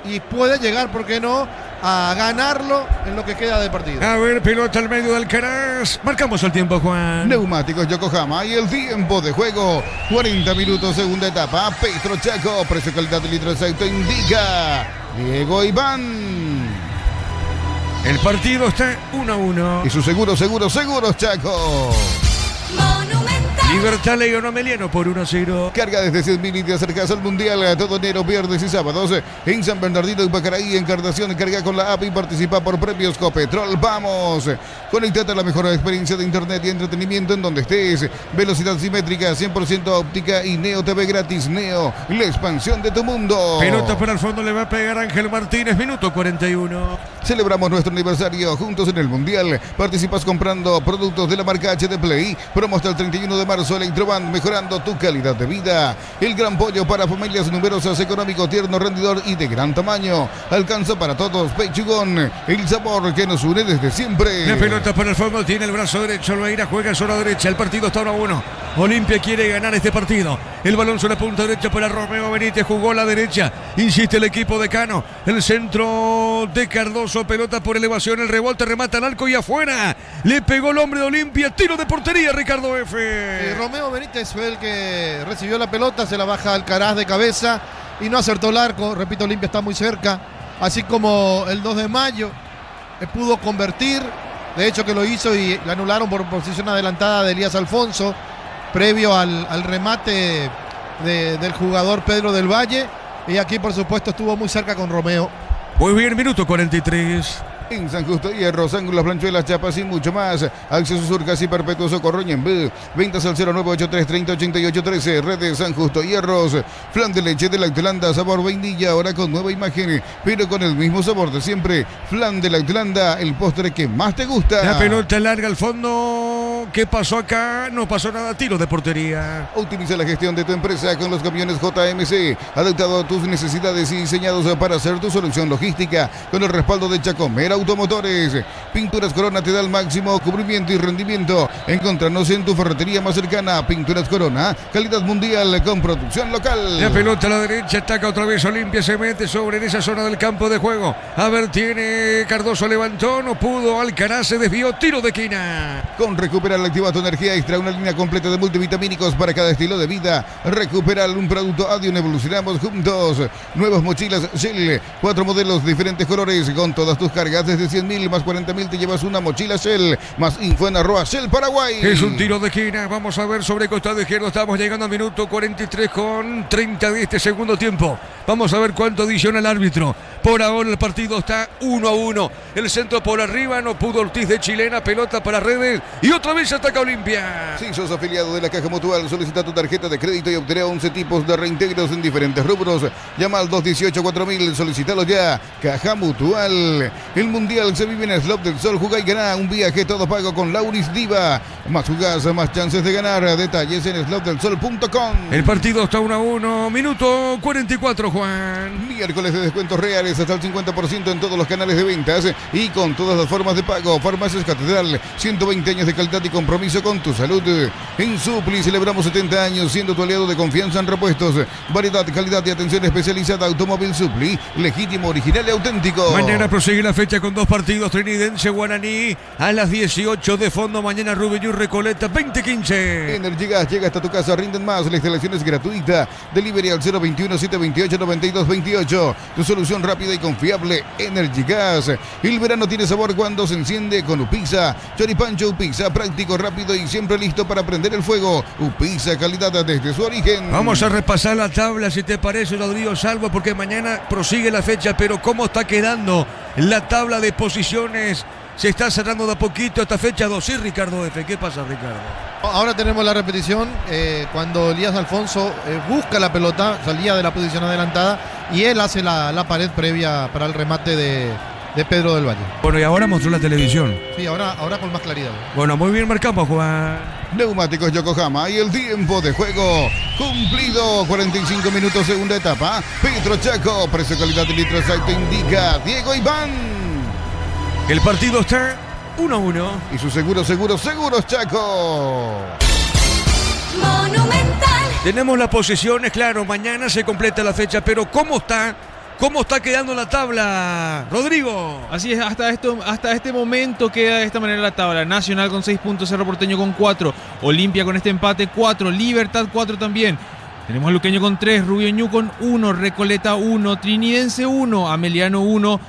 y puede llegar, ¿por qué no?, a ganarlo en lo que queda de partido. A ver, pelota al medio de Alcaraz. Marcamos el tiempo, Juan. Neumáticos Yokohama y el tiempo de juego. 40 minutos, segunda etapa. Petro Chaco, precio calidad de litro de aceite indica Diego Iván. El partido está 1-1. Y su seguros Chaco. Monumental. Libertad le ganó a Meliano por 1-0. Carga desde 100.000 y te acercas al Mundial a todo enero, viernes y sábados en San Bernardino y Pacaraí. Encarnación, carga con la app y participa por premios Copetrol. ¡Vamos! Conectate a la mejor experiencia de internet y entretenimiento en donde estés. Velocidad simétrica, 100% óptica y Neo TV gratis. Neo, la expansión de tu mundo. Pelota para el fondo, le va a pegar Ángel Martínez, minuto 41. Celebramos nuestro aniversario juntos en el Mundial. Participas comprando productos de la marca HD Play. Promo hasta el 31 de marzo. Electroband, mejorando tu calidad de vida. El gran pollo para familias numerosas, económico, tierno, rendidor y de gran tamaño. Alcanza para todos. Pechugón, el sabor que nos une desde siempre. La pelota para el fondo, tiene el brazo derecho. Loeira juega en zona derecha. El partido está 1-1. Olimpia quiere ganar este partido. El balón sobre la punta derecha para Romeo Benítez. Jugó a la derecha. Insiste el equipo de Cano. El centro de Cardoso. Pelota por elevación. El rebote remata al arco y afuera. Le pegó el hombre de Olimpia. Tiro de portería, Ricardo F. Romeo Benítez fue el que recibió la pelota. Se la baja Alcaraz de cabeza y no acertó el arco. Repito, Olimpia está muy cerca. Así como el 2 de mayo pudo convertir. De hecho que lo hizo y le anularon por posición adelantada de Elías Alfonso. Previo al remate del jugador Pedro del Valle. Y aquí por supuesto estuvo muy cerca con Romeo. Muy bien, minuto 43. En San Justo Hierros, ángulos, planchuelas, chapas y mucho más. Acceso Surcas y Perpetuo Socorro en B. Ventas al 0983-308813. Redes San Justo Hierros. Flan de leche de Lactolanda, sabor vainilla, ahora con nueva imagen, pero con el mismo sabor de siempre. Flan de Lactolanda, el postre que más te gusta. La pelota larga al fondo. ¿Qué pasó acá? No pasó nada. Tiro de portería. Optimiza la gestión de tu empresa con los camiones JMC, adaptado a tus necesidades y diseñados para hacer tu solución logística, con el respaldo de Chacomer Automotores. Pinturas Corona te da el máximo cubrimiento y rendimiento. Encontranos en tu ferretería más cercana. Pinturas Corona, calidad mundial con producción local. La pelota a la derecha, ataca otra vez Olimpia, se mete sobre en esa zona del campo de juego. A ver, tiene Cardoso, levantó, no pudo, Alcaraz se desvió, tiro de esquina. Con Recuperal activa tu energía extra, una línea completa de multivitamínicos para cada estilo de vida. Recuperal, un producto Adion, evolucionamos juntos. Nuevas mochilas Shell, 4 modelos, diferentes colores, con todas tus cargas desde 100.000 más 40.000 te llevas una mochila Shell. Más info en @Shell Paraguay. Es un tiro de esquina, vamos a ver sobre costado izquierdo, estamos llegando al minuto 43 con 30 de este segundo tiempo. Vamos a ver cuánto adiciona el árbitro. Por ahora el partido está 1-1. El centro por arriba, no pudo Ortiz de Chilena, pelota para Redes y otra vez ataca Olimpia. Si sos afiliado de la Caja Mutual, solicita tu tarjeta de crédito y obtendrá 11 tipos de reintegros en diferentes rubros. Llama al 218-4000, solicítalo ya. Caja Mutual. El Mundial se vive en el Slot del Sol. Jugá y ganá un viaje todo pago con Lauris Diva. Más jugás, más chances de ganar. Detalles en slotdelsol.com. El partido está 1-1. Minuto 44, Juan. Miércoles de descuentos reales hasta el 50% en todos los canales de ventas y con todas las formas de pago. Farmacias Catedral, 120 años de calidad y compromiso con tu salud. En Supli celebramos 70 años siendo tu aliado de confianza en repuestos. Variedad, calidad y atención especializada. Automóvil Supli, legítimo, original y auténtico. Mañana prosigue la fecha con 2 partidos. Trinidense Guaraní a las 18 de fondo. Mañana Rubellú Recoleta 2015. Energy Gas llega hasta tu casa, rinden más. La instalación es gratuita. Delivery al 021-728-9228. Tu solución rápida y confiable. Energy Gas. El verano tiene sabor cuando se enciende con Upisa. Choripancho Upisa, práctico, rápido y siempre listo para prender el fuego. Upisa, calidad desde su origen. Vamos a repasar la tabla, si te parece, Rodrigo Salvo, porque mañana prosigue la fecha, pero ¿cómo está quedando la tabla de posiciones? Se está cerrando de a poquito esta fecha 2. Sí, Ricardo F. ¿Qué pasa, Ricardo? Ahora tenemos la repetición cuando Elías Alfonso busca la pelota, salía de la posición adelantada y él hace la pared previa para el remate de Pedro del Valle. Bueno, y ahora mostró la televisión. Sí, ahora con más claridad. Bueno, muy bien marcamos, Juan. Neumáticos Yokohama y el tiempo de juego cumplido. 45 minutos, segunda etapa. Petro Chaco, precio calidad de litro exacto indica Diego Iván. El partido está 1-1. Y su seguros Chaco. Monumental. Tenemos las posiciones, claro, mañana se completa la fecha, pero ¿cómo está quedando la tabla, Rodrigo? Así es, hasta este momento queda de esta manera la tabla. Nacional con 6 puntos, Cerro Porteño con 4, Olimpia con este empate 4, Libertad 4 también. Tenemos a Luqueño con 3, Rubio Ñu con 1, Recoleta 1, Trinidense 1, Ameliano 1,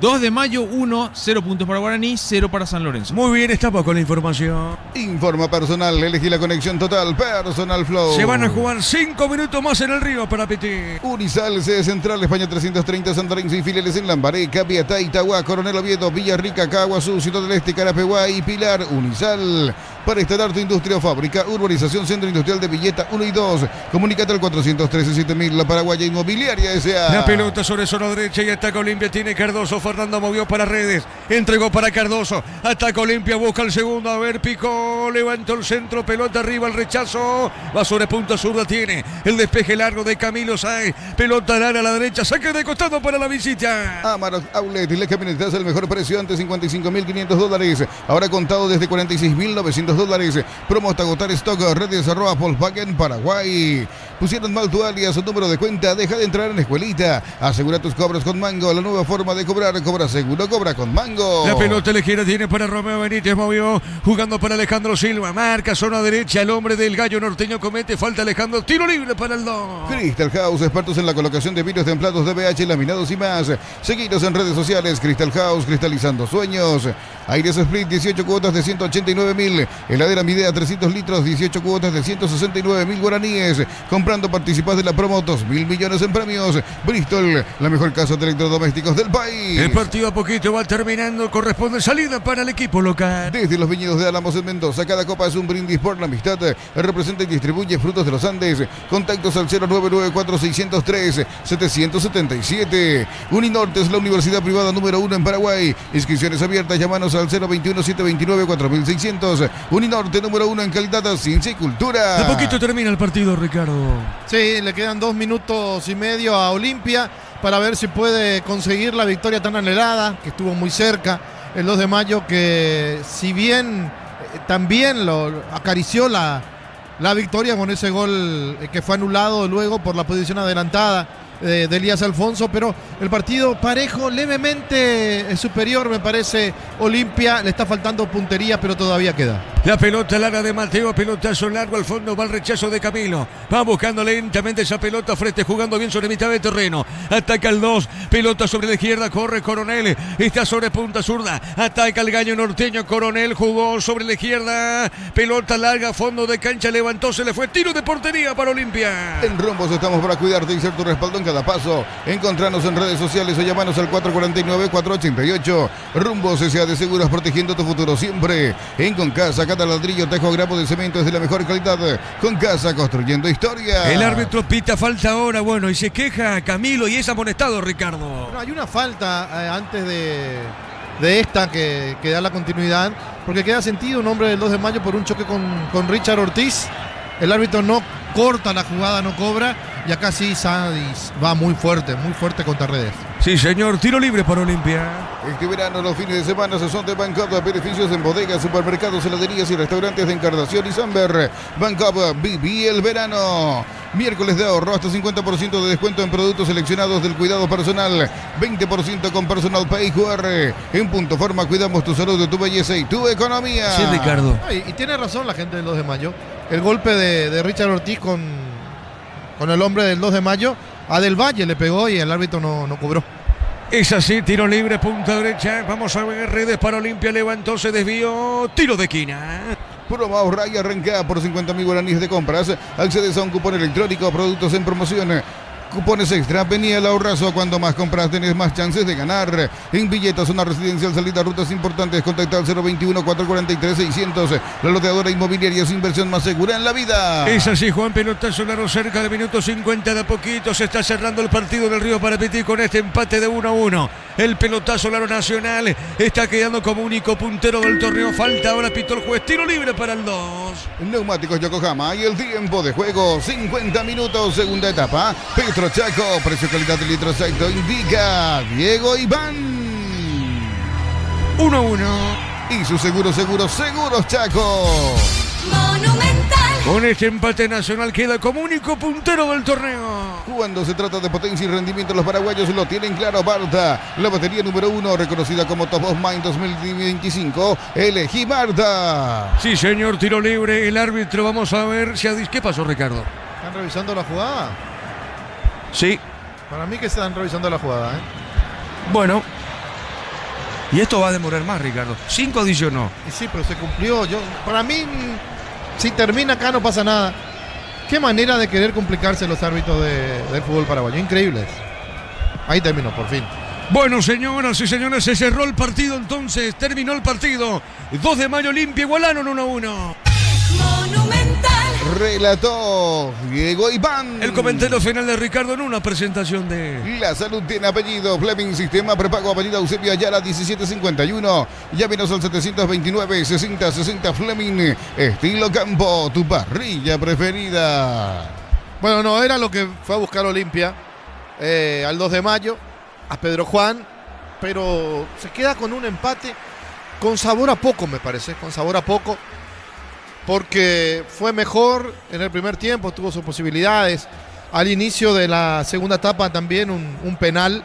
2 de mayo 1, 0 puntos para Guaraní, 0 para San Lorenzo. Muy bien, estamos con la información. Informa Personal, elegí la conexión total, Personal Flow. Se van a jugar 5 minutos más en el río para Petit. Unisal, sede central, España 330, Santarense y filiales en Lambaré, Capiatá, Itagua, Coronel Oviedo, Villarrica, Caguazú, Ciudad del Este, Carapeguá y Pilar. Unisal, para instalar tu industria o fábrica, urbanización Centro Industrial de Villeta 1 y 2. Comunícate al 413-7000, La Paraguaya Inmobiliaria S.A. La pelota sobre zona derecha y ataca Olimpia, tiene Cardoso, Fernando movió para Redes, entregó para Cardoso, ataca Olimpia, busca el segundo, a ver, picó, levantó el centro, pelota arriba, el rechazo, va sobre punta zurda, tiene el despeje largo de Camilo Sáez, pelota larga a la derecha, saque de costado para la visita. Amaros Outlet, y la camioneta el mejor precio antes $55.500, ahora contado desde $46.900, promo hasta agotar stock, redes @ Volkswagen Paraguay. Pusieron mal tu alias o número de cuenta, deja de entrar en escuelita, asegura tus cobros con Mango, la nueva forma de cobrar, cobra seguro, cobra con Mango. La pelota ligera tiene para Romeo Benítez, movió, jugando para Alejandro Silva, marca zona derecha, el hombre del gallo norteño comete falta, Alejandro, tiro libre para el 2. Crystal House, expertos en la colocación de vidrios templados de BH, laminados y más. Seguidos en redes sociales, Crystal House, cristalizando sueños. Aires Split, 18 cuotas de 189.000. Heladera Midea, 300 litros, 18 cuotas de 169.000 guaraníes. Comprando participás de la promo, 2.000 millones en premios. Bristol, la mejor casa de electrodomésticos del país. El partido a poquito va terminando, corresponde salida para el equipo local. Desde los viñedos de Álamos en Mendoza, cada copa es un brindis por la amistad. Representa y distribuye Frutos de los Andes. Contactos al 0994603-777. Uninorte es la universidad privada número 1 en Paraguay. Inscripciones abiertas, llámanos al 021-729-4600. Uninorte número 1 en calidad, ciencia y cultura. A poquito termina el partido, Ricardo. Sí, le quedan 2 minutos y medio a Olimpia para ver si puede conseguir la victoria tan anhelada, que estuvo muy cerca el 2 de mayo, que si bien también lo acarició la victoria con ese gol que fue anulado luego por la posición adelantada de Elías Alfonso, pero el partido parejo, levemente superior, me parece. Olimpia le está faltando puntería, pero todavía queda. La pelota larga de Mateo, pelotazo largo al fondo, va el rechazo de Camilo. Va buscando lentamente esa pelota, Frete jugando bien sobre mitad de terreno. Ataca el 2, pelota sobre la izquierda, corre Coronel, está sobre punta zurda. Ataca el gallo norteño, Coronel jugó sobre la izquierda, pelota larga, fondo de cancha, levantó, se le fue, tiro de portería para Olimpia. En Rumbos estamos para cuidarte y ser tu respaldo en cada paso. Encontranos en redes sociales o llamanos al 449-488. Rumbos S.A. de Seguros, protegiendo tu futuro siempre. En Concasa, cata ladrillo, tejo, gramo de cemento es de la mejor calidad. Concasa, construyendo historia. El árbitro pita falta ahora, bueno, y se queja Camilo y es amonestado, Ricardo. Bueno, hay una falta antes de esta que da la continuidad, porque queda sentido un hombre del 2 de mayo por un choque con Richard Ortiz. El árbitro no corta la jugada, no cobra, y acá sí Sadis va muy fuerte contra Redes. Sí, señor, tiro libre para Olimpia. Este verano los fines de semana se son de Bancob, beneficios en bodegas, supermercados, heladerías y restaurantes de Encarnación y Samber. Bancob, viví el verano. Miércoles de ahorro, hasta 50% de descuento en productos seleccionados del cuidado personal, 20% con Personal Pay QR. En Punto Forma cuidamos tu salud, tu belleza y tu economía. Sí, Ricardo. Y tiene razón la gente del 2 de mayo. El golpe de Richard Ortiz con el hombre del 2 de mayo, a Del Valle le pegó y el árbitro no cobró. Es así, tiro libre, punta derecha. Vamos a ver, Redes para Olimpia, levantó, se desvió, tiro de esquina. Promo ahorra y arranca por 50.000 guaraníes de compras. Accedes a un cupón electrónico, productos en promoción. Cupones extra, venía el ahorrazo. Cuando más compras tenés más chances de ganar. En Villeta, zona residencial, salida, rutas importantes. Contacta al 021-443-600. La loteadora inmobiliaria es inversión más segura en la vida. Es así, Juan, pelotazo largo cerca del minuto 50 de a poquito. Se está cerrando el partido del Río Parapetí con este empate de 1-1. El pelotazo largo Nacional está quedando como único puntero del torneo. Falta ahora, pitó el juez, tiro libre para el 2. Neumáticos Yokohama y el tiempo de juego, 50 minutos, segunda etapa. Petro Chaco, precio calidad del litro exacto, indica Diego Iván. 1-1. Y su seguros Chaco. Monumental. Con este empate Nacional queda como único puntero del torneo. Cuando se trata de potencia y rendimiento, los paraguayos lo tienen claro. Barta, la batería número 1, reconocida como Top of Mind 2025. Elegí Barta. Sí, señor, tiro libre. El árbitro, vamos a ver si ¿qué pasó, Ricardo? ¿Están revisando la jugada? Sí. Para mí que están revisando la jugada, Bueno, Y esto va a demorar más, Ricardo. 5 adicionó. Y sí, pero se cumplió. Para mí, si termina acá no pasa nada. Qué manera de querer complicarse los árbitros del fútbol paraguayo. Increíbles. Ahí terminó, por fin. Bueno, señoras y señores, se cerró el partido entonces. Terminó el partido. 2 de mayo, Olimpia igualaron 1-1. Monumental. Relató Diego Iván. El comentario final de Ricardo en una presentación de... La salud tiene apellido. Fleming Sistema Prepago Avenida Eusebio Ayala 1751. Llámenos al 729-6060 Fleming. Estilo campo, tu parrilla preferida. Bueno, no era lo que fue a buscar Olimpia al 2 de mayo, a Pedro Juan, pero se queda con un empate con sabor a poco, me parece, con sabor a poco, porque fue mejor en el primer tiempo, tuvo sus posibilidades. Al inicio de la segunda etapa también un penal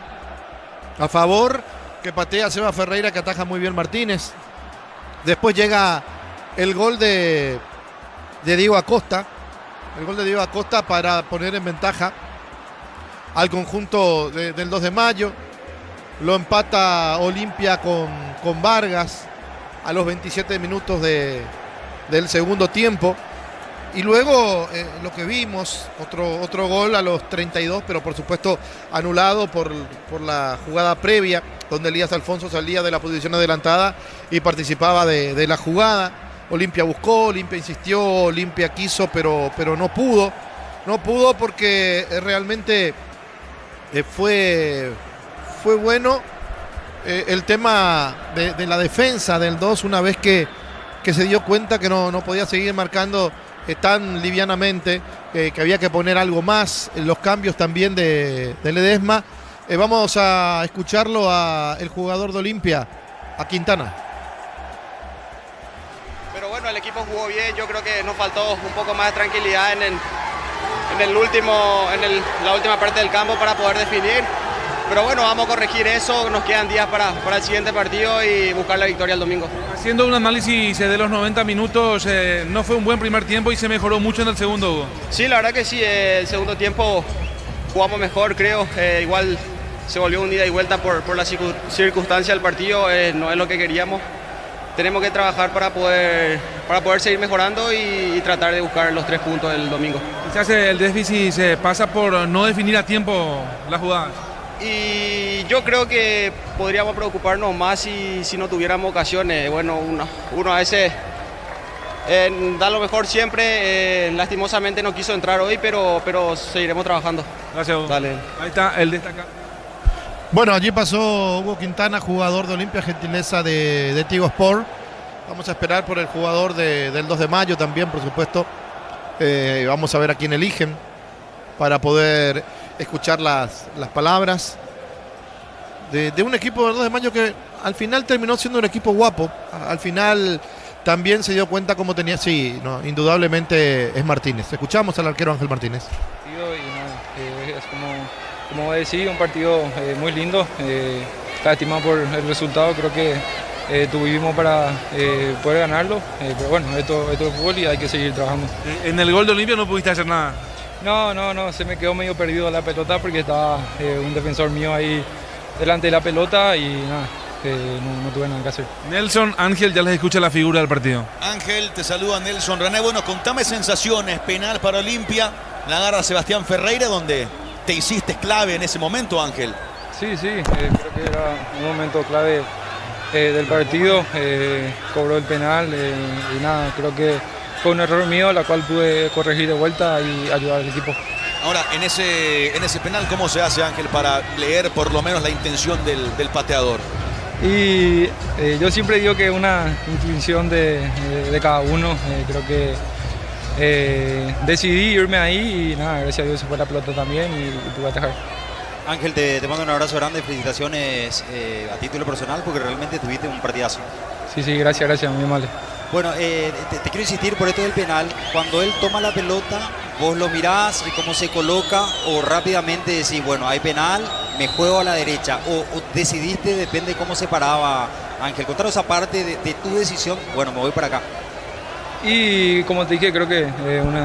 a favor que patea Seba Ferreira, que ataja muy bien Martínez. Después llega el gol de Diego Acosta, para poner en ventaja al conjunto del 2 de mayo. Lo empata Olimpia con Vargas a los 27 minutos del segundo tiempo. Y luego lo que vimos, otro gol a los 32, pero por supuesto anulado por la jugada previa, donde Elías Alfonso salía de la posición adelantada y participaba de la jugada. Olimpia buscó, Olimpia insistió, Olimpia quiso, pero no pudo. No pudo porque realmente fue bueno el tema de la defensa del 2, una vez que se dio cuenta que no podía seguir marcando tan livianamente, que había que poner algo más. Los cambios también de Ledesma. Vamos a escucharlo el jugador de Olimpia, a Quintana. Pero bueno, el equipo jugó bien. Yo creo que nos faltó un poco más de tranquilidad en la última parte del campo para poder definir. Pero bueno, vamos a corregir eso. Nos quedan días para el siguiente partido y buscar la victoria el domingo. Haciendo un análisis de los 90 minutos, no fue un buen primer tiempo y se mejoró mucho en el segundo, Hugo. Sí, la verdad que sí. El segundo tiempo jugamos mejor, creo. Igual se volvió un ida y vuelta por la circunstancia del partido. No es lo que queríamos. Tenemos que trabajar para poder seguir mejorando y tratar de buscar los 3 puntos del domingo. Quizás el déficit se pasa por no definir a tiempo las jugadas. Y yo creo que podríamos preocuparnos más si no tuviéramos ocasiones. Bueno, uno a veces da lo mejor siempre. Lastimosamente no quiso entrar hoy, pero seguiremos trabajando. Gracias, Hugo. Dale. Ahí está el destacado. Bueno, allí pasó Hugo Quintana, jugador de Olimpia, gentileza de Tigo Sport. Vamos a esperar por el jugador del 2 de mayo también, por supuesto. Vamos a ver a quién eligen para poder escuchar las palabras de un equipo del 2 de mayo que al final terminó siendo un equipo guapo. Al final también se dio cuenta cómo tenía, sí, no, indudablemente es Martínez. Escuchamos al arquero Ángel Martínez. Es como decía, un partido muy lindo. Lástima por el resultado, creo que tuvimos para poder ganarlo, pero bueno, esto es fútbol y hay que seguir trabajando. En el gol de Olimpia no pudiste hacer nada. No, se me quedó medio perdido la pelota porque estaba un defensor mío ahí delante de la pelota y nada, no tuve nada que hacer. Nelson, Ángel, ya les escucha la figura del partido. Ángel, te saluda Nelson René. Bueno, contame sensaciones. Penal para Olimpia, la agarra Sebastián Ferreira, donde te hiciste clave en ese momento, Ángel. Sí, creo que era un momento clave del partido. Cobró el penal y nada, creo que fue un error mío, la cual pude corregir de vuelta y ayudar al equipo. Ahora, en ese penal, ¿cómo se hace, Ángel, para leer por lo menos la intención del pateador? Y yo siempre digo que es una intuición de cada uno. Creo que decidí irme ahí y nada, gracias a Dios se fue la pelota también y pude atajar. Ángel, te mando un abrazo grande, felicitaciones a título personal porque realmente tuviste un partidazo. Sí, gracias, muy amable. Bueno, te quiero insistir por esto del penal. Cuando él toma la pelota, vos lo mirás y cómo se coloca o rápidamente decís, bueno, hay penal, me juego a la derecha. O decidiste, depende de cómo se paraba. Ángel, contanos esa parte de tu decisión, bueno, me voy para acá. Y como te dije, creo que una